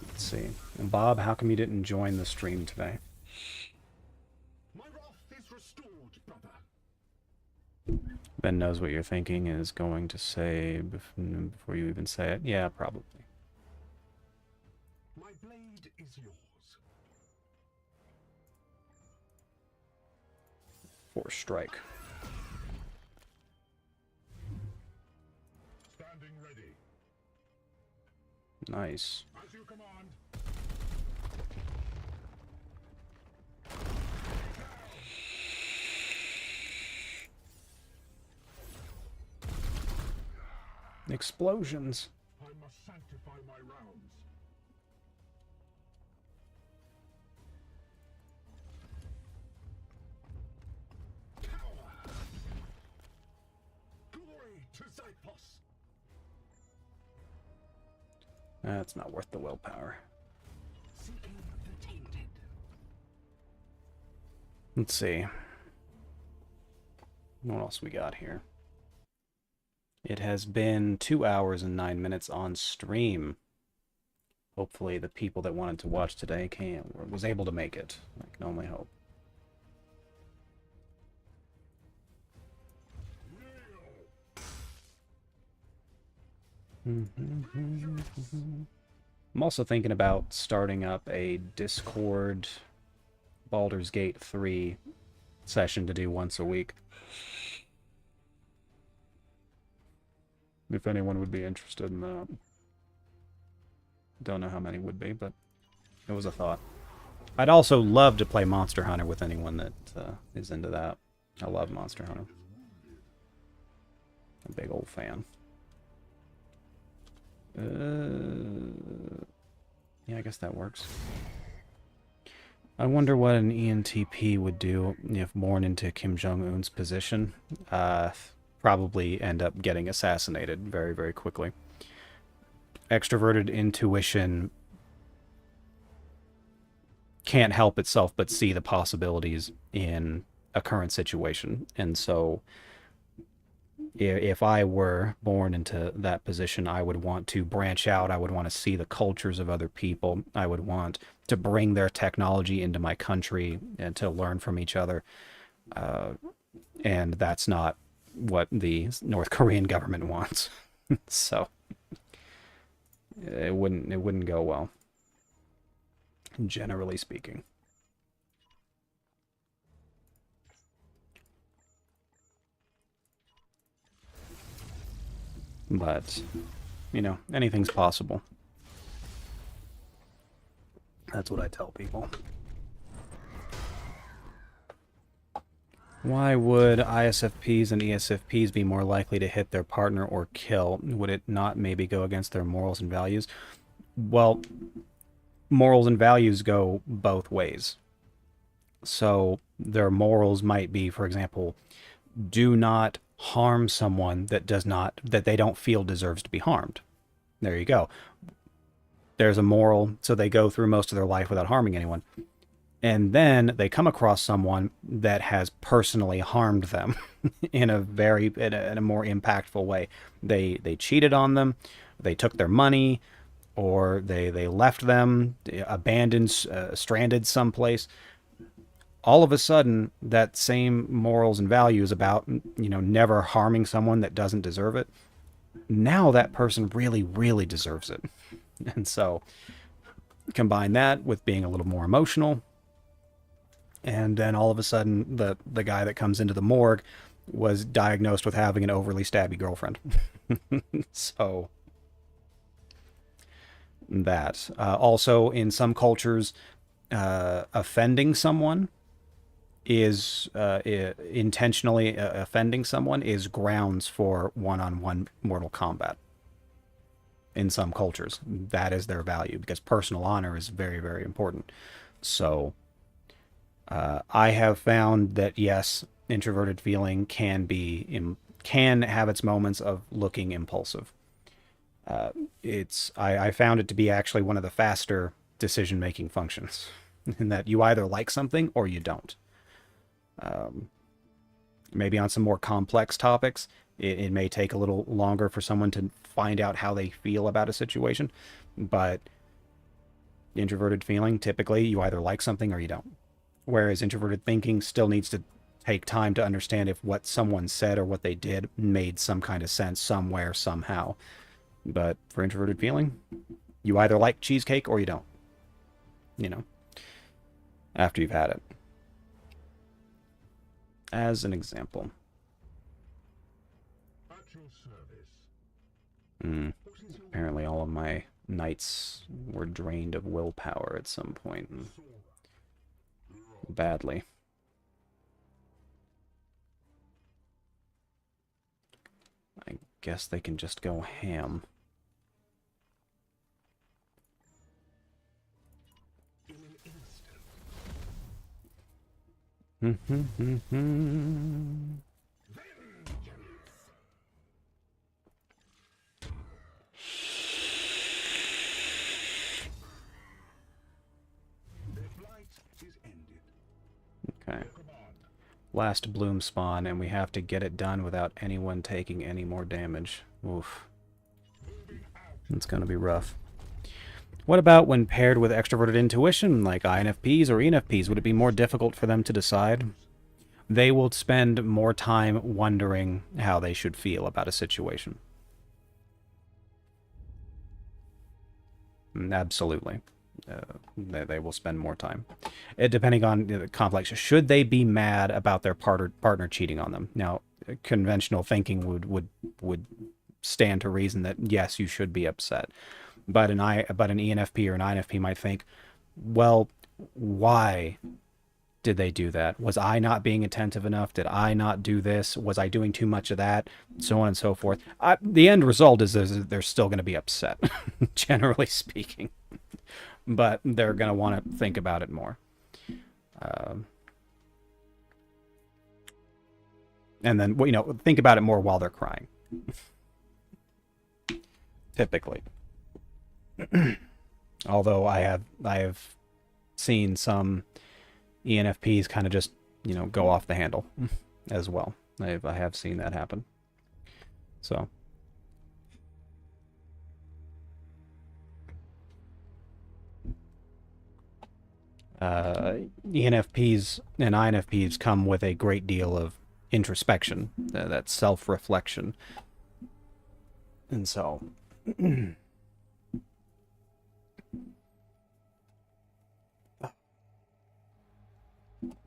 Let's see. And Bob, how come you didn't join the stream today? My wrath is restored, brother. Ben knows what you're thinking and is going to say before you even say it. Yeah, probably. My blade is yours. Force strike. Standing ready. Nice. As you command. Explosions. I must sanctify my rounds. Power. Glory to Xyphos. That's not worth the willpower. Seeking the tainted. Let's see. What else we got here? It has been 2 hours and 9 minutes on stream. Hopefully the people that wanted to watch today was able to make it. I can only hope. I'm also thinking about starting up a Discord Baldur's Gate 3 session to do once a week. If anyone would be interested in that. Don't know how many would be, but it was a thought. I'd also love to play Monster Hunter with anyone that is into that. I love Monster Hunter. A big old fan. Yeah, I guess that works. I wonder what an ENTP would do if born into Kim Jong-un's position. Probably end up getting assassinated very, very quickly. Extroverted intuition can't help itself but see the possibilities in a current situation. And so if I were born into that position, I would want to branch out. I would want to see the cultures of other people. I would want to bring their technology into my country and to learn from each other. And that's not what the North Korean government wants. So it wouldn't go well, generally speaking. But, you know, anything's possible. That's what I tell people. Why would ISFPs and ESFPs be more likely to hit their partner or kill? Would it not maybe go against their morals and values? Well, morals and values go both ways. So their morals might be, for example, do not harm someone that they don't feel deserves to be harmed. There you go. There's a moral, so they go through most of their life without harming anyone. And then they come across someone that has personally harmed them in a more impactful way. They cheated on them, they took their money, or they left them, abandoned, stranded someplace. All of a sudden, that same morals and values about, you know, never harming someone that doesn't deserve it, now that person really, really deserves it. And so combine that with being a little more emotional, and then all of a sudden the guy that comes into the morgue was diagnosed with having an overly stabby girlfriend. So that. Also, in some cultures, offending someone is intentionally offending someone is grounds for one-on-one mortal combat. In some cultures, that is their value, because personal honor is very, very important. So I have found that, yes, introverted feeling can have its moments of looking impulsive. I found it to be actually one of the faster decision-making functions, in that you either like something or you don't. Maybe on some more complex topics, it may take a little longer for someone to find out how they feel about a situation, but introverted feeling, typically you either like something or you don't. Whereas introverted thinking still needs to take time to understand if what someone said or what they did made some kind of sense somewhere, somehow. But for introverted feeling, you either like cheesecake or you don't. You know, after you've had it. As an example. At your service. Apparently all of my knights were drained of willpower at some point. Badly. I guess they can just go ham. Okay. Last bloom spawn, and we have to get it done without anyone taking any more damage. Oof. It's gonna be rough. What about when paired with extroverted intuition, like INFPs or ENFPs? Would it be more difficult for them to decide? They will spend more time wondering how they should feel about a situation. Absolutely. They will spend more time. Depending on the complex, should they be mad about their partner cheating on them? Now, conventional thinking would stand to reason that yes, you should be upset. But an ENFP or an INFP might think, well, why did they do that? Was I not being attentive enough? Did I not do this? Was I doing too much of that? So on and so forth. The end result is they're still going to be upset, generally speaking. But they're going to want to think about it more. And then, you know, think about it more while they're crying. Typically. Although I have seen some ENFPs kind of just, you know, go off the handle as well. I have seen that happen. So. ENFPs and INFPs come with a great deal of introspection, that self-reflection. And so...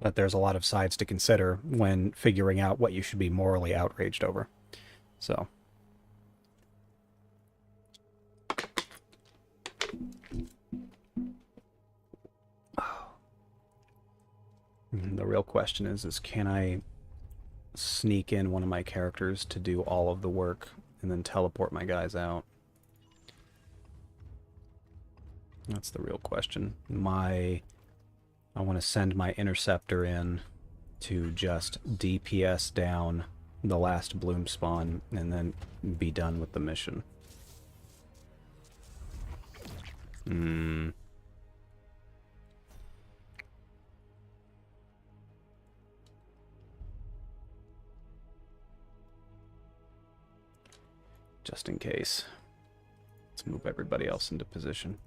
But there's a lot of sides to consider when figuring out what you should be morally outraged over. So. The real question is can I sneak in one of my characters to do all of the work and then teleport my guys out? That's the real question. I want to send my interceptor in to just DPS down the last bloom spawn and then be done with the mission. Just in case. Let's move everybody else into position.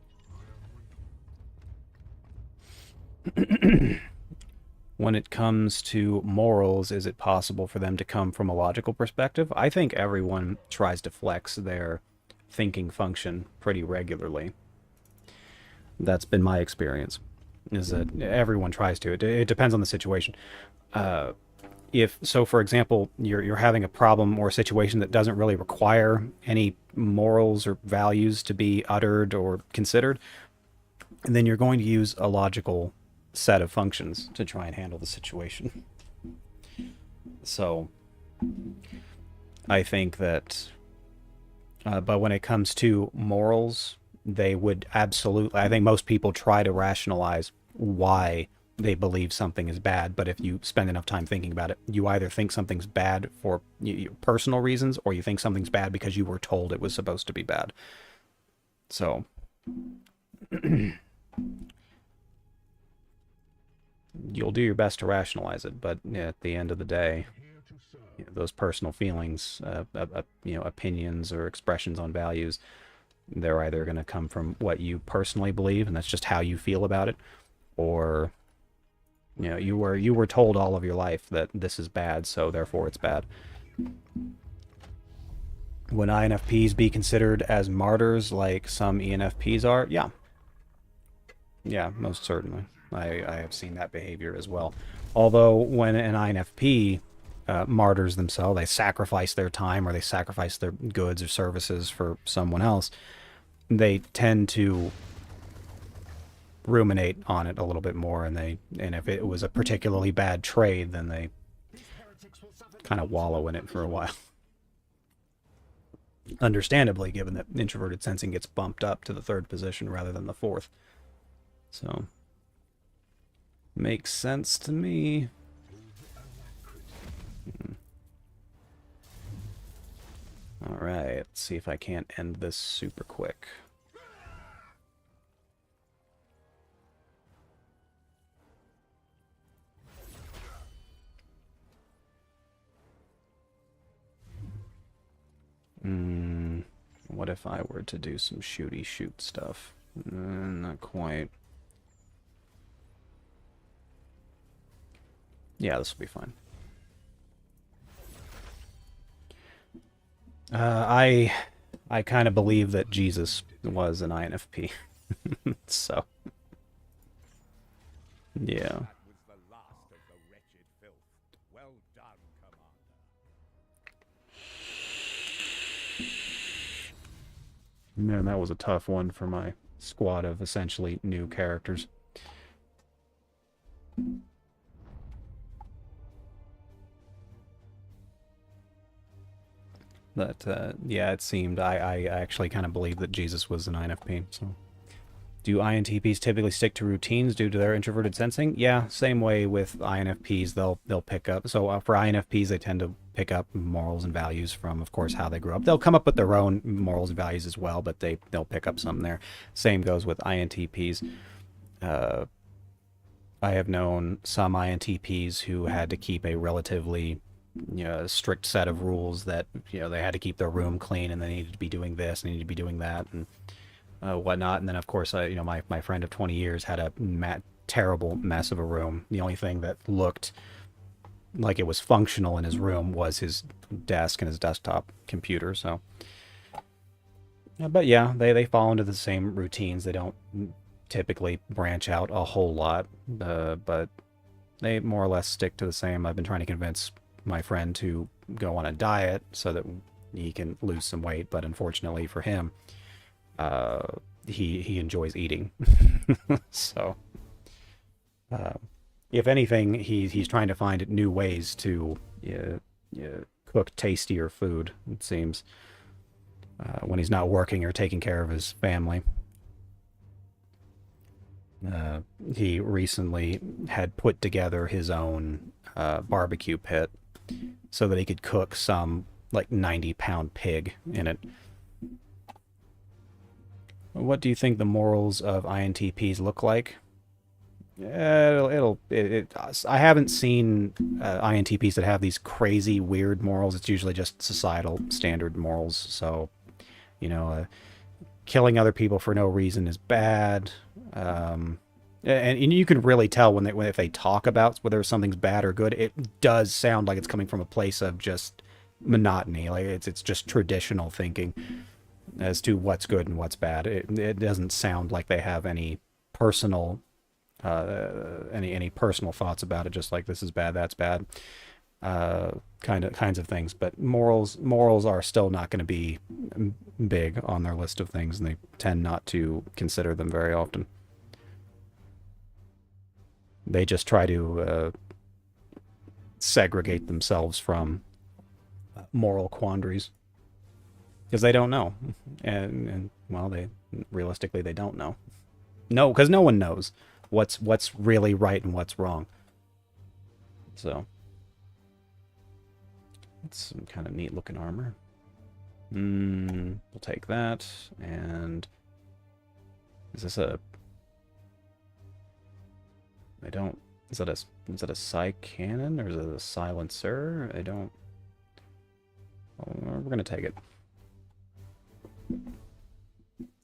When it comes to morals, is it possible for them to come from a logical perspective? I think everyone tries to flex their thinking function pretty regularly. That's been my experience, is that everyone tries to. It depends on the situation. So, for example, you're having a problem or a situation that doesn't really require any morals or values to be uttered or considered, and then you're going to use a logical set of functions to try and handle the situation. So I think that but when it comes to morals, they would absolutely, I think most people try to rationalize why they believe something is bad, but if you spend enough time thinking about it, you either think something's bad for personal reasons, or you think something's bad because you were told it was supposed to be bad. So you'll do your best to rationalize it, but at the end of the day, those personal feelings, opinions or expressions on values, they're either going to come from what you personally believe, and that's just how you feel about it, or you were told all of your life that this is bad, so therefore it's bad. Would INFPs be considered as martyrs like some ENFPs are? Yeah. Yeah, most certainly. I have seen that behavior as well. Although when an INFP martyrs themselves, they sacrifice their time or they sacrifice their goods or services for someone else, they tend to ruminate on it a little bit more, and if it was a particularly bad trade, then they kind of wallow in it for a while. Understandably, given that introverted sensing gets bumped up to the 3rd position rather than the 4th. So makes sense to me. Alright, let's see if I can't end this super quick. What if I were to do some shooty shoot stuff? Not quite. Yeah, this will be fine. I kind of believe that Jesus was an INFP. So, yeah. That was the last of the wretched filth. Well done, Commander. Man, that was a tough one for my squad of essentially new characters. But, yeah, it seemed, I actually kind of believed that Jesus was an INFP, so. Do INTPs typically stick to routines due to their introverted sensing? Yeah, same way with INFPs, they'll pick up. So for INFPs, they tend to pick up morals and values from, of course, how they grew up. They'll come up with their own morals and values as well, but they'll pick up some there. Same goes with INTPs. I have known some INTPs who had to keep a relatively strict set of rules that, they had to keep their room clean and they needed to be doing this, and they needed to be doing that, and whatnot. And then, of course, my friend of 20 years had a terrible mess of a room. The only thing that looked like it was functional in his room was his desk and his desktop computer. So, but yeah, they fall into the same routines. They don't typically branch out a whole lot, but they more or less stick to the same. I've been trying to convince my friend to go on a diet so that he can lose some weight, but unfortunately for him, he enjoys eating. So, if anything, he's trying to find new ways to cook tastier food, it seems, when he's not working or taking care of his family. He recently had put together his own barbecue pit so that he could cook some like 90-pound pig in it. What do you think the morals of INTPs look like? I haven't seen INTPs that have these crazy, weird morals. It's usually just societal standard morals. So, killing other people for no reason is bad. And you can really tell if they talk about whether something's bad or good. It does sound like it's coming from a place of just monotony. Like it's just traditional thinking as to what's good and what's bad. It doesn't sound like they have any personal any personal thoughts about it. Just like this is bad, that's bad, kinds of things. But morals are still not going to be big on their list of things, and they tend not to consider them very often. They just try to segregate themselves from moral quandaries because they don't know, and well, realistically they don't know. No, because no one knows what's really right and what's wrong. So it's some kind of neat looking armor. We'll take that. And is this a? I don't. Is that a psi cannon or is it a silencer? I don't. We're gonna take it.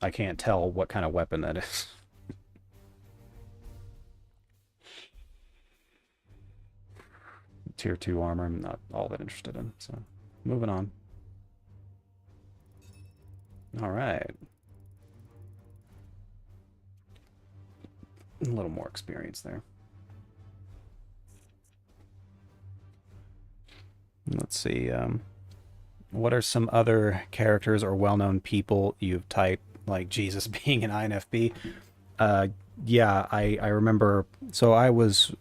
I can't tell what kind of weapon that is. Tier 2 armor, I'm not all that interested in, so moving on. Alright. A little more experience there. Let's see, what are some other characters or well-known people you've typed, like Jesus being an INFP? Yeah, I remember. So I was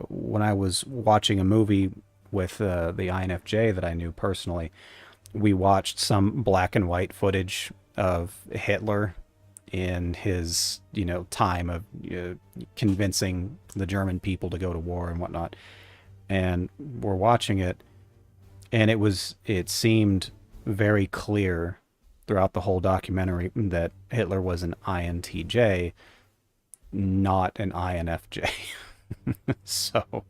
when I was watching a movie with the INFJ that I knew personally, we watched some black and white footage of Hitler in his time of convincing the German people to go to war and whatnot, and we're watching it, and it seemed very clear throughout the whole documentary that Hitler was an INTJ, not an INFJ. So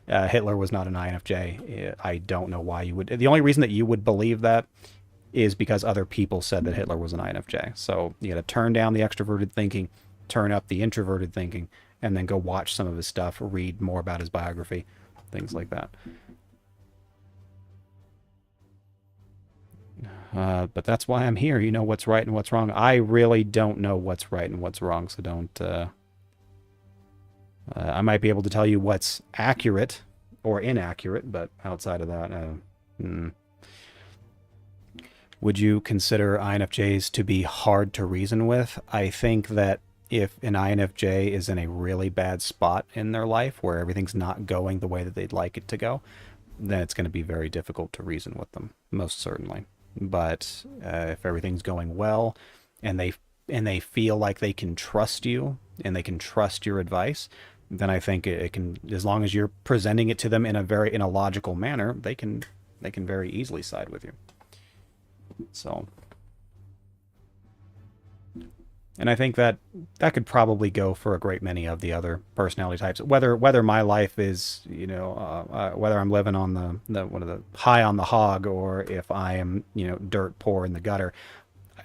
Hitler was not an INFJ. I don't know why you would. The only reason that you would believe that is because other people said that Hitler was an INFJ. So you got to turn down the extroverted thinking, turn up the introverted thinking, and then go watch some of his stuff, read more about his biography, things like that. But that's why I'm here. You know what's right and what's wrong. I really don't know what's right and what's wrong, so don't... I might be able to tell you what's accurate or inaccurate, but outside of that, Would you consider INFJs to be hard to reason with? I think that if an INFJ is in a really bad spot in their life where everything's not going the way that they'd like it to go, then it's going to be very difficult to reason with them, most certainly. But if everything's going well and they feel like they can trust you and they can trust your advice, then I think it can, as long as you're presenting it to them in a logical manner, they can very easily side with you. So, and I think that could probably go for a great many of the other personality types. Whether my life is, whether I'm living on the high on the hog, or if I am, dirt poor in the gutter,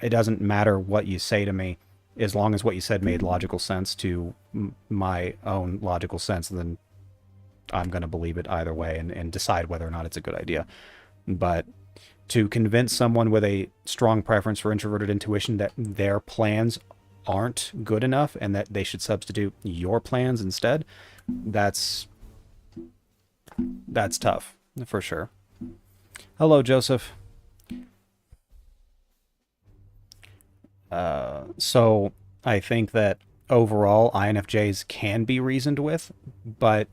it doesn't matter what you say to me, as long as what you said made logical sense to my own logical sense. Then I'm going to believe it either way and decide whether or not it's a good idea. But to convince someone with a strong preference for introverted intuition that their plans aren't good enough and that they should substitute your plans instead, that's tough, for sure. Hello, Joseph. So I think that overall INFJs can be reasoned with, but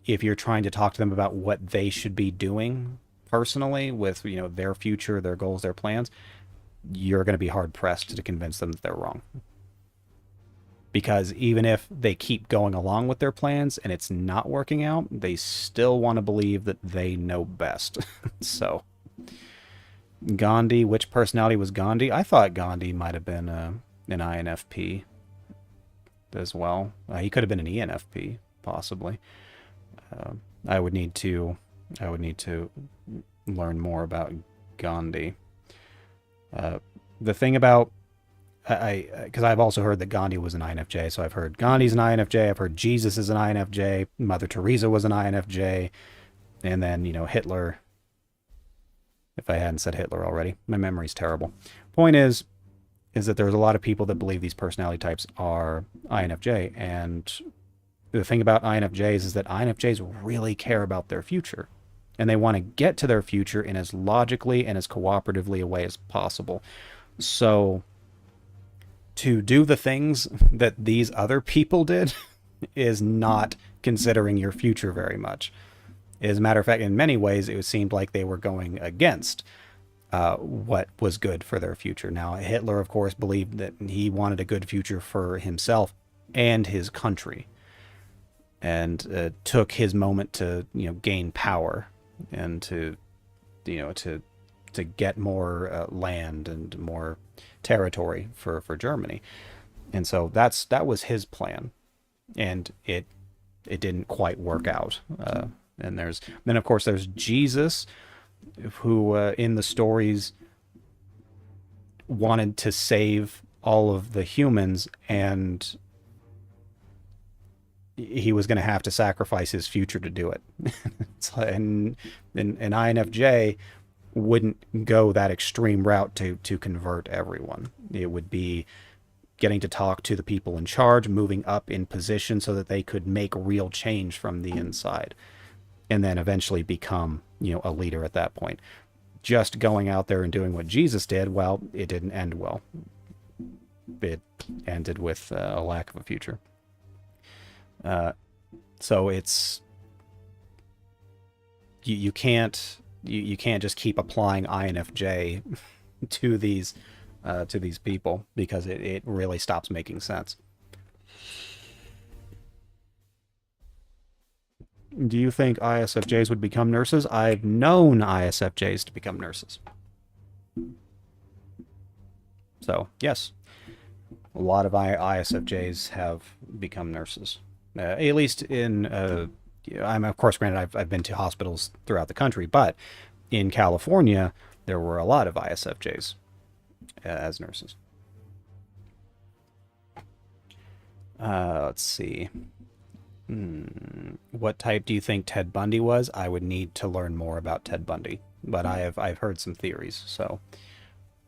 if you're trying to talk to them about what they should be doing personally with, their future, their goals, their plans, you're going to be hard pressed to convince them that they're wrong. Because even if they keep going along with their plans and it's not working out, they still want to believe that they know best. So, Gandhi, which personality was Gandhi? I thought Gandhi might have been an INFP as well. He could have been an ENFP, possibly. I would need to learn more about Gandhi. The thing about because I've also heard that Gandhi was an INFJ, so I've heard Gandhi's an INFJ, I've heard Jesus is an INFJ, Mother Teresa was an INFJ, and then, Hitler. If I hadn't said Hitler already. My memory's terrible. Point is that there's a lot of people that believe these personality types are INFJ, and the thing about INFJs is that INFJs really care about their future, and they want to get to their future in as logically and as cooperatively a way as possible. So to do the things that these other people did is not considering your future very much. As a matter of fact, in many ways, it seemed like they were going against what was good for their future. Now, Hitler, of course, believed that he wanted a good future for himself and his country, and took his moment to, gain power and to get more land and more territory for Germany. And so that was his plan, and it didn't quite work out. And then of course there's Jesus, who in the stories wanted to save all of the humans, and he was going to have to sacrifice his future to do it. and an INFJ wouldn't go that extreme route to convert everyone. It would be getting to talk to the people in charge, moving up in position so that they could make real change from the inside, and then eventually become, a leader at that point. Just going out there and doing what Jesus did, well, it didn't end well. It ended with a lack of a future. So it's you can't just keep applying INFJ to these people, because it really stops making sense. Do you think ISFJs would become nurses? I've known ISFJs to become nurses. So, yes. A lot of ISFJs have become nurses. At least in, I'm of course, granted, I've been to hospitals throughout the country, but in California, there were a lot of ISFJs as nurses. Let's see. What type do you think Ted Bundy was? I would need to learn more about Ted Bundy, but I've heard some theories. So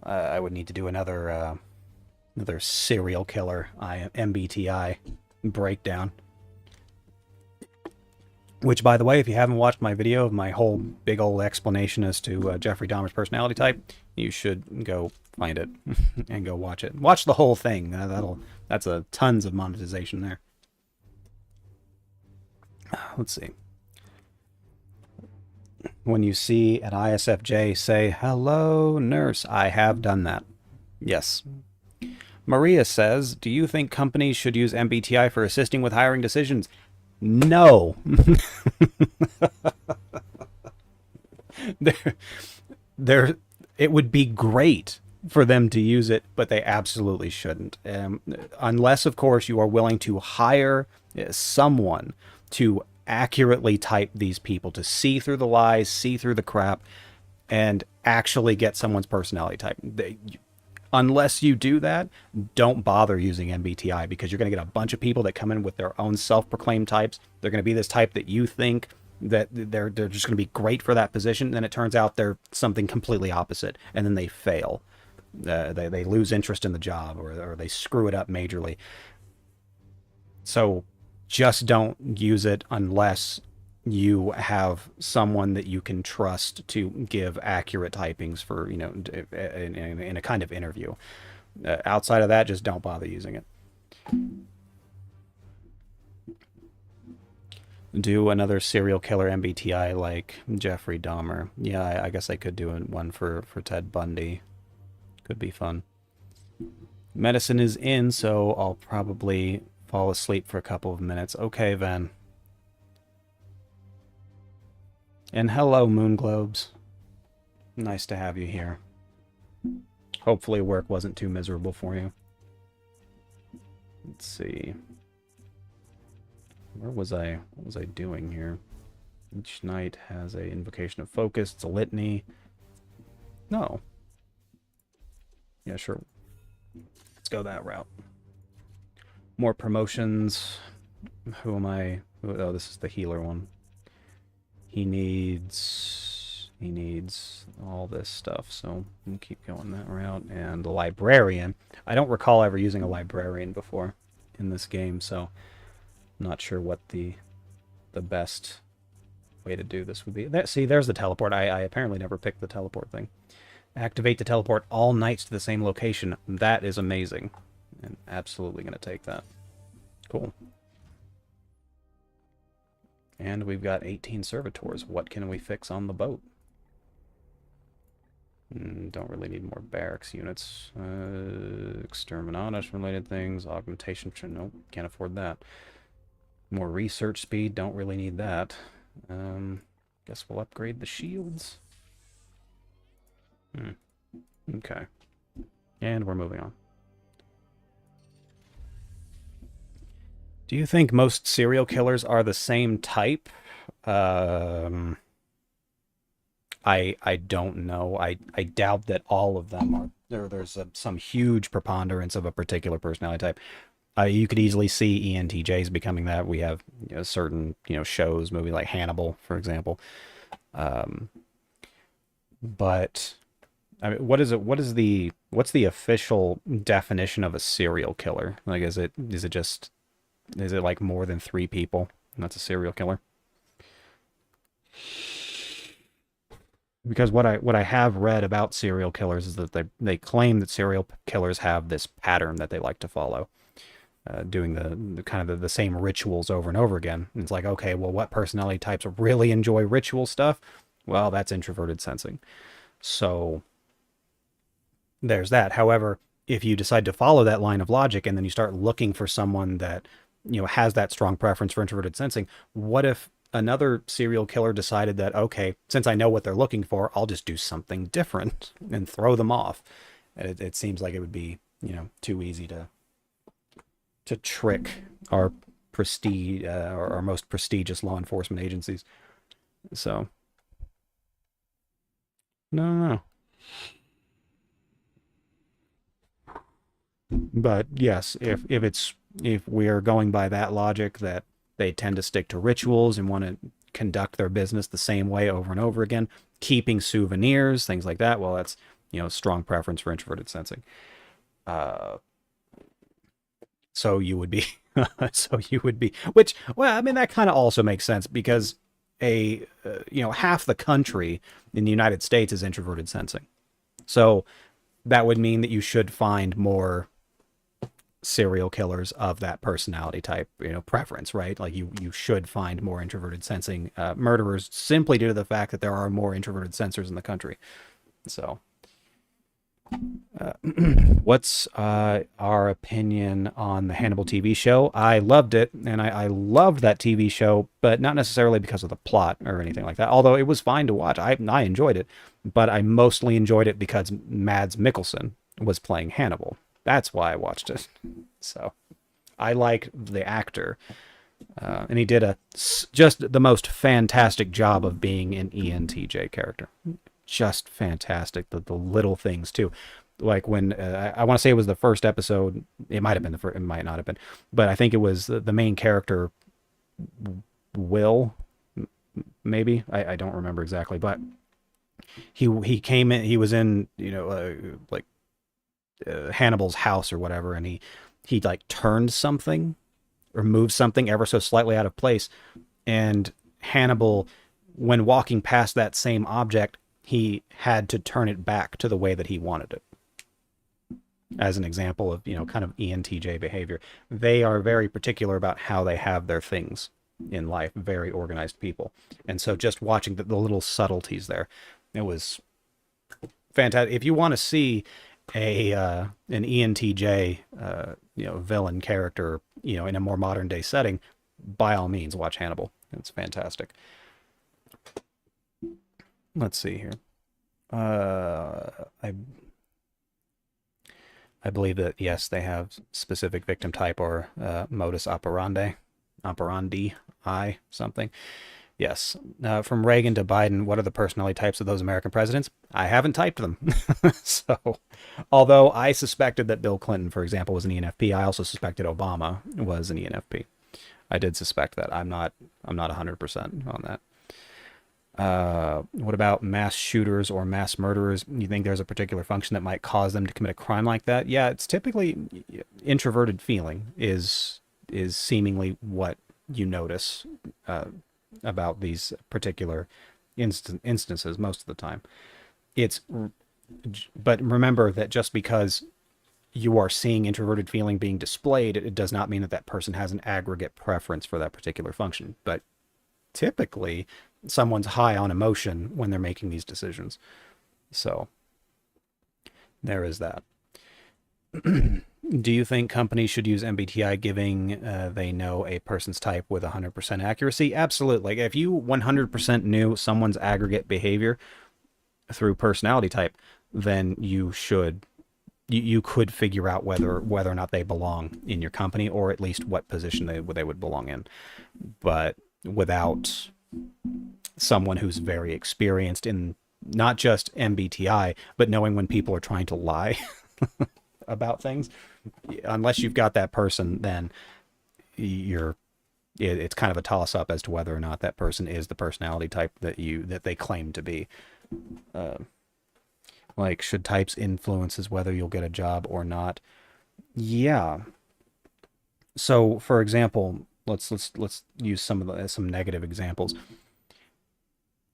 I would need to do another serial killer MBTI breakdown. Which, by the way, if you haven't watched my video of my whole big old explanation as to Jeffrey Dahmer's personality type, you should go find it and go watch it. Watch the whole thing. That's tons of monetization there. Let's see. When you see an ISFJ, say, "Hello, nurse." I have done that. Yes. Maria says, "Do you think companies should use MBTI for assisting with hiring decisions?" No. It would be great for them to use it, but they absolutely shouldn't. Unless, of course, you are willing to hire someone to accurately type these people, to see through the lies, see through the crap, and actually get someone's personality type. Unless you do that, don't bother using MBTI, because you're going to get a bunch of people that come in with their own self-proclaimed types. They're going to be this type that you think that they're just going to be great for that position, and then it turns out they're something completely opposite, and then they fail. They lose interest in the job, or they screw it up majorly. So just don't use it unless you have someone that you can trust to give accurate typings for, in a kind of interview. Outside of that, just don't bother using it. Do another serial killer MBTI like Jeffrey Dahmer. Yeah, I guess I could do one for Ted Bundy. Could be fun. Medicine is in, so I'll probably fall asleep for a couple of minutes. Okay, Van. And hello, Moon Globes. Nice to have you here. Hopefully work wasn't too miserable for you. Let's see. What was I doing here? Each night has a invocation of focus. It's a litany. No. Yeah, sure. Let's go that route. More promotions. Who am I? Oh, this is the healer one. He needs all this stuff, so we'll keep going that route. And the librarian. I don't recall ever using a librarian before in this game, so I'm not sure what the best way to do this would be. See, there's the teleport. I apparently never picked the teleport thing. Activate the teleport all nights to the same location. That is amazing. And absolutely going to take that. Cool. And we've got 18 servitors. What can we fix on the boat? Don't really need more barracks units. Exterminatus related things. Augmentation. Nope, can't afford that. More research speed. Don't really need that. Guess we'll upgrade the shields. Okay. And we're moving on. Do you think most serial killers are the same type? I don't know. I doubt that all of them are. There's some huge preponderance of a particular personality type. You could easily see ENTJs becoming that. We have certain shows, movie like Hannibal, for example. But I mean, what's the official definition of a serial killer? Like, is it like more than 3 people? And that's a serial killer. Because what I have read about serial killers is that they claim that serial killers have this pattern that they like to follow, doing the kind of the same rituals over and over again. And it's like, okay, well, what personality types really enjoy ritual stuff? Well, that's introverted sensing. So there's that. However, if you decide to follow that line of logic and then you start looking for someone that has that strong preference for introverted sensing, what if another serial killer decided that, okay, since I know what they're looking for, I'll just do something different and throw them off? It seems like it would be, too easy to trick our prestige, or our most prestigious law enforcement agencies. So, no. But yes, if we are going by that logic that they tend to stick to rituals and want to conduct their business the same way over and over again, keeping souvenirs, things like that, well, strong preference for introverted sensing. So you would be, which, well, I mean, that kind of also makes sense because half the country in the United States is introverted sensing. So that would mean that you should find more serial killers of that personality type, preference, right? Like you should find more introverted sensing murderers simply due to the fact that there are more introverted sensors in the country. So what's our opinion on the Hannibal TV show? I loved it, and I loved that TV show, but not necessarily because of the plot or anything like that, although it was fine to watch. I enjoyed it, but I mostly enjoyed it because Mads Mikkelsen was playing Hannibal. That's why I watched it. So I like the actor, and he did just the most fantastic job of being an ENTJ character. Just fantastic. The little things too, like when I want to say it was the first episode. It might have been the first. It might not have been, but I think it was the main character, Will. Maybe I don't remember exactly, but he came in. He was in Hannibal's house or whatever, and he like turned something or moved something ever so slightly out of place, and Hannibal, when walking past that same object, he had to turn it back to the way that he wanted it. As an example of, kind of ENTJ behavior. They are very particular about how they have their things in life, very organized people. And so just watching the little subtleties there, it was fantastic. If you want to see an ENTJ, villain character, in a more modern day setting, by all means, watch Hannibal. It's fantastic. Let's see here. I believe that, yes, they have specific victim type or modus operandi, something. Yes. From Reagan to Biden, what are the personality types of those American presidents? I haven't typed them. So, although I suspected that Bill Clinton, for example, was an ENFP, I also suspected Obama was an ENFP. I did suspect that. I'm not 100% on that. What about mass shooters or mass murderers? You think there's a particular function that might cause them to commit a crime like that? Yeah, it's typically introverted feeling is seemingly what you notice about these particular instances most of the time. But remember that just because you are seeing introverted feeling being displayed, it does not mean that that person has an aggregate preference for that particular function. But typically, someone's high on emotion when they're making these decisions. So there is that. Do you think companies should use MBTI giving they know a person's type with 100% accuracy? Absolutely. Like if you 100% knew someone's aggregate behavior through personality type, then you could figure out whether or not they belong in your company, or at least what position they would belong in. But without someone who's very experienced in not just MBTI, but knowing when people are trying to lie about things, unless you've got that person, then it's kind of a toss up as to whether or not that person is the personality type that they claim to be. Like, should types influences whether you'll get a job or not? Yeah. So, for example, let's use some negative examples.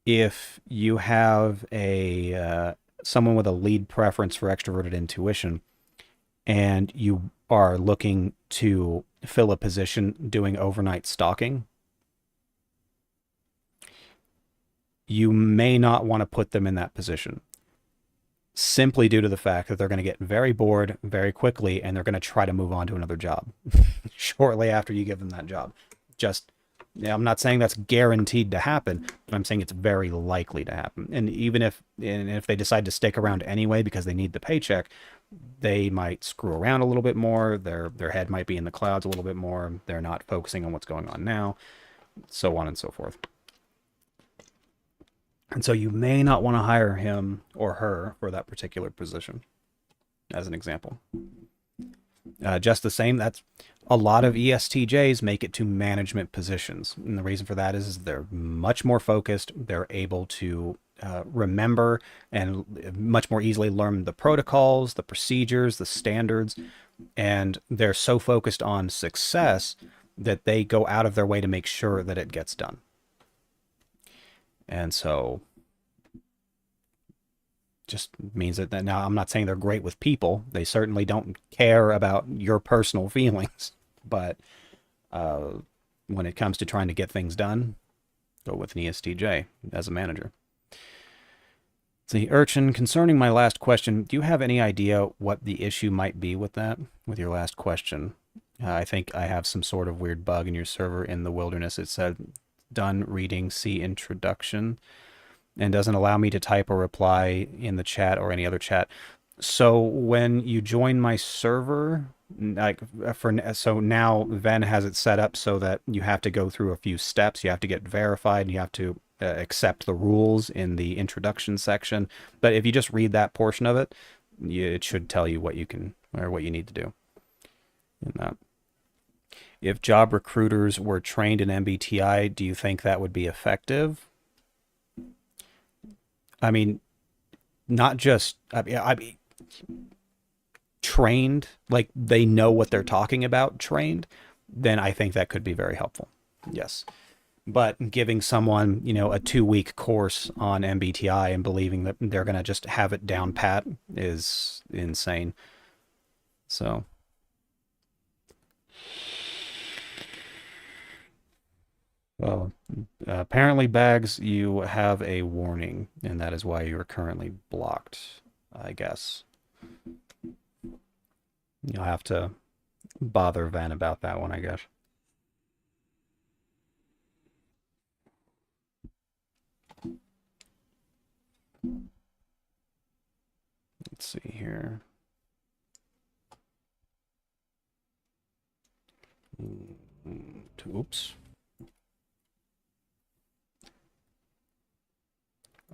If you have someone with a lead preference for extroverted intuition, and you are looking to fill a position doing overnight stalking, you may not want to put them in that position, simply due to the fact that they're going to get very bored very quickly, and they're going to try to move on to another job shortly after you give them that job. I'm not saying that's guaranteed to happen, but I'm saying it's very likely to happen. And even if they decide to stick around anyway because they need the paycheck, they might screw around a little bit more. Their head might be in the clouds a little bit more. They're not focusing on what's going on now, so on and so forth. And so you may not want to hire him or her for that particular position, as an example. Just the same, that's a lot of ESTJs make it to management positions. And the reason for that is they're much more focused. They're able to remember and much more easily learn the protocols, the procedures, the standards, and they're so focused on success that they go out of their way to make sure that it gets done. And so just means that now I'm not saying they're great with people. They certainly don't care about your personal feelings, but when it comes to trying to get things done, go with an ESTJ as a manager. The Urchin, concerning my last question, do you have any idea what the issue might be with that, with your last question? I think I have some sort of weird bug in your server in the wilderness. It said, done reading, see introduction, and doesn't allow me to type or reply in the chat or any other chat. So when you join my server, so now Ven has it set up so that you have to go through a few steps. You have to get verified, and you have to accept the rules in the introduction section. But if you just read that portion of it, it should tell you what you can or what you need to do in that. If job recruiters were trained in MBTI, do you think that would be effective? I mean, not just I mean trained, like they know what they're talking about, trained, then I think that could be very helpful. Yes. But giving someone, you know, a 2-week course on MBTI and believing that they're going to just have it down pat is insane. So. Well, apparently, Bags, you have a warning, and that is why you are currently blocked, I guess. You'll have to bother Van about that one, I guess. Let's see here. Oops.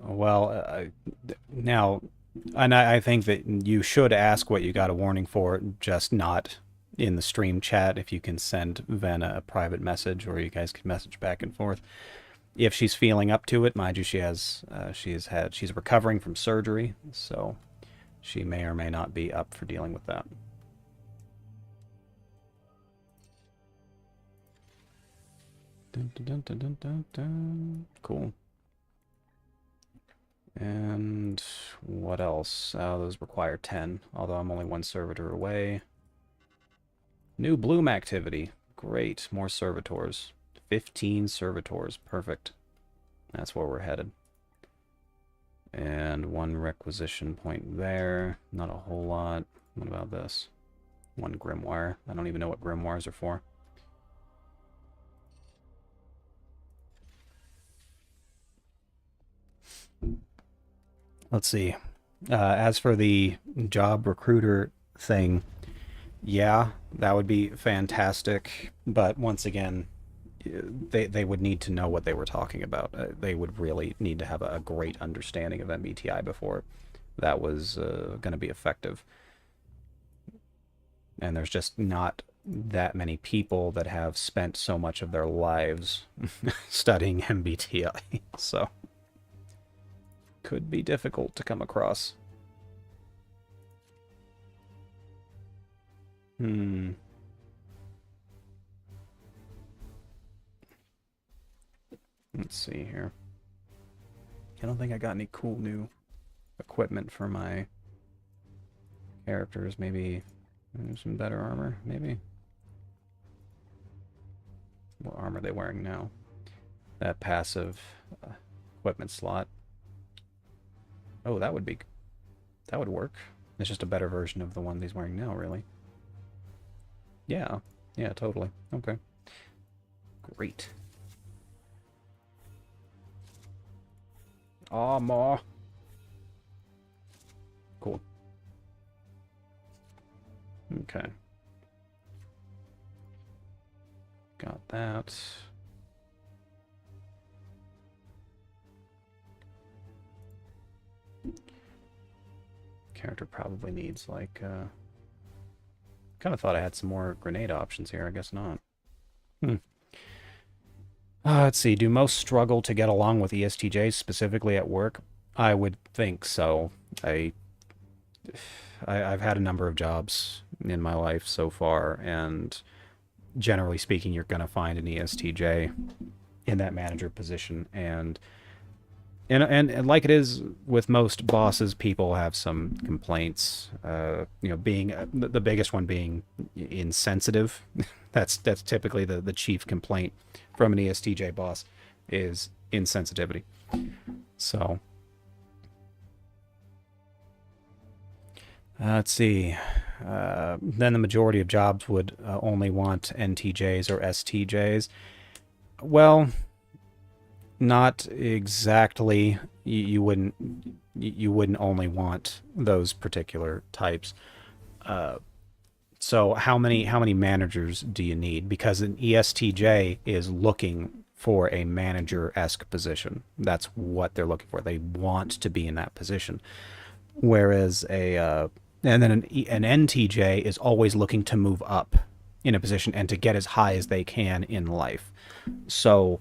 Well, now, and I think that you should ask what you got a warning for, just not in the stream chat. If you can send Ven a private message, or you guys can message back and forth. If she's feeling up to it, mind you, she's recovering from surgery, so she may or may not be up for dealing with that. Dun, dun, dun, dun, dun, dun. Cool. And what else? Those require 10, although I'm only 1 servitor away. New Bloom activity. Great. More servitors. 15 servitors. Perfect. That's where we're headed. And 1 requisition point there. Not a whole lot. What about this? 1 grimoire. I don't even know what grimoires are for. Let's see. As for the job recruiter thing, yeah, that would be fantastic. But once again, they would need to know what they were talking about. They would really need to have a great understanding of MBTI before that was going to be effective. And there's just not that many people that have spent so much of their lives studying MBTI. So could be difficult to come across. Let's see here. I don't think I got any cool new equipment for my characters. Maybe some better armor, maybe. What armor are they wearing now? That passive equipment slot. Oh, that would work. It's just a better version of the one he's wearing now, really. Yeah, totally. Okay. Great. Armor. Cool. Okay. Got that. Character probably needs, like, kind of thought I had some more grenade options here. I guess not. Let's see. Do most struggle to get along with ESTJs, specifically at work? I would think so. I've had a number of jobs in my life so far, and generally speaking, you're going to find an ESTJ in that manager position. And like it is with most bosses, people have some complaints. Being the biggest one being insensitive. That's typically the chief complaint from an ESTJ boss is insensitivity. So let's see. Then the majority of jobs would only want NTJs or STJs. Well, not exactly. You wouldn't only want those particular types. So how many managers do you need? Because an ESTJ is looking for a manager-esque position. That's what they're looking for. They want to be in that position. Whereas an NTJ is always looking to move up in a position and to get as high as they can in life. So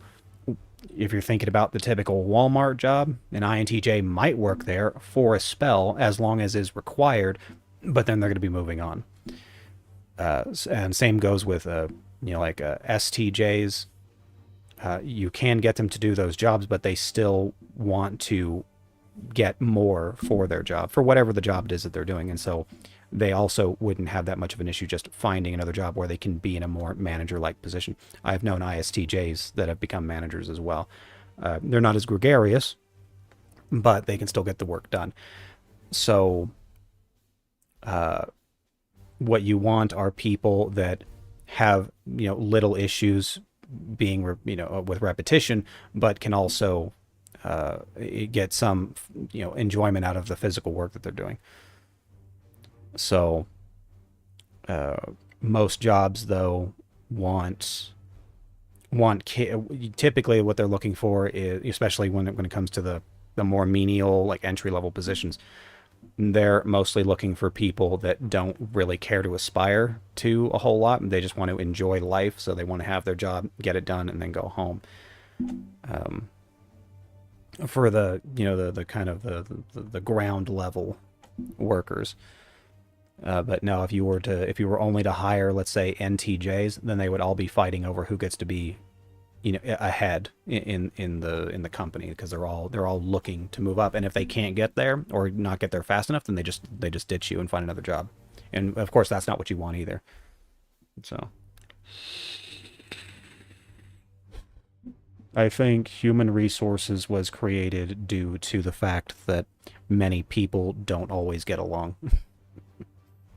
if you're thinking about the typical Walmart job, an INTJ might work there for a spell as long as is required, but then they're going to be moving on. And same goes with STJs. You can get them to do those jobs, but they still want to get more for their job, for whatever the job it is that they're doing. And so they also wouldn't have that much of an issue just finding another job where they can be in a more manager-like position. I've known ISTJs that have become managers as well. They're not as gregarious, but they can still get the work done. So what you want are people that have, little issues being, with repetition, but can also get some, enjoyment out of the physical work that they're doing. So most jobs, though, want typically what they're looking for is, especially when it comes to the more menial, like entry-level positions, they're mostly looking for people that don't really care to aspire to a whole lot. They just want to enjoy life, so they want to have their job, get it done, and then go home. For the the kind of the ground level workers. But no, if you were only to hire, let's say, NTJs, then they would all be fighting over who gets to be, ahead in the company, because they're all looking to move up. And if they can't get there or not get there fast enough, then they just ditch you and find another job. And of course, that's not what you want either. So I think human resources was created due to the fact that many people don't always get along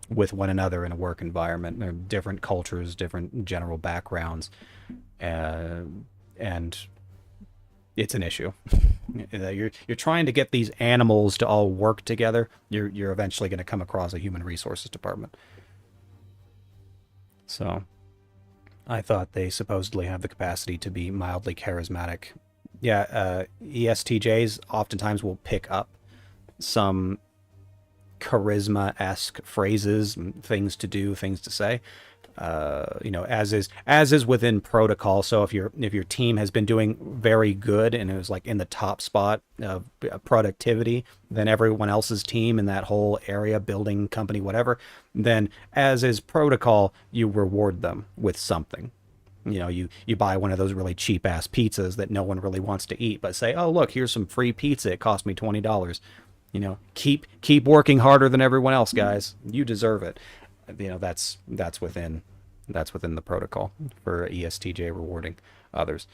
with one another in a work environment. There are different cultures, different general backgrounds, and it's an issue. You're trying to get these animals to all work together. You're eventually going to come across a human resources department. So I thought they supposedly have the capacity to be mildly charismatic. Yeah, ESTJs oftentimes will pick up some charisma-esque phrases, things to do, things to say. As is within protocol. So if your team has been doing very good and it was like in the top spot of productivity than everyone else's team in that whole area, building, company, whatever, then as is protocol, you reward them with something. You buy one of those really cheap ass pizzas that no one really wants to eat, but say, oh look, here's some free pizza. It cost me $20. Keep working harder than everyone else, guys. You deserve it. That's within the protocol for ESTJ rewarding others.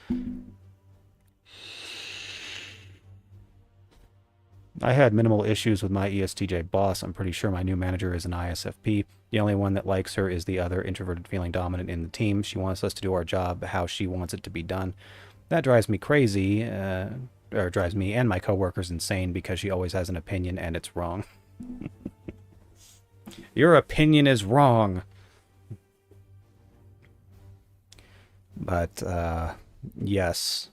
I had minimal issues with my ESTJ boss. I'm pretty sure my new manager is an ISFP. The only one that likes her is the other introverted feeling dominant in the team. She wants us to do our job how she wants it to be done. That drives me crazy, or drives me and my coworkers insane, because she always has an opinion and it's wrong. Your opinion is wrong. But yes,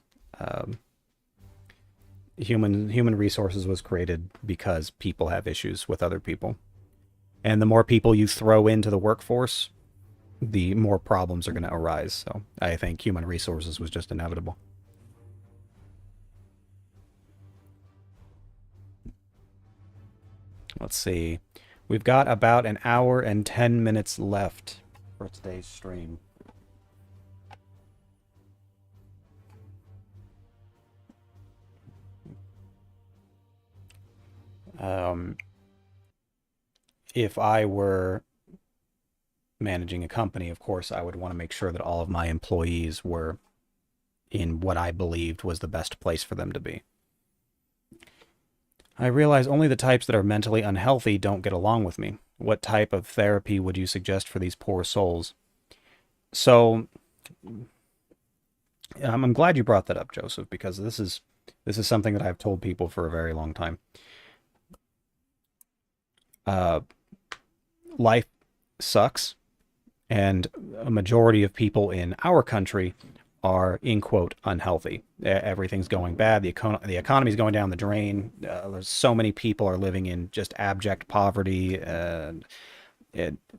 human resources was created because people have issues with other people, and the more people you throw into the workforce, the more problems are going to arise. So I think human resources was just inevitable. Let's see. We've got about an hour and 10 minutes left for today's stream. If I were managing a company, of course, I would want to make sure that all of my employees were in what I believed was the best place for them to be. I realize only the types that are mentally unhealthy don't get along with me. What type of therapy would you suggest for these poor souls? So, I'm glad you brought that up, Joseph, because this is something that I've told people for a very long time. Life sucks, and a majority of people in our country are, in quote, unhealthy. Everything's going bad. The economy's going down the drain. There's so many people are living in just abject poverty.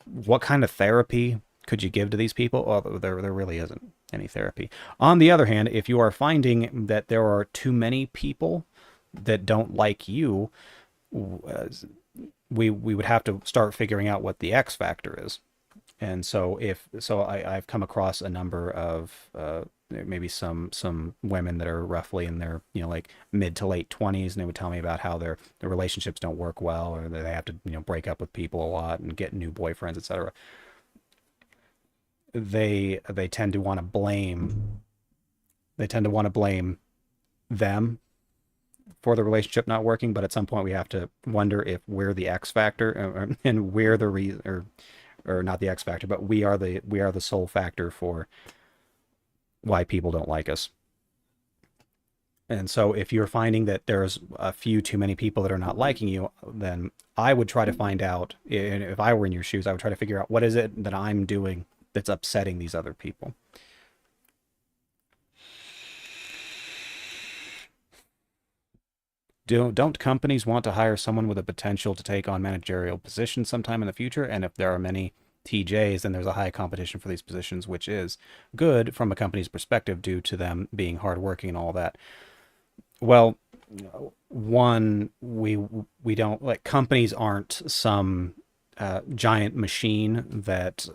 What kind of therapy could you give to these people? Well, there really isn't any therapy. On the other hand, if you are finding that there are too many people that don't like you, we would have to start figuring out what the X factor is. And so I've come across a number of maybe some women that are roughly in their like mid to late 20s, and they would tell me about how their relationships don't work well, or they have to break up with people a lot and get new boyfriends, etc. They tend to want to blame them for the relationship not working, but at some point we have to wonder if we're the X factor, and we're the reason, or not the X factor, but we are the sole factor for why people don't like us. And so if you're finding that there's a few too many people that are not liking you, then I would try to find out, and if I were in your shoes, I would try to figure out what is it that I'm doing that's upsetting these other people. Don't companies want to hire someone with a potential to take on managerial positions sometime in the future? And if there are many TJs, then there's a high competition for these positions, which is good from a company's perspective due to them being hardworking and all that. Well, one, we don't, like, companies aren't some giant machine that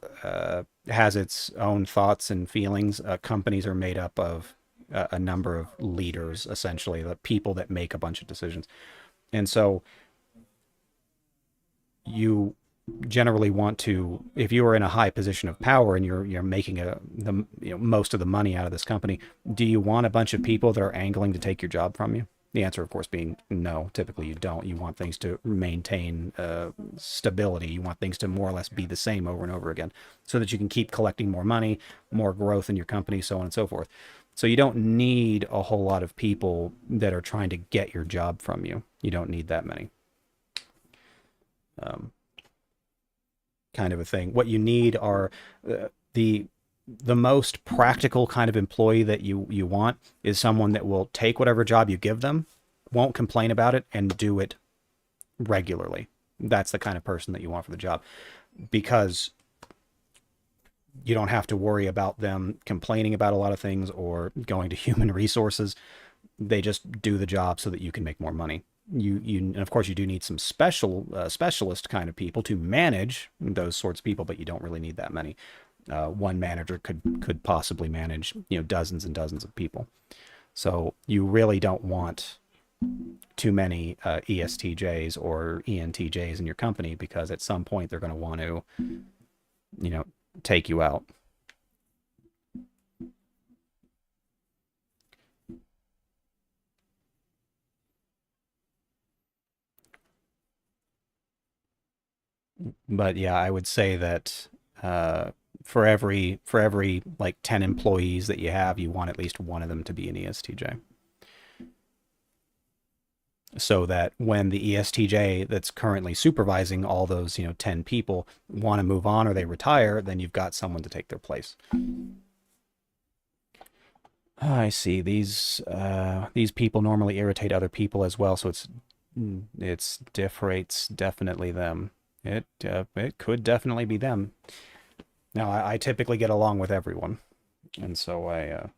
has its own thoughts and feelings. Companies are made up of a number of leaders, essentially, the people that make a bunch of decisions. And so you generally want to, if you are in a high position of power and you're making most of the money out of this company, do you want a bunch of people that are angling to take your job from you? The answer, of course, being no. Typically you don't. You want things to maintain stability. You want things to more or less be the same over and over again, so that you can keep collecting more money, more growth in your company, so on and so forth. So you don't need a whole lot of people that are trying to get your job from you. You don't need that many. Kind of a thing. What you need are the most practical kind of employee that you want is someone that will take whatever job you give them, won't complain about it, and do it regularly. That's the kind of person that you want for the job, because you don't have to worry about them complaining about a lot of things or going to human resources. They just do the job so that you can make more money. And of course you do need some specialist kind of people to manage those sorts of people, but you don't really need that many. One manager could possibly manage dozens and dozens of people. So you really don't want too many ESTJs or ENTJs in your company, because at some point they're going to want to take you out. But yeah, I would say that for every like 10 employees that you have, you want at least one of them to be an ESTJ. So that when the ESTJ that's currently supervising all those 10 people want to move on or they retire, then you've got someone to take their place. I see. These people normally irritate other people as well, so it's definitely them. It could definitely be them. Now, I typically get along with everyone, and so I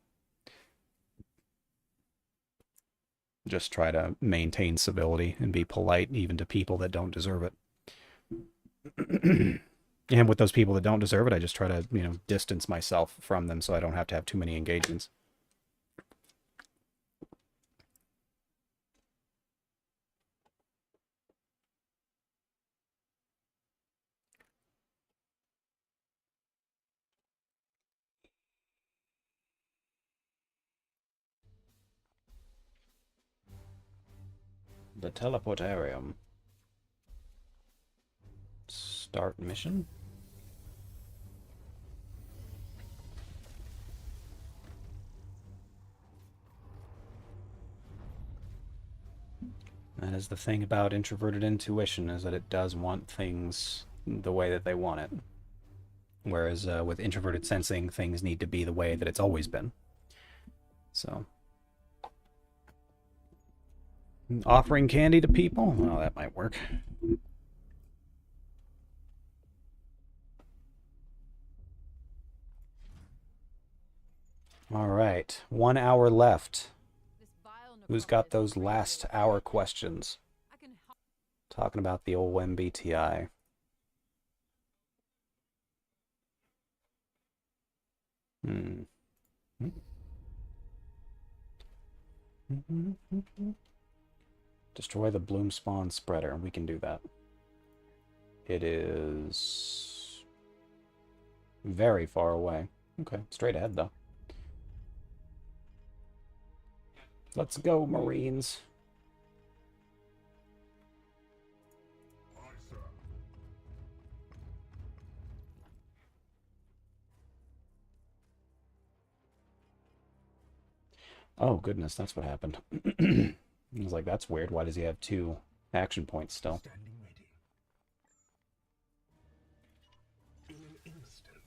just try to maintain civility and be polite even to people that don't deserve it. And with those people that don't deserve it, I just try to, you know, distance myself from them so I don't have to have too many engagements. The teleportarium. Start mission. That is the thing about introverted intuition, is that it does want things the way that they want it. Whereas with introverted sensing, things need to be the way that it's always been. So, offering candy to people? Well, that might work. All right, 1 hour left. Who's got those last hour questions? Talking about the old MBTI. Destroy the bloom spawn spreader. We can do that. It is very far away. Okay, straight ahead though. Let's go, Marines. Oh, goodness, that's what happened. I was like, that's weird. Why does he have 2 action points still? Standing ready. In an instant.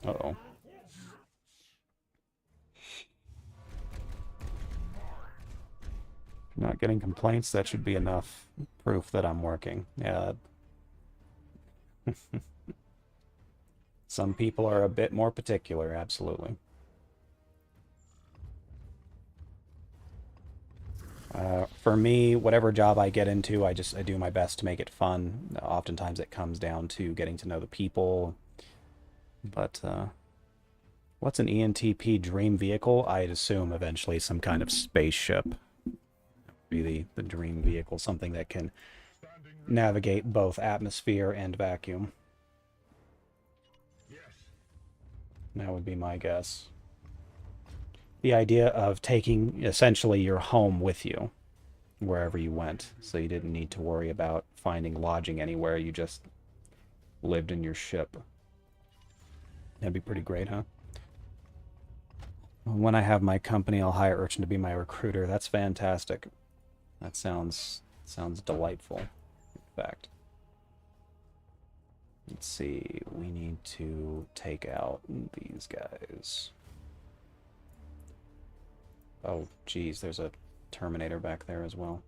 Uh-oh. Not getting complaints, that should be enough proof that I'm working. Yeah. Some people are a bit more particular, absolutely. For me, whatever job I get into, I do my best to make it fun. Oftentimes it comes down to getting to know the people. But, what's an ENTP dream vehicle? I'd assume eventually some kind of spaceship. Be the dream vehicle, something that can navigate both atmosphere and vacuum. Yes. That would be my guess. The idea of taking essentially your home with you wherever you went, so you didn't need to worry about finding lodging anywhere, you just lived in your ship. That'd be pretty great, huh? When I have my company, I'll hire Urchin to be my recruiter. That's fantastic. That sounds delightful, in fact. Let's see, we need to take out these guys. Oh, geez, there's a Terminator back there as well.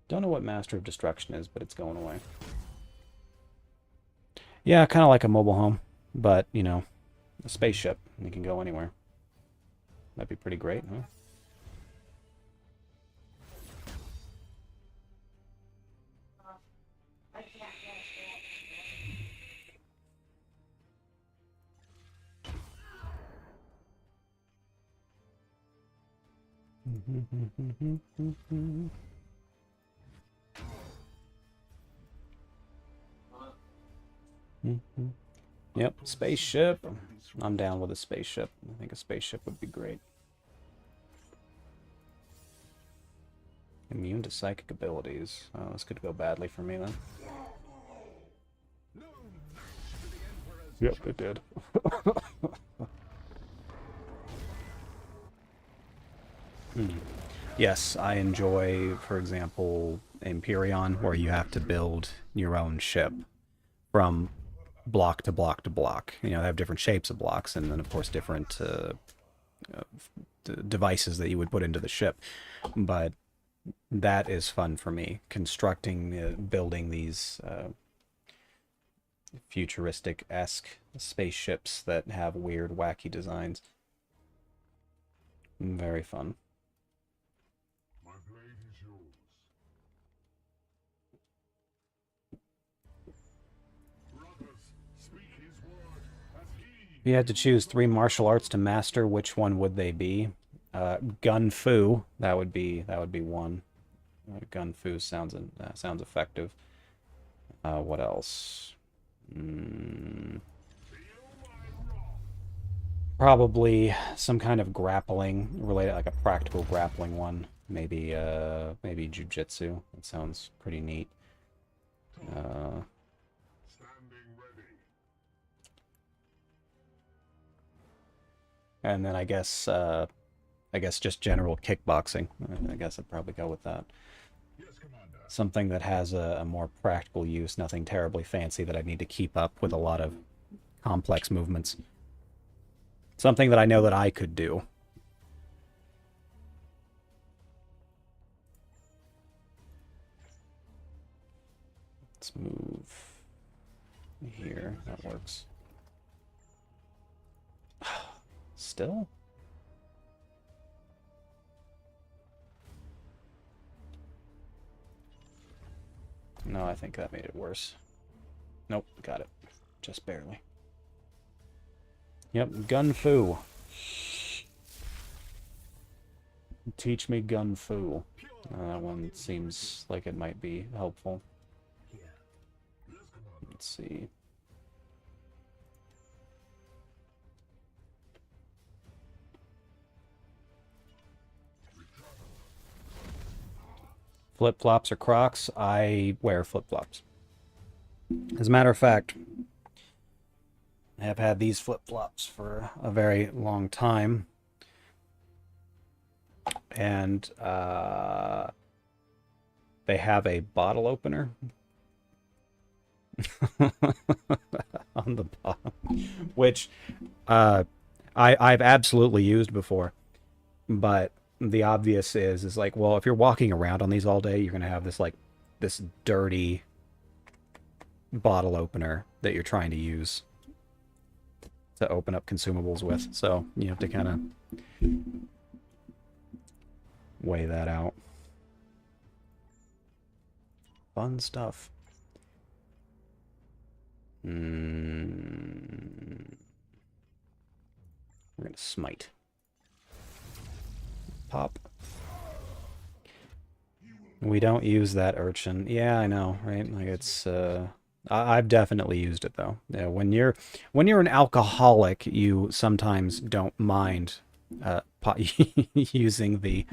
Don't know what Master of Destruction is, but it's going away. Yeah, kind of like a mobile home, but, you know, a spaceship. You can go anywhere. That'd be pretty great, huh? Yep, spaceship. I'm down with a spaceship. I think a spaceship would be great. Immune to psychic abilities. Oh, this could go badly for me then. Yep, it did. Yes, I enjoy, for example, Empyrean, where you have to build your own ship from block to block to block. You know, they have different shapes of blocks, and then, of course, different devices that you would put into the ship. But that is fun for me, constructing, building these futuristic-esque spaceships that have weird, wacky designs. Very fun. My blade is yours. Brothers, speak his word as he. If you had to choose 3 martial arts to master, which one would they be? Gun Fu, that would be one. Gun Fu sounds effective. What else? Probably some kind of grappling related, like a practical grappling one. Maybe jujitsu. That sounds pretty neat. Standing ready. And then I guess just general kickboxing. I guess I'd probably go with that. Yes, Commander. Something that has a more practical use, nothing terribly fancy that I need to keep up with a lot of complex movements. Something that I know that I could do. Let's move here. That works. Still? No, I think that made it worse. Nope, got it. Just barely. Yep, Gun Fu. Teach me Gun Fu. That one seems like it might be helpful. Let's see. Flip-flops or Crocs? I wear flip-flops. As a matter of fact, I have had these flip-flops for a very long time. And they have a bottle opener on the bottom, which I've absolutely used before. But the obvious is like, well, if you're walking around on these all day, you're gonna have this dirty bottle opener that you're trying to use to open up consumables with. So you have to kind of weigh that out. Fun stuff. We're gonna smite. Pop. We don't use that urchin. Yeah, I know, right? Like it's I've definitely used it though. Yeah, when you're an alcoholic, you sometimes don't mind using the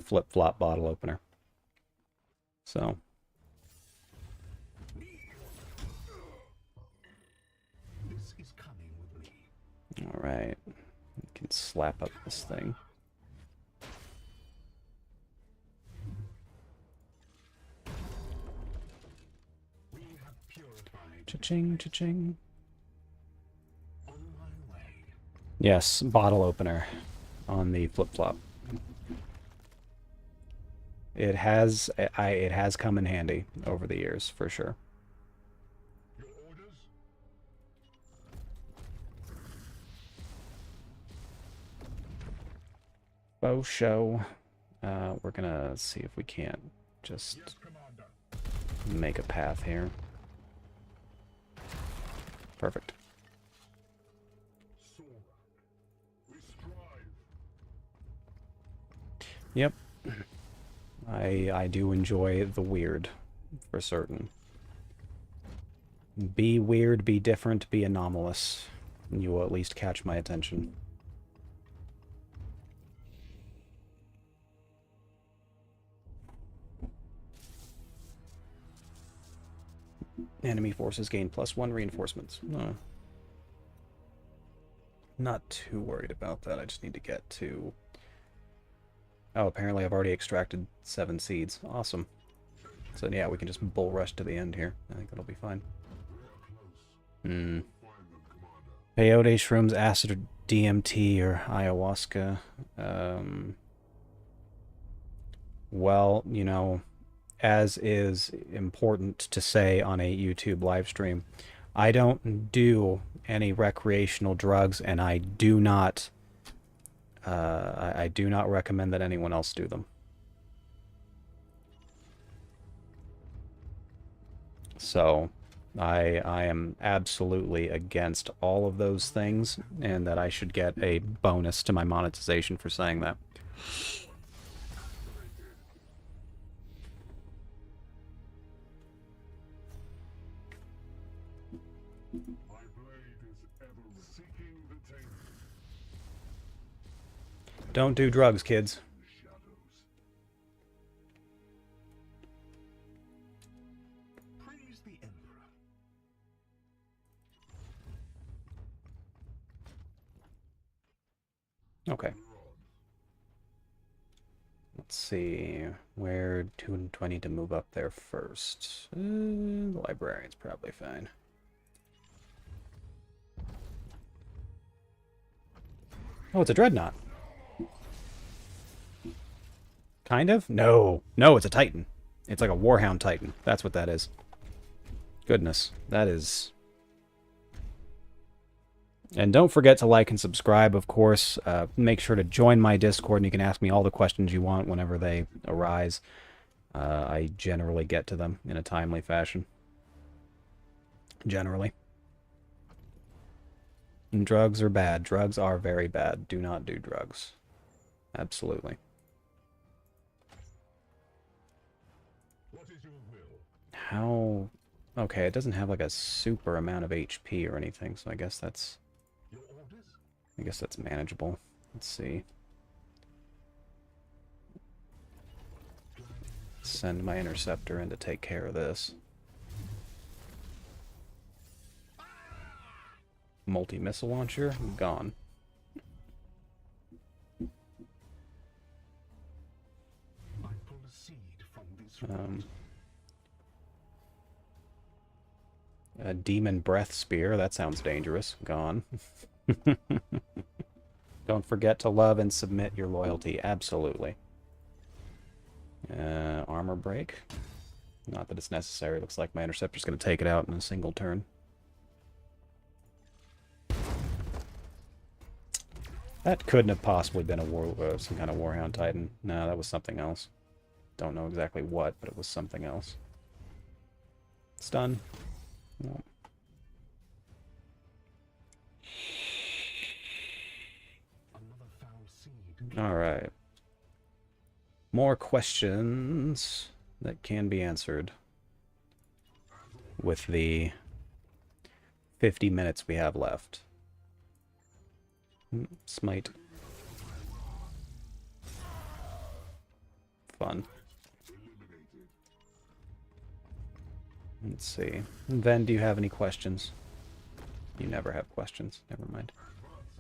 flip-flop bottle opener. So This is coming with me. all right. We can slap up this thing. We have purified. Cha-ching, cha-ching. On my way. Yes, bottle opener on the flip-flop. It has come in handy over the years, for sure. Your orders? Bow show. We're gonna see if we can't just Yes, Commander. make a path here. Perfect. Sora. We strive. Yep. I do enjoy the weird, for certain. Be weird, be different, be anomalous. You will at least catch my attention. Enemy forces gain +1 reinforcements. Not too worried about that. I just need to get to... Oh, apparently I've already extracted 7 seeds. Awesome. So yeah, we can just bull rush to the end here. I think it'll be fine. Peyote, shrooms, acid, or DMT or ayahuasca. Well, you know, as is important to say on a YouTube live stream, I don't do any recreational drugs, and I do not recommend that anyone else do them. So I am absolutely against all of those things, and that I should get a bonus to my monetization for saying that. My blade is ever seeking the tamed. Don't do drugs, kids. Shadows. Praise the Emperor. Okay. Let's see. Where do I need to move up there first? The librarian's probably fine. Oh, it's a dreadnought. Kind of? No. No, it's a titan. It's like a warhound titan. That's what that is. Goodness. That is... And don't forget to like and subscribe, of course. Make sure to join my Discord, and you can ask me all the questions you want whenever they arise. I generally get to them in a timely fashion. Generally. And drugs are bad. Drugs are very bad. Do not do drugs. Absolutely. What is your will? How... Okay, it doesn't have like a super amount of HP or anything, so I guess that's... Your orders? I guess that's manageable. Let's see. Send my interceptor in to take care of this. Multi-missile launcher? Gone. I pull a seed from this A demon breath spear. That sounds dangerous. Gone. Don't forget to love and submit your loyalty. Absolutely. Armor break. Not that it's necessary. Looks like my interceptor's going to take it out in a single turn. That couldn't have possibly been a some kind of Warhound Titan. No, that was something else. Don't know exactly what, but it was something else. Stun. No. Alright. More questions that can be answered with the 50 minutes we have left. Smite. Fun. Let's see. Ven, do you have any questions? You never have questions. Never mind.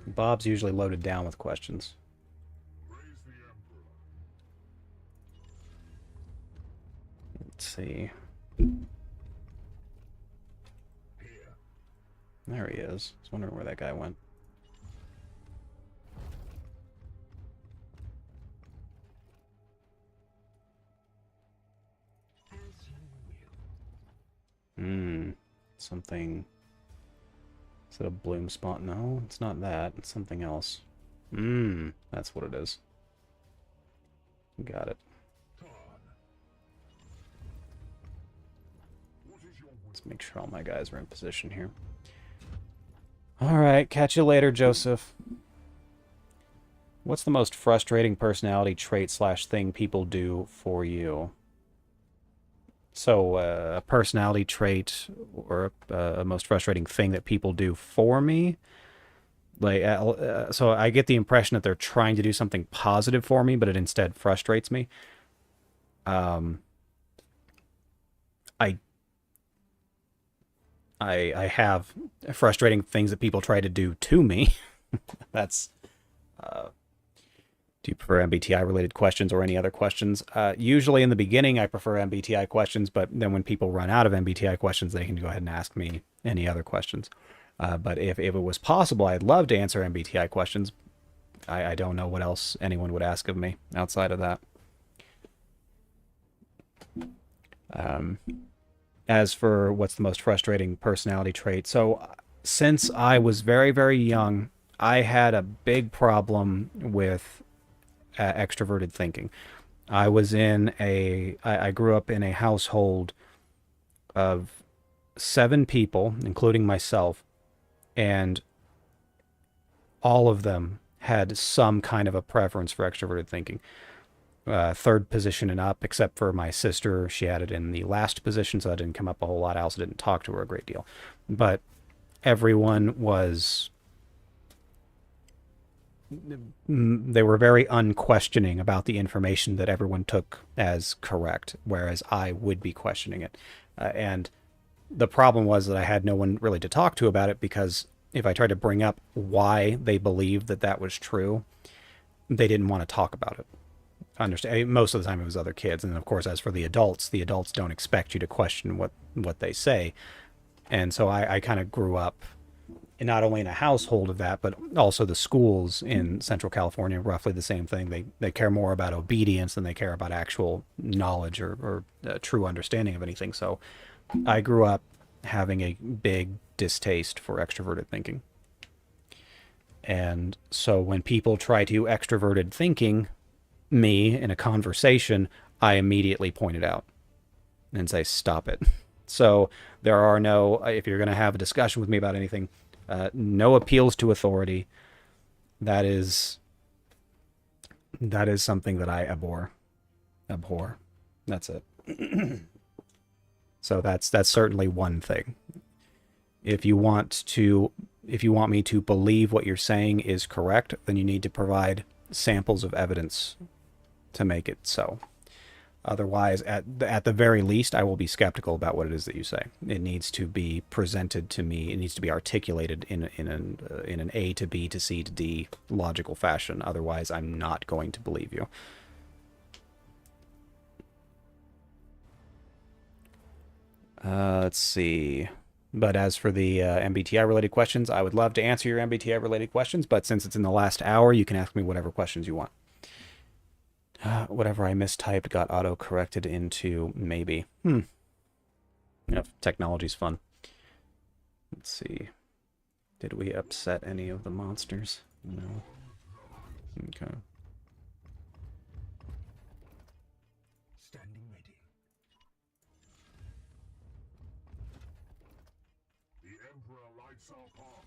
Bob's usually loaded down with questions. Let's see. There he is. I was wondering where that guy went. Something. Is it a bloom spot? No, it's not that. It's something else. That's what it is. Got it. Let's make sure all my guys are in position here. Alright, catch you later, Joseph. What's the most frustrating personality trait / thing people do for you? So, a personality trait or a most frustrating thing that people do for me? Like, so I get the impression that they're trying to do something positive for me, but it instead frustrates me. I have frustrating things that people try to do to me. That's... Do you prefer MBTI-related questions or any other questions? Usually in the beginning, I prefer MBTI questions, but then when people run out of MBTI questions, they can go ahead and ask me any other questions. But if it was possible, I'd love to answer MBTI questions. I don't know what else anyone would ask of me outside of that. As for what's the most frustrating personality trait, so since I was very, very young, I had a big problem with extroverted thinking. I grew up in a household of 7 people, including myself, and all of them had some kind of a preference for extroverted thinking. Third position and up, except for my sister. She had it in the last position, so that didn't come up a whole lot. I also didn't talk to her a great deal. But everyone was... They were very unquestioning about the information that everyone took as correct, whereas I would be questioning it. And the problem was that I had no one really to talk to about it, because if I tried to bring up why they believed that that was true, they didn't want to talk about it. Understand? Most of the time it was other kids. And of course, as for the adults don't expect you to question what they say. And so I kind of grew up not only in a household of that, but also the schools in Central California, roughly the same thing. They care more about obedience than they care about actual knowledge or true understanding of anything. So I grew up having a big distaste for extroverted thinking. And so when people try to extroverted thinking me in a conversation, I immediately point it out and say, stop it. So there are no, if you're going to have a discussion with me about anything, no appeals to authority. That is something that I abhor. That's it. So that's certainly one thing. If you want me to believe what you're saying is correct, then you need to provide samples of evidence to make it so. Otherwise, at the very least, I will be skeptical about what it is that you say. It needs to be presented to me. It needs to be articulated in an A to B to C to D logical fashion. Otherwise, I'm not going to believe you. Let's see. But as for the MBTI-related questions, I would love to answer your MBTI-related questions, but since it's in the last hour, you can ask me whatever questions you want. Whatever I mistyped got auto-corrected into maybe. Yep, technology's fun. Let's see. Did we upset any of the monsters? No. Okay. Standing ready. The Emperor lights our path.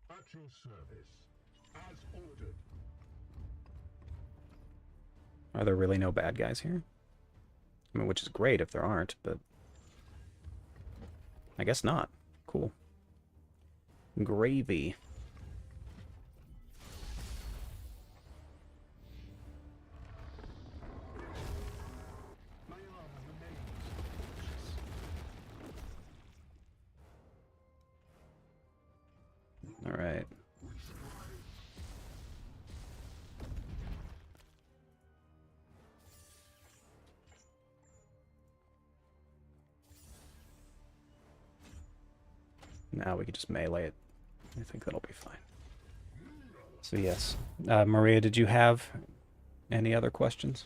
At your service, as ordered. Are there really no bad guys here? I mean, which is great if there aren't, but I guess not. Cool. Gravy. All right. Now we can just melee it. I think that'll be fine. So yes. Maria, did you have any other questions?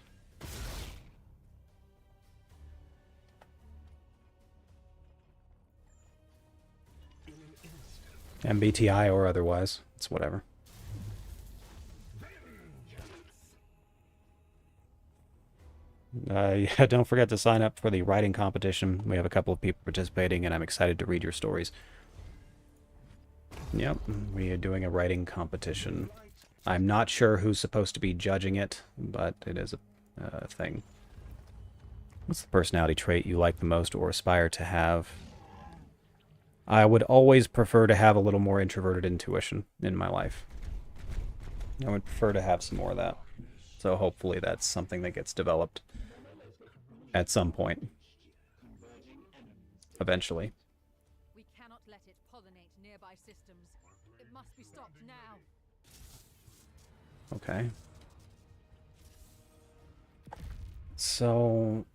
MBTI or otherwise. It's whatever. Yeah, don't forget to sign up for the writing competition. We have a couple of people participating, and I'm excited to read your stories. Yep, we are doing a writing competition. I'm not sure who's supposed to be judging it, but it is a thing. What's the personality trait you like the most or aspire to have? I would always prefer to have a little more introverted intuition in my life. I would prefer to have some more of that. So hopefully that's something that gets developed at some point. Eventually. We cannot let it pollinate nearby systems. It must be stopped now. Okay. So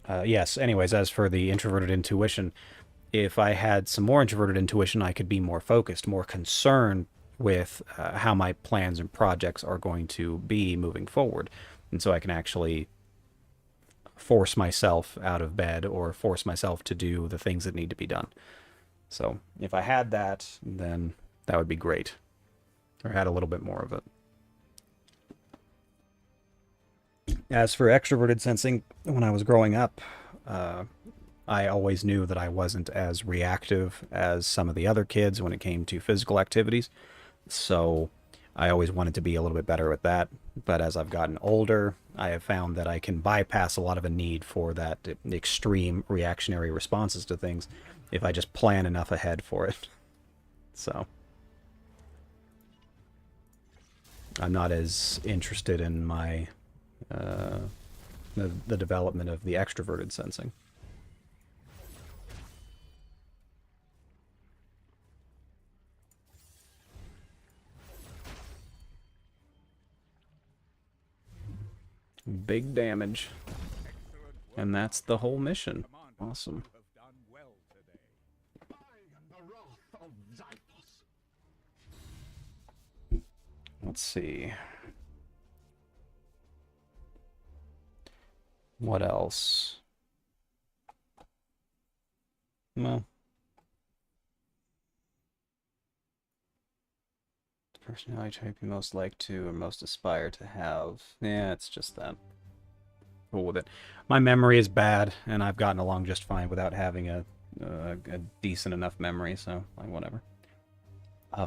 Yes, anyways, as for the introverted intuition, if I had some more introverted intuition, I could be more focused, more concerned with how my plans and projects are going to be moving forward. And so I can actually force myself out of bed or force myself to do the things that need to be done. So if I had that, then that would be great. Or had a little bit more of it. As for extroverted sensing, when I was growing up, I always knew that I wasn't as reactive as some of the other kids when it came to physical activities. So I always wanted to be a little bit better at that. But as I've gotten older, I have found that I can bypass a lot of a need for that extreme reactionary responses to things if I just plan enough ahead for it. So I'm not as interested in my the development of the extroverted sensing. Big damage. And that's the whole mission. Awesome. Let's see. What else? Well, the personality type you most like to or most aspire to have. Yeah, it's just that. Cool with it. My memory is bad, and I've gotten along just fine without having a decent enough memory, so like whatever.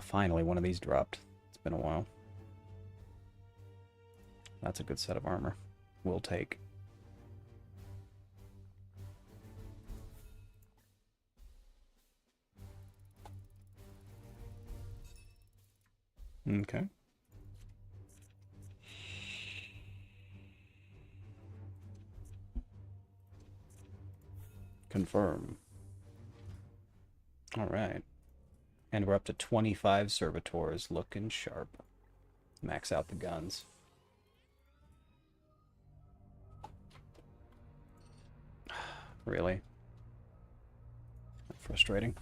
Finally, one of these dropped. It's been a while. That's a good set of armor. We'll take. Okay. Confirm. All right. And we're up to 25 servitors, looking sharp. Max out the guns. Really? Frustrating.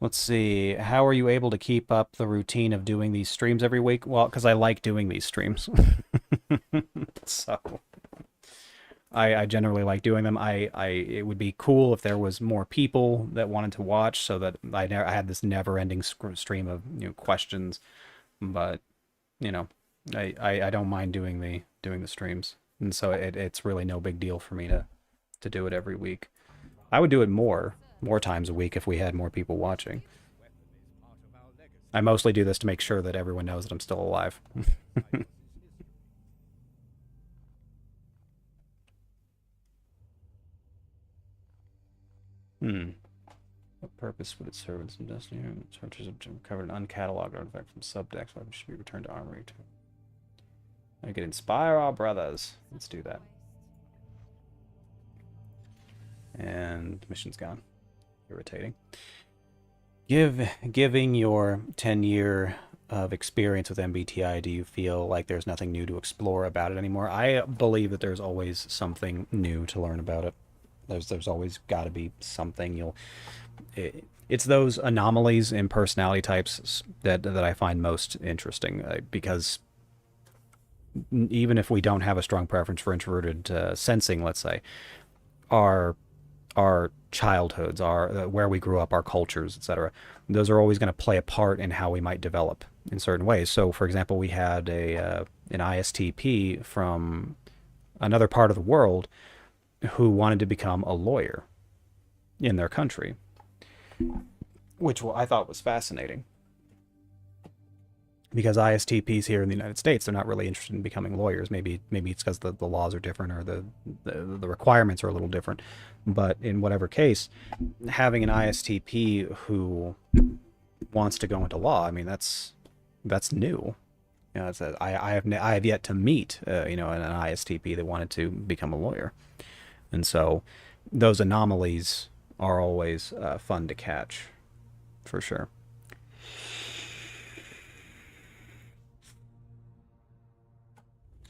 Let's see. How are you able to keep up the routine of doing these streams every week? Well, because I like doing these streams. So I generally like doing them. It would be cool if there was more people that wanted to watch, so that I had this never-ending stream of questions. But I don't mind doing the streams, and so it's really no big deal for me to do it every week. I would do it more times a week if we had more people watching. I mostly do this to make sure that everyone knows that I'm still alive. What purpose would it serve its destiny? Searchers have recovered an uncatalogued artifact from subdecks. Weapons should be returned to armory too. I could inspire our brothers. Let's do that. And mission's gone. Irritating. Giving your 10-year of experience with MBTI, do you feel like there's nothing new to explore about it anymore? I believe that there's always something new to learn about it. There's always got to be something. It's those anomalies in personality types that I find most interesting, because even if we don't have a strong preference for introverted sensing, let's say, our childhoods, where we grew up, our cultures, etc., those are always going to play a part in how we might develop in certain ways. So, for example, we had an ISTP from another part of the world who wanted to become a lawyer in their country, which I thought was fascinating. Because ISTPs here in the United States, they're not really interested in becoming lawyers. Maybe it's because the laws are different, or the requirements are a little different. But in whatever case, having an ISTP who wants to go into law, I mean, that's new. I have yet to meet an ISTP that wanted to become a lawyer, and so those anomalies are always fun to catch, for sure.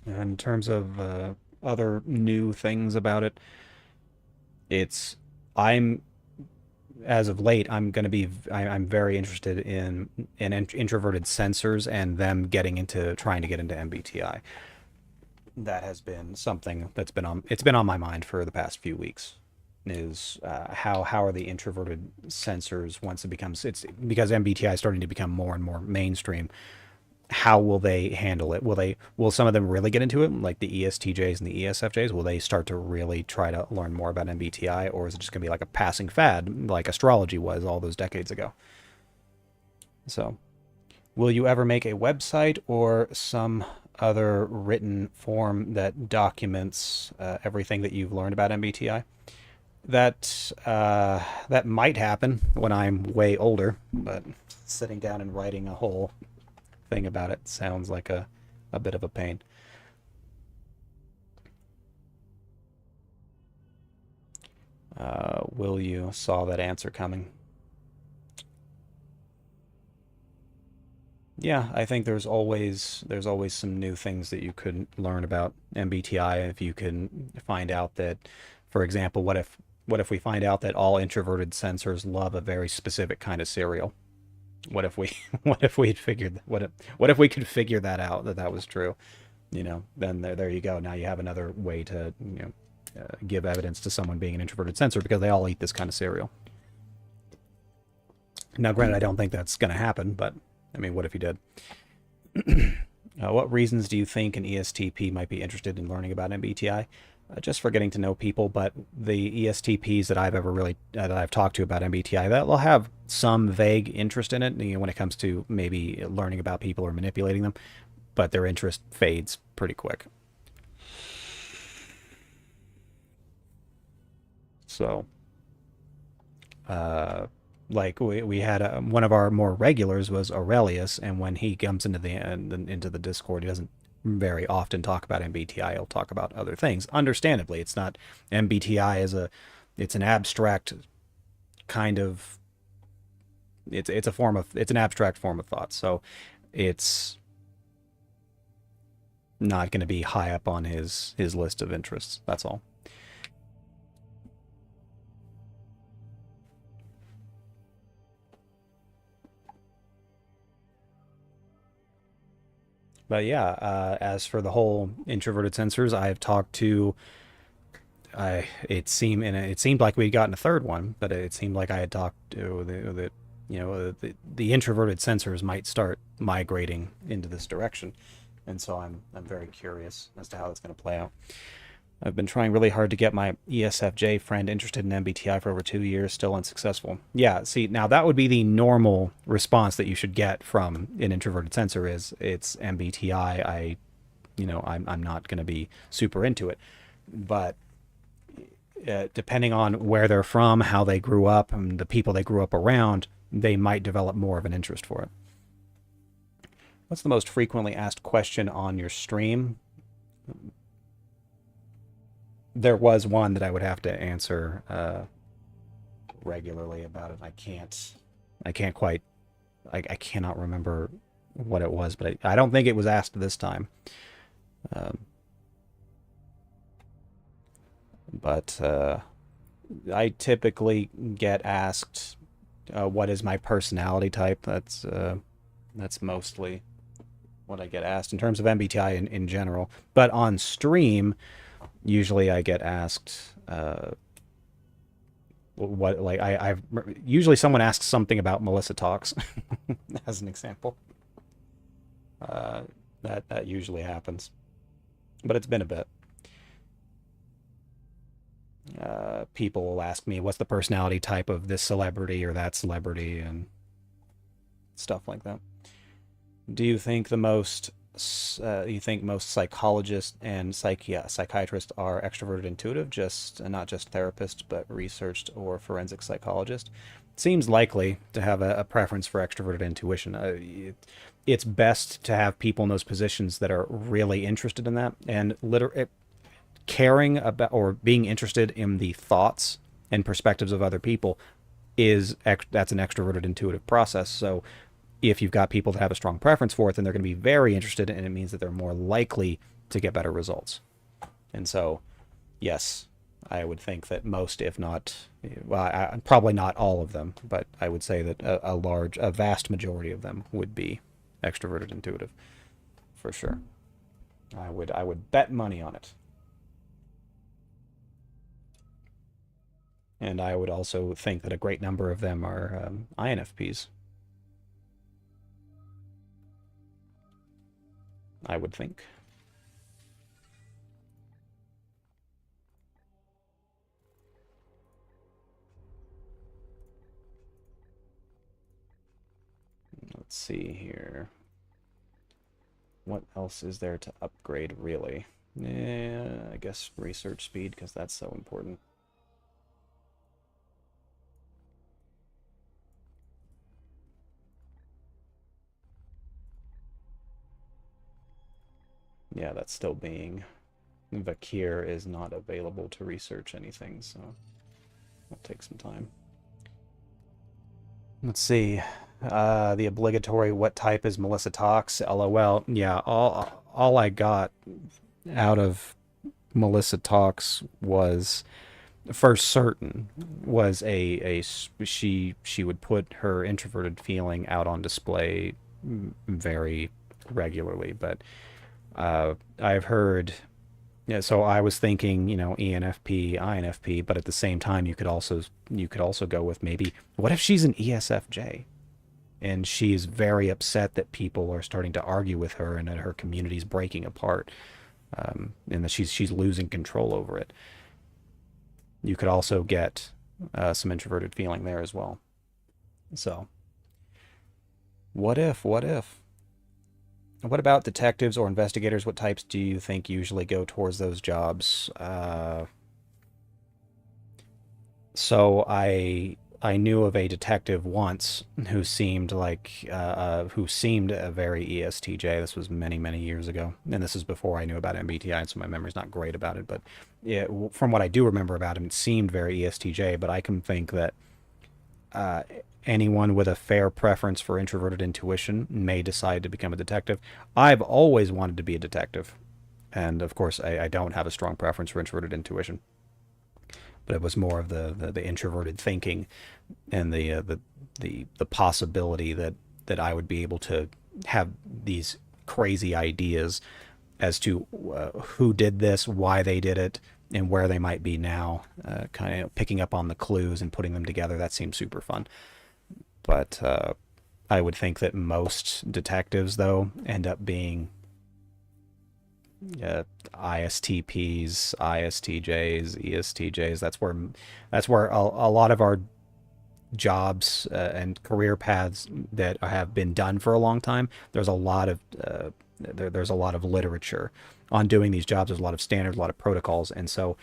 In terms of other new things about it. I'm as of late, I'm very interested in introverted sensors and them trying to get into MBTI. That has been something that's been on my mind for the past few weeks. Is how are the introverted sensors, once it's because MBTI is starting to become more and more mainstream, how will they handle it? Will some of them really get into it, like the ESTJs and the ESFJs? Will they start to really try to learn more about MBTI, or is it just going to be like a passing fad, like astrology was all those decades ago? So, will you ever make a website or some other written form that documents everything that you've learned about MBTI? That might happen when I'm way older, but sitting down and writing a whole thing about it sounds like a bit of a pain. Will you saw that answer coming? Yeah, I think there's always some new things that you could learn about MBTI if you can find out that, for example, what if we find out that all introverted sensors love a very specific kind of cereal? What if we could figure that out, that was true? Then there you go. Now you have another way to give evidence to someone being an introverted sensor, because they all eat this kind of cereal. Now, granted, I don't think that's going to happen, but I mean, what if you did? What reasons do you think an ESTP might be interested in learning about MBTI? Just for getting to know people, but the ESTPs that I've talked to about MBTI, that will have some vague interest in it, when it comes to maybe learning about people or manipulating them, but their interest fades pretty quick. So, like we had one of our more regulars was Aurelius, and when he comes into the Discord, he doesn't very often talk about MBTI. He'll talk about other things. Understandably, it's not MBTI it's an abstract kind of, it's an abstract form of thought. So it's not going to be high up on his list of interests. That's all. But yeah, as for the whole introverted sensors, I've talked to. It seemed like we'd gotten a third one, but it seemed like I had talked to the introverted sensors might start migrating into this direction, and so I'm very curious as to how that's going to play out. I've been trying really hard to get my ESFJ friend interested in MBTI for over 2 years, still unsuccessful. Yeah, see, now that would be the normal response that you should get from an introverted sensor is, it's MBTI, I'm not going to be super into it. But depending on where they're from, how they grew up, and the people they grew up around, they might develop more of an interest for it. What's the most frequently asked question on your stream? There was one that I would have to answer regularly about it. I cannot remember what it was, but I don't think it was asked this time. But I typically get asked, what is my personality type? That's mostly what I get asked in terms of MBTI in general. But on stream, usually I get asked usually someone asks something about Melissa Talks as an example. That usually happens, but it's been a bit. People will ask me, what's the personality type of this celebrity or that celebrity, and stuff like that. Do you think most psychologists and psychiatrists are extroverted intuitive, not just therapists, but researched or forensic psychologists? It seems likely to have a preference for extroverted intuition. It's best to have people in those positions that are really interested in that, and caring about or being interested in the thoughts and perspectives of other people that's an extroverted intuitive process. So if you've got people that have a strong preference for it, then they're going to be very interested, and it means that they're more likely to get better results. And so, yes, I would think that most, if not, well, probably not all of them, but I would say that a vast majority of them would be extroverted intuitive, for sure. I would bet money on it. And I would also think that a great number of them are INFPs. I would think. Let's see here. What else is there to upgrade, really? I guess research speed, because that's so important. Yeah, that's still being... Vakir is not available to research anything, so it'll take some time. Let's see. The obligatory what type is Melissa Talks? LOL. Yeah, all I got out of Melissa Talks was, for certain, was she would put her introverted feeling out on display very regularly, but I've heard... Yeah, so I was thinking, ENFP, INFP, but at the same time, you could also go with maybe, what if she's an ESFJ, and she's very upset that people are starting to argue with her and that her community's breaking apart, and that she's losing control over it. You could also get some introverted feeling there as well. So, what if? What about detectives or investigators? What types do you think usually go towards those jobs? So I knew of a detective once who seemed like who seemed a very ESTJ. This was many years ago, and this is before I knew about MBTI, so my memory's not great about it. But from what I do remember about him, it seemed very ESTJ. But I can think that anyone with a fair preference for introverted intuition may decide to become a detective. I've always wanted to be a detective, and of course I don't have a strong preference for introverted intuition, but it was more of the introverted thinking and the possibility that I would be able to have these crazy ideas as to who did this, why they did it, and where they might be now, kind of picking up on the clues and putting them together. That seems super fun. But I would think that most detectives, though, end up being ISTPs, ISTJs, ESTJs. That's where a lot of our jobs and career paths that have been done for a long time. There's a lot of there's a lot of literature on doing these jobs. There's a lot of standards, a lot of protocols, and so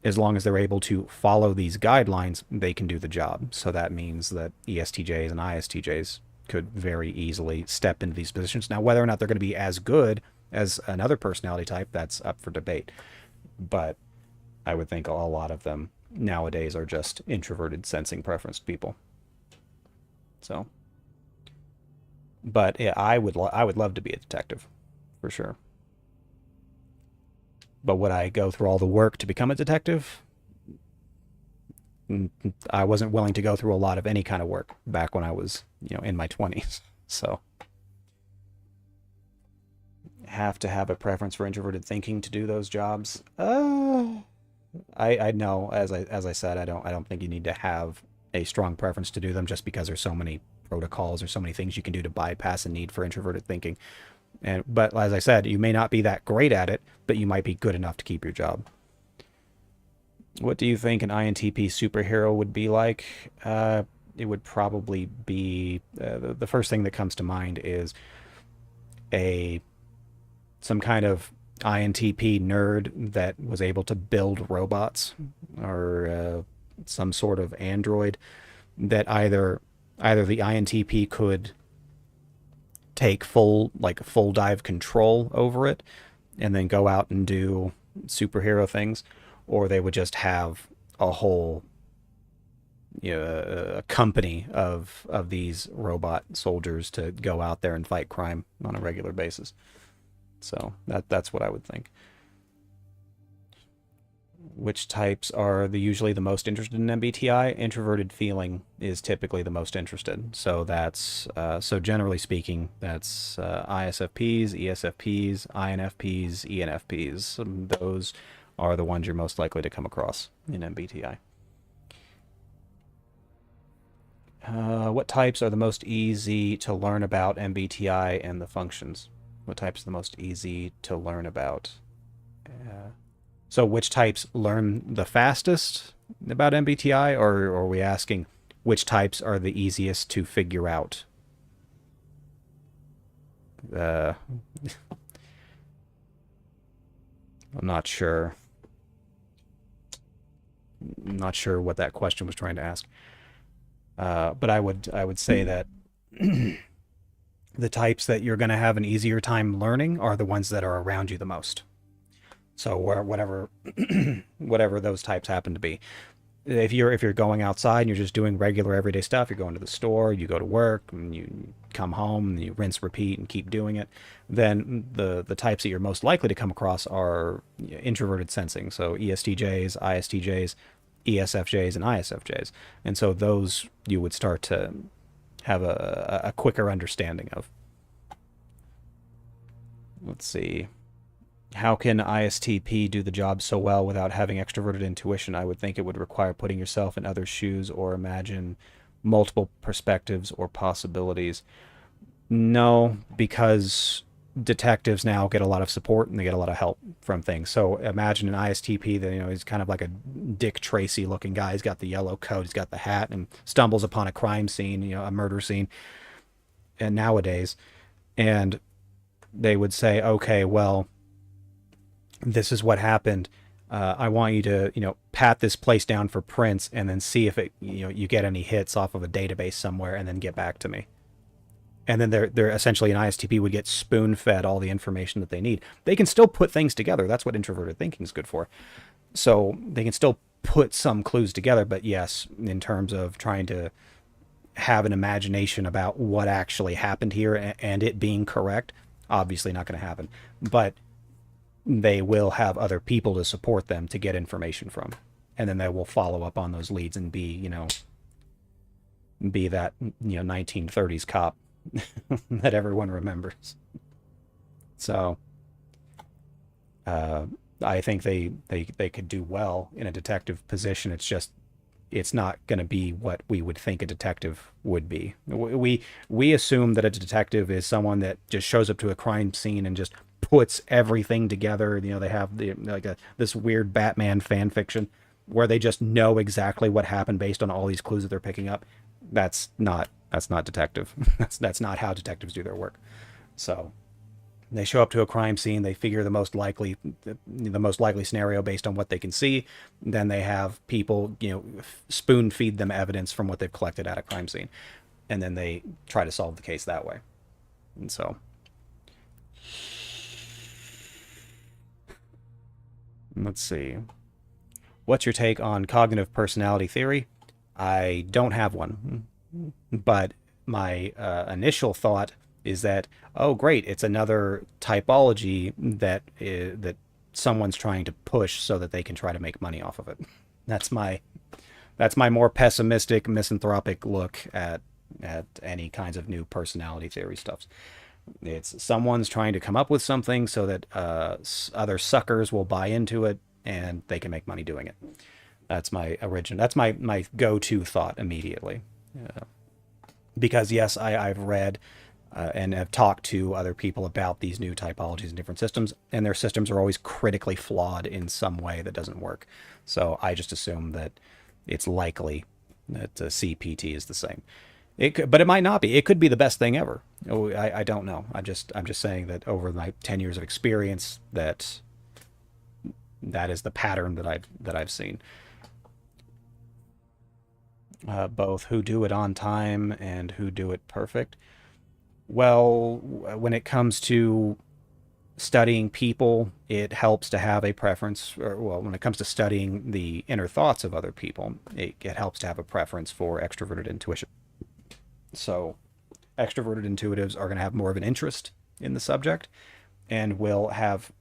as long as they're able to follow these guidelines, they can do the job. So that means that ESTJs and ISTJs could very easily step into these positions. Now, whether or not they're going to be as good as another personality type, that's up for debate. But I would think a lot of them nowadays are just introverted, sensing preference people. So, but yeah, I would love to be a detective, for sure. But would I go through all the work to become a detective? I wasn't willing to go through a lot of any kind of work back when I was, in my 20s. So, have to have a preference for introverted thinking to do those jobs. I know, as I said, I don't think you need to have a strong preference to do them, just because there's so many protocols or so many things you can do to bypass a need for introverted thinking. But as I said, you may not be that great at it, but you might be good enough to keep your job. What do you think an INTP superhero would be like? It would probably be the first thing that comes to mind is some kind of INTP nerd that was able to build robots, or some sort of android that either the INTP could take full dive control over it and then go out and do superhero things, or they would just have a whole a company of these robot soldiers to go out there and fight crime on a regular basis. So that's what I would think. Which types are usually the most interested in MBTI? Introverted feeling is typically the most interested. So that's so generally speaking, that's ISFPs, ESFPs, INFPs, ENFPs. Those are the ones you're most likely to come across in MBTI. What types are the most easy to learn about MBTI and the functions? What types are the most easy to learn about? So which types learn the fastest about MBTI, or are we asking which types are the easiest to figure out? I'm not sure. I'm not sure what that question was trying to ask. But I would say that the types that you're going to have an easier time learning are the ones that are around you the most. So whatever whatever those types happen to be. If you're going outside and you're just doing regular everyday stuff, you're going to the store, you go to work, and you come home, and you rinse, repeat, and keep doing it, then the types that you're most likely to come across are introverted sensing. So ESTJs, ISTJs, ESFJs, and ISFJs. And so those you would start to have a quicker understanding of. Let's see. How can ISTP do the job so well without having extroverted intuition? I would think it would require putting yourself in others' shoes or imagine multiple perspectives or possibilities. No, because detectives now get a lot of support and they get a lot of help from things. So imagine an ISTP that, he's kind of like a Dick Tracy looking guy. He's got the yellow coat, he's got the hat, and stumbles upon a crime scene, a murder scene, and nowadays, and they would say, okay, well, this is what happened. I want you to, pat this place down for prints and then see if it, you get any hits off of a database somewhere, and then get back to me. And then they're essentially, an ISTP would get spoon-fed all the information that they need. They can still put things together. That's what introverted thinking is good for. So they can still put some clues together, but yes, in terms of trying to have an imagination about what actually happened here and it being correct, obviously not going to happen. But they will have other people to support them to get information from, and then they will follow up on those leads and be that 1930s cop that everyone remembers. So I think they could do well in a detective position. It's not going to be what we would think a detective would be. We assume that a detective is someone that just shows up to a crime scene and just puts everything together. They have this weird Batman fan fiction where they just know exactly what happened based on all these clues that they're picking up. That's not detective. That's not how detectives do their work. So they show up to a crime scene, they figure the most likely scenario based on what they can see. Then they have people, spoon feed them evidence from what they've collected at a crime scene, and then they try to solve the case that way. And so let's see. What's your take on cognitive personality theory? I don't have one, but my initial thought is that, oh great, it's another typology that someone's trying to push so that they can try to make money off of it. That's my more pessimistic, misanthropic look at any kinds of new personality theory stuff. It's someone's trying to come up with something so that other suckers will buy into it and they can make money doing it. That's my go-to thought immediately. Because yes, I've read and have talked to other people about these new typologies and different systems, and their systems are always critically flawed in some way that doesn't work. So I just assume that it's likely that CPT is the same. But it might not be. It could be the best thing ever. I don't know. I'm just saying that over my 10 years of experience, that is the pattern that I've seen. Both who do it on time and who do it perfect. Well, when it comes to studying people, it helps to have a preference, when it comes to studying the inner thoughts of other people, it helps to have a preference for extroverted intuition. So extroverted intuitives are going to have more of an interest in the subject and will have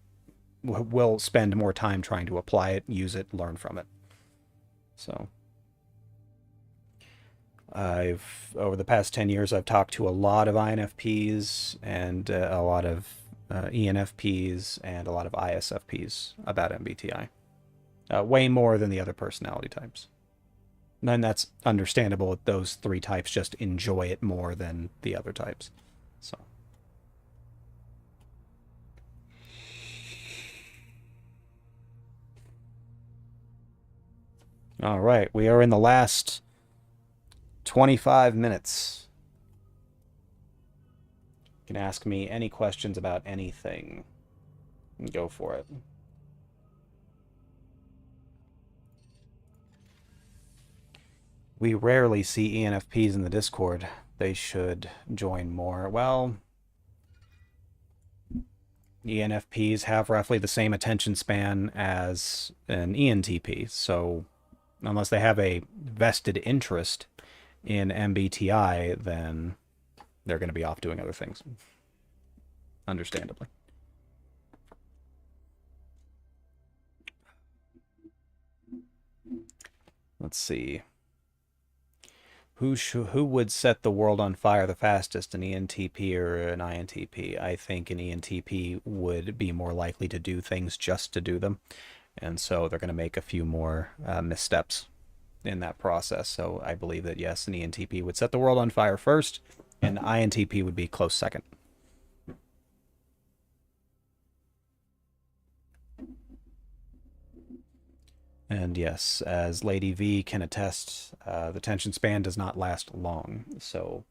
will spend more time trying to apply it, use it, learn from it. So over the past 10 years, I've talked to a lot of INFPs and a lot of ENFPs and a lot of ISFPs about MBTI. Way more than the other personality types. And that's understandable. Those three types just enjoy it more than the other types. So. All right, we are in the last 25 minutes. You can ask me any questions about anything. Go for it. We rarely see ENFPs in the Discord. They should join more. Well, ENFPs have roughly the same attention span as an ENTP, so unless they have a vested interest in MBTI, then they're going to be off doing other things. Understandably. Let's see. Who would set the world on fire the fastest, an ENTP or an INTP? I think an ENTP would be more likely to do things just to do them. And so they're going to make a few more missteps in that process. So I believe that, yes, an ENTP would set the world on fire first, and an INTP would be close second. And yes, as Lady V can attest, the attention span does not last long. So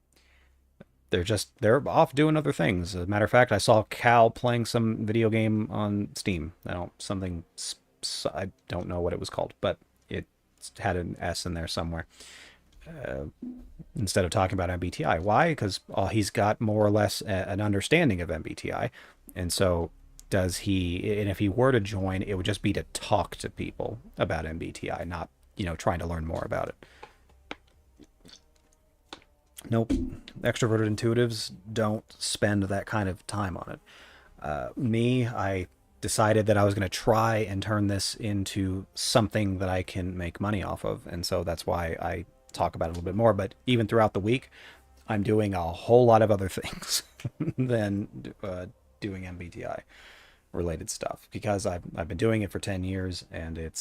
they're off doing other things. As a matter of fact, I saw Cal playing some video game on Steam. I don't know what it was called, but it had an S in there somewhere. Instead of talking about MBTI. Why? Because he's got more or less an understanding of MBTI. And so and if he were to join, it would just be to talk to people about MBTI, not, trying to learn more about it. Nope. Extroverted intuitives don't spend that kind of time on it. I decided that I was going to try and turn this into something that I can make money off of. And so that's why I talk about it a little bit more. But even throughout the week, I'm doing a whole lot of other things than doing MBTI related stuff, because I've been doing it for 10 years, and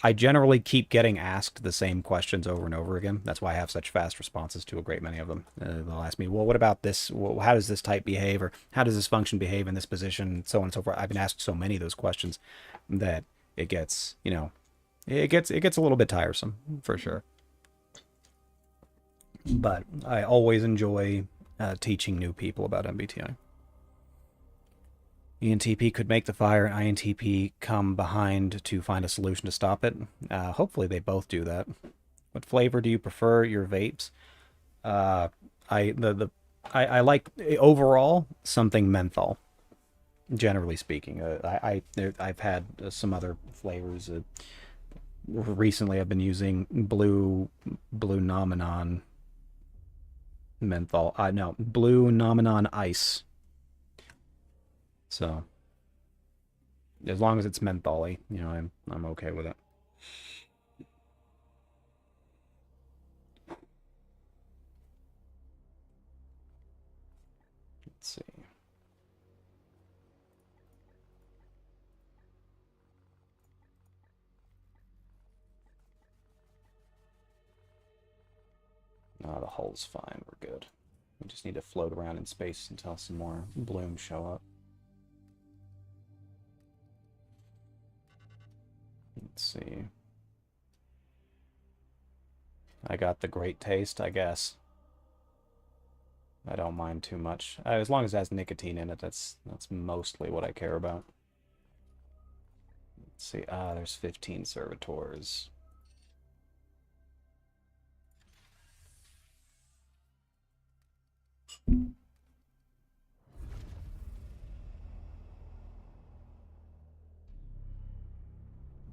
I generally keep getting asked the same questions over and over again. That's why I have such fast responses to a great many of them. They'll ask me, well, what about this? Well, how does this type behave? Or how does this function behave in this position? So on and so forth. I've been asked so many of those questions that it gets, it gets a little bit tiresome, for sure. But I always enjoy teaching new people about MBTI. ENTP could make the fire, and INTP come behind to find a solution to stop it. Hopefully they both do that. What flavor do you prefer your vapes? I like overall something menthol. Generally speaking, I've had some other flavors. Recently, I've been using blue Nomenon menthol. No, blue Nomenon ice. So, as long as it's mentholy, I'm okay with it. Let's see. No, the hull's fine. We're good. We just need to float around in space until some more blooms show up. Let's see. I got the great taste, I guess. I don't mind too much. As long as it has nicotine in it, that's mostly what I care about. Let's see. There's 15 servitors.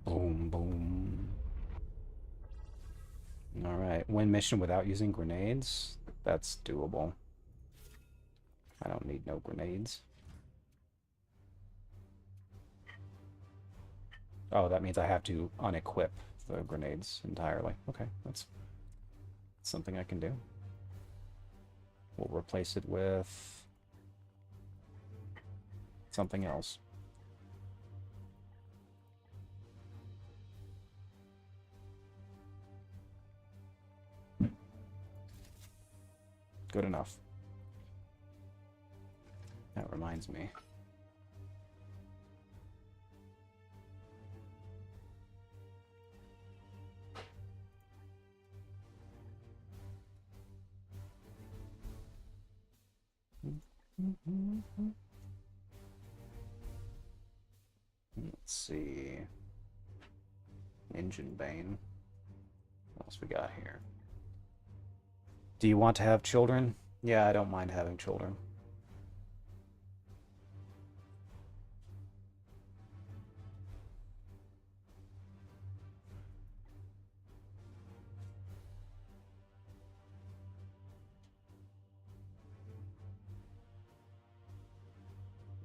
Boom, boom. All right, win mission without using grenades. That's doable. I don't need no grenades. Oh, that means I have to unequip the grenades entirely. Okay, that's something I can do. We'll replace it with something else. Good enough. That reminds me. Let's see. Engine Bane. What else we got here? Do you want to have children? Yeah, I don't mind having children.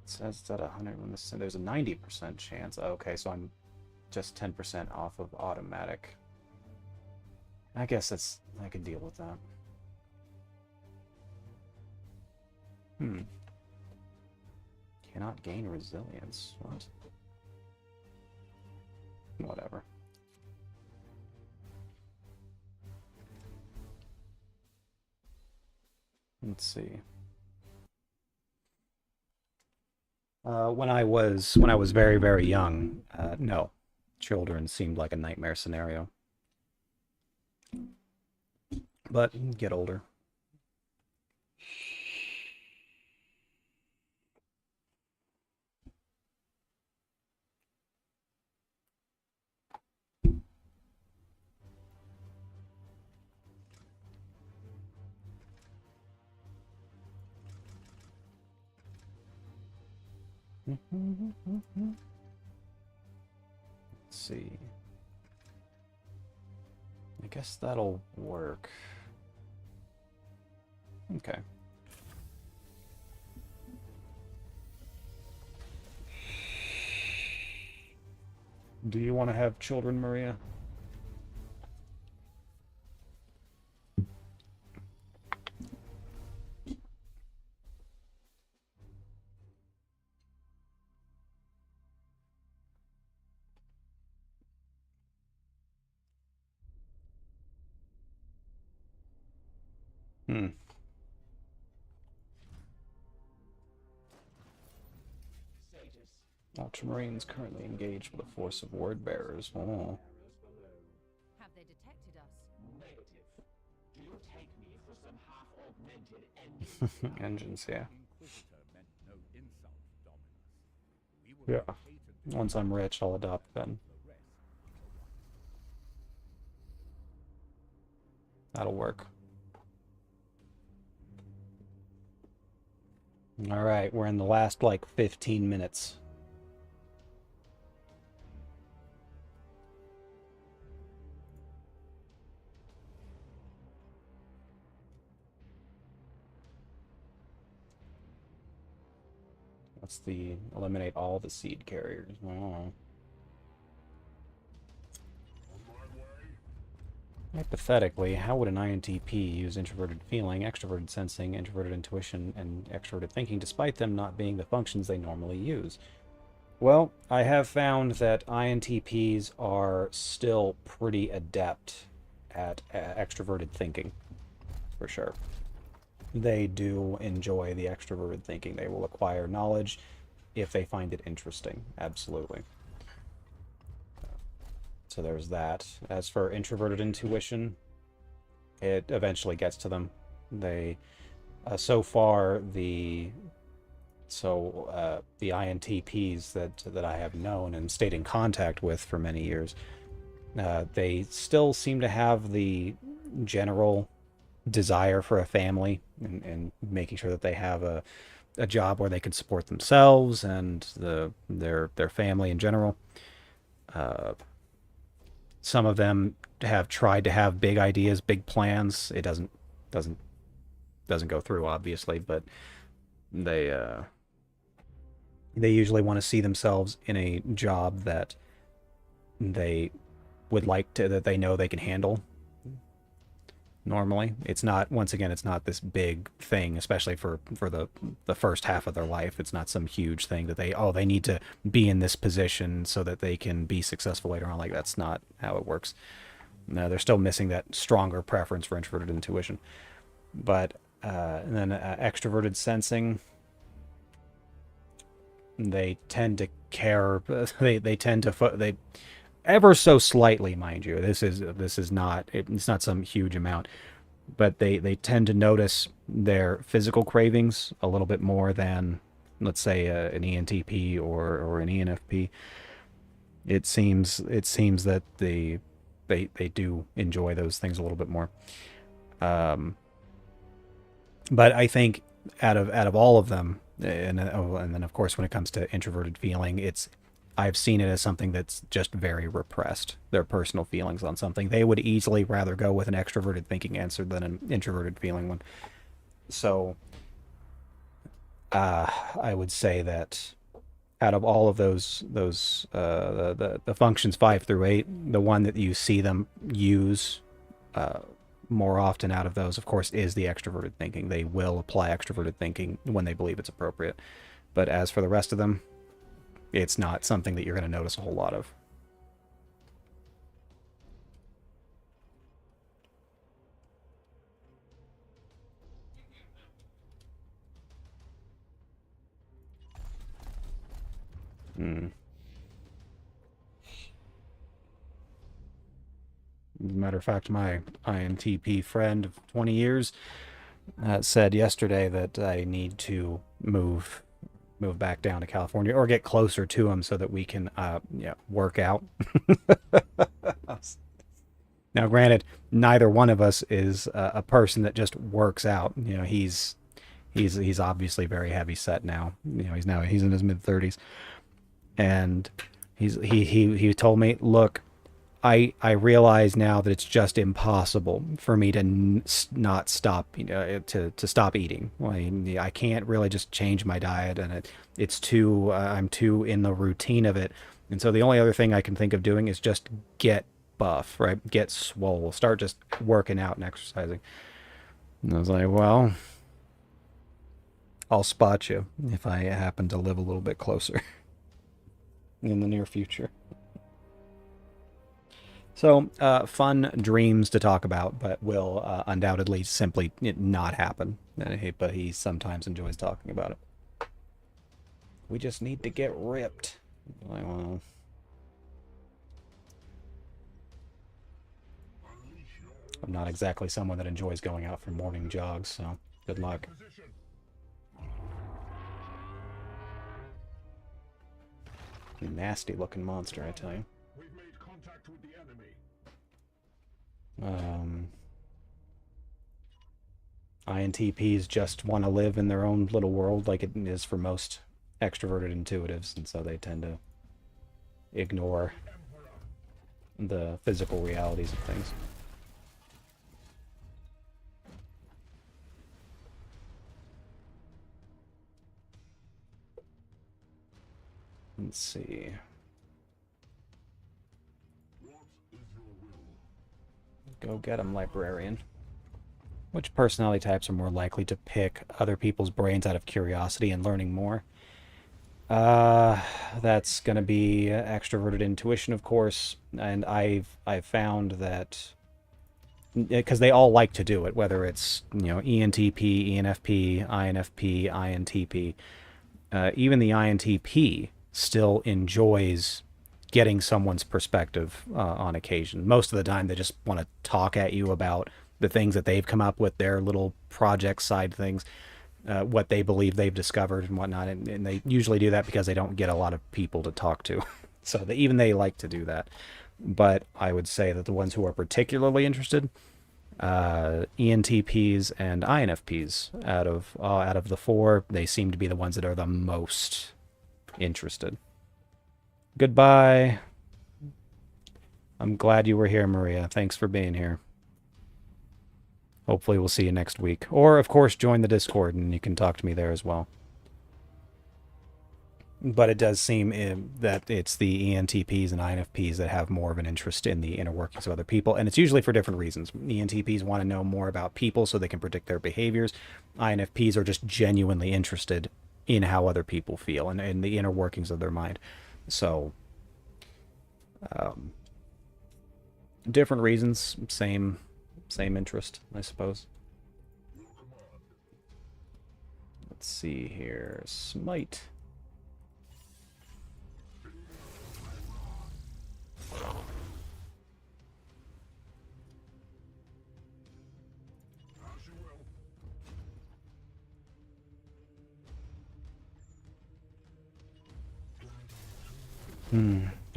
It says it's at 100 when there's a 90% chance. Okay, so I'm just 10% off of automatic. I guess I can deal with that. Cannot gain resilience. What? Whatever. Let's see. When I was very, very young, no. Children seemed like a nightmare scenario. But get older. Let's see. I guess that'll work. Okay. Do you want to have children, Maria? Ultramarines currently engaged with a force of word bearers. Oh. Have they detected us? Negative. Do you take me for some half-augmented Engines, yeah. Inquisitor meant no insult, Dominus. We will Yeah. Once I'm rich, I'll adopt Ben. That'll work. Alright, we're in the last, like, 15 minutes. That's the eliminate all the seed carriers. Oh. Hypothetically, how would an INTP use introverted feeling, extroverted sensing, introverted intuition, and extroverted thinking, despite them not being the functions they normally use? Well, I have found that INTPs are still pretty adept at extroverted thinking, for sure. They do enjoy the extroverted thinking. They will acquire knowledge if they find it interesting. Absolutely. So there's that. As for introverted intuition, it eventually gets to them. They, so far, the INTPs that I have known and stayed in contact with for many years, they still seem to have the general desire for a family and making sure that they have a job where they can support themselves and their family in general. Some of them have tried to have big ideas, big plans. It doesn't go through, obviously, but they usually want to see themselves in a job that they would like to, that they know they can handle. Normally, it's not, once again, it's not this big thing, especially for the first half of their life. It's not some huge thing that they need to be in this position so that they can be successful later on. Like, that's not how it works. No, they're still missing that stronger preference for introverted intuition. But and then extroverted sensing, they tend to care. They tend to ever so slightly, mind you. This is not, it's not some huge amount, but they tend to notice their physical cravings a little bit more than, let's say, an ENTP or an ENFP. It seems that they do enjoy those things a little bit more. But I think out of all of them, and then of course when it comes to introverted feeling, I've seen it as something that's just very repressed. Their personal feelings on something. They would easily rather go with an extroverted thinking answer than an introverted feeling one. So I would say that out of all of those the functions 5 through 8, the one that you see them use more often out of those, of course, is the extroverted thinking. They will apply extroverted thinking when they believe it's appropriate. But as for the rest of them, it's not something that you're going to notice a whole lot of. As a matter of fact, my INTP friend of 20 years said yesterday that I need to move back down to California or get closer to him so that we can work out. Now, granted, neither one of us is a person that just works out. You know, he's obviously very heavy set now. You know, he's in his mid-30s, and he told me, look, I realize now that it's just impossible for me to not stop, to stop eating. I can't really just change my diet, and it's too, I'm too in the routine of it. And so the only other thing I can think of doing is just get buff, right? Get swole, start just working out and exercising. And I was like, well, I'll spot you if I happen to live a little bit closer in the near future. So, fun dreams to talk about, but will undoubtedly simply not happen. But he sometimes enjoys talking about it. We just need to get ripped. Well, I'm not exactly someone that enjoys going out for morning jogs, so good luck. Nasty looking monster, I tell you. INTPs just want to live in their own little world like it is for most extroverted intuitives, and so they tend to ignore the physical realities of things. Let's see. Go get 'em, librarian. Which personality types are more likely to pick other people's brains out of curiosity and learning more? That's going to be extroverted intuition, of course, and I've found that because they all like to do it, whether it's ENTP, ENFP, INFP, INTP. Even the INTP still enjoys getting someone's perspective on occasion. Most of the time, they just want to talk at you about the things that they've come up with, their little project side things, what they believe they've discovered and whatnot. And they usually do that because they don't get a lot of people to talk to. So they like to do that. But I would say that the ones who are particularly interested, ENTPs and INFPs, out of the four, they seem to be the ones that are the most interested. Goodbye. I'm glad you were here, Maria. Thanks for being here. Hopefully we'll see you next week. Or, of course, join the Discord and you can talk to me there as well. But it does seem that it's the ENTPs and INFPs that have more of an interest in the inner workings of other people. And it's usually for different reasons. ENTPs want to know more about people so they can predict their behaviors. INFPs are just genuinely interested in how other people feel and in the inner workings of their mind. So, different reasons, same interest, I suppose. Let's see here. Smite.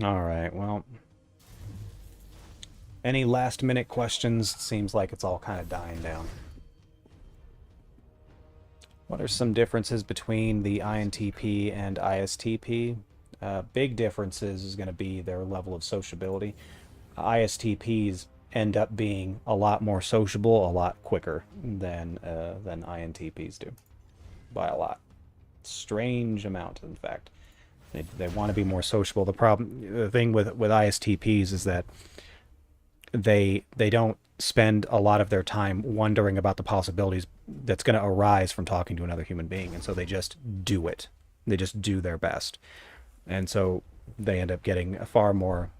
All right, well, any last minute questions? Seems like it's all kind of dying down. What are some differences between the INTP and ISTP? Big differences is going to be their level of sociability. ISTPs end up being a lot more sociable, a lot quicker than INTPs do, by a lot. Strange amount, in fact. They want to be more sociable. The thing with ISTPs is that they don't spend a lot of their time wondering about the possibilities that's going to arise from talking to another human being, and so they just do it. They just do their best, and so they end up getting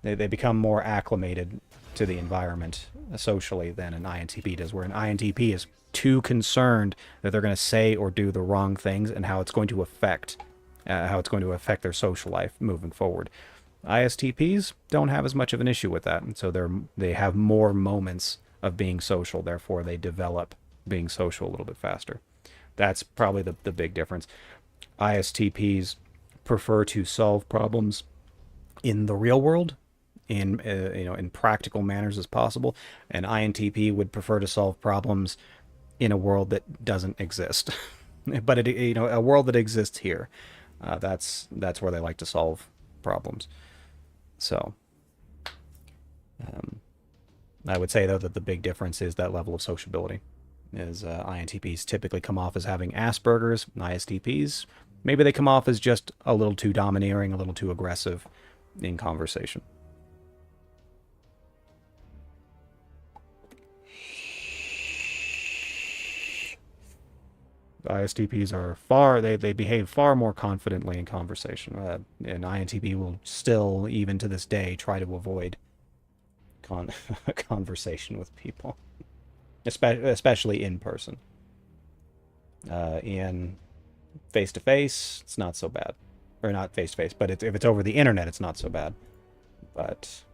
they become more acclimated to the environment socially than an INTP does, where an INTP is too concerned that they're going to say or do the wrong things and how it's going to affect their social life moving forward. ISTPs don't have as much of an issue with that, and so they have more moments of being social, therefore they develop being social a little bit faster. That's probably the big difference. ISTPs prefer to solve problems in the real world, in practical manners as possible, and INTP would prefer to solve problems in a world that doesn't exist, but a world that exists here. That's where they like to solve problems. So, I would say though that the big difference is that level of sociability. Is INTPs typically come off as having Asperger's, ISTPs maybe they come off as just a little too domineering, a little too aggressive in conversation. ISTPs are they behave far more confidently in conversation. And INTP will still, even to this day, try to avoid conversation with people, especially in person. In face-to-face, it's not so bad. Or not face-to-face, but if it's over the internet, it's not so bad. But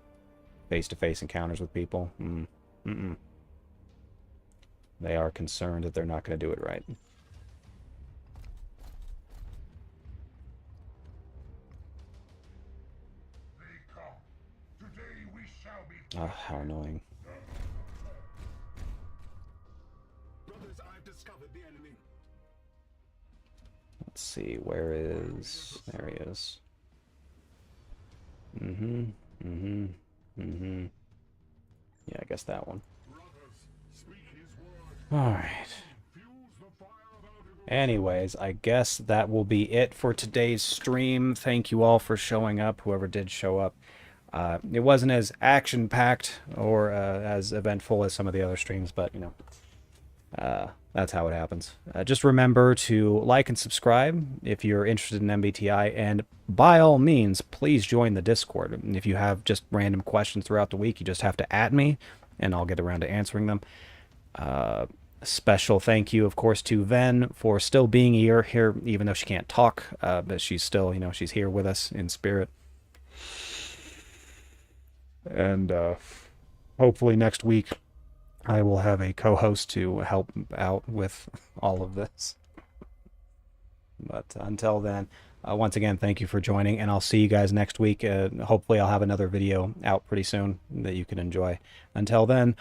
face-to-face encounters with people, they are concerned that they're not going to do it right. Oh, how annoying. Brothers, I've discovered the enemy. Let's see, where is... There he is. Yeah, I guess that one. Alright. Anyways, I guess that will be it for today's stream. Thank you all for showing up, whoever did show up. It wasn't as action-packed or as eventful as some of the other streams, but, you know, that's how it happens. Just remember to like and subscribe if you're interested in MBTI, and by all means, please join the Discord. And if you have just random questions throughout the week, you just have to @me, and I'll get around to answering them. Special thank you, of course, to Ven for still being here, even though she can't talk, but she's still, you know, she's here with us in spirit. And hopefully next week I will have a co-host to help out with all of this. But until then, once again, thank you for joining, and I'll see you guys next week. Hopefully I'll have another video out pretty soon that you can enjoy. Until then,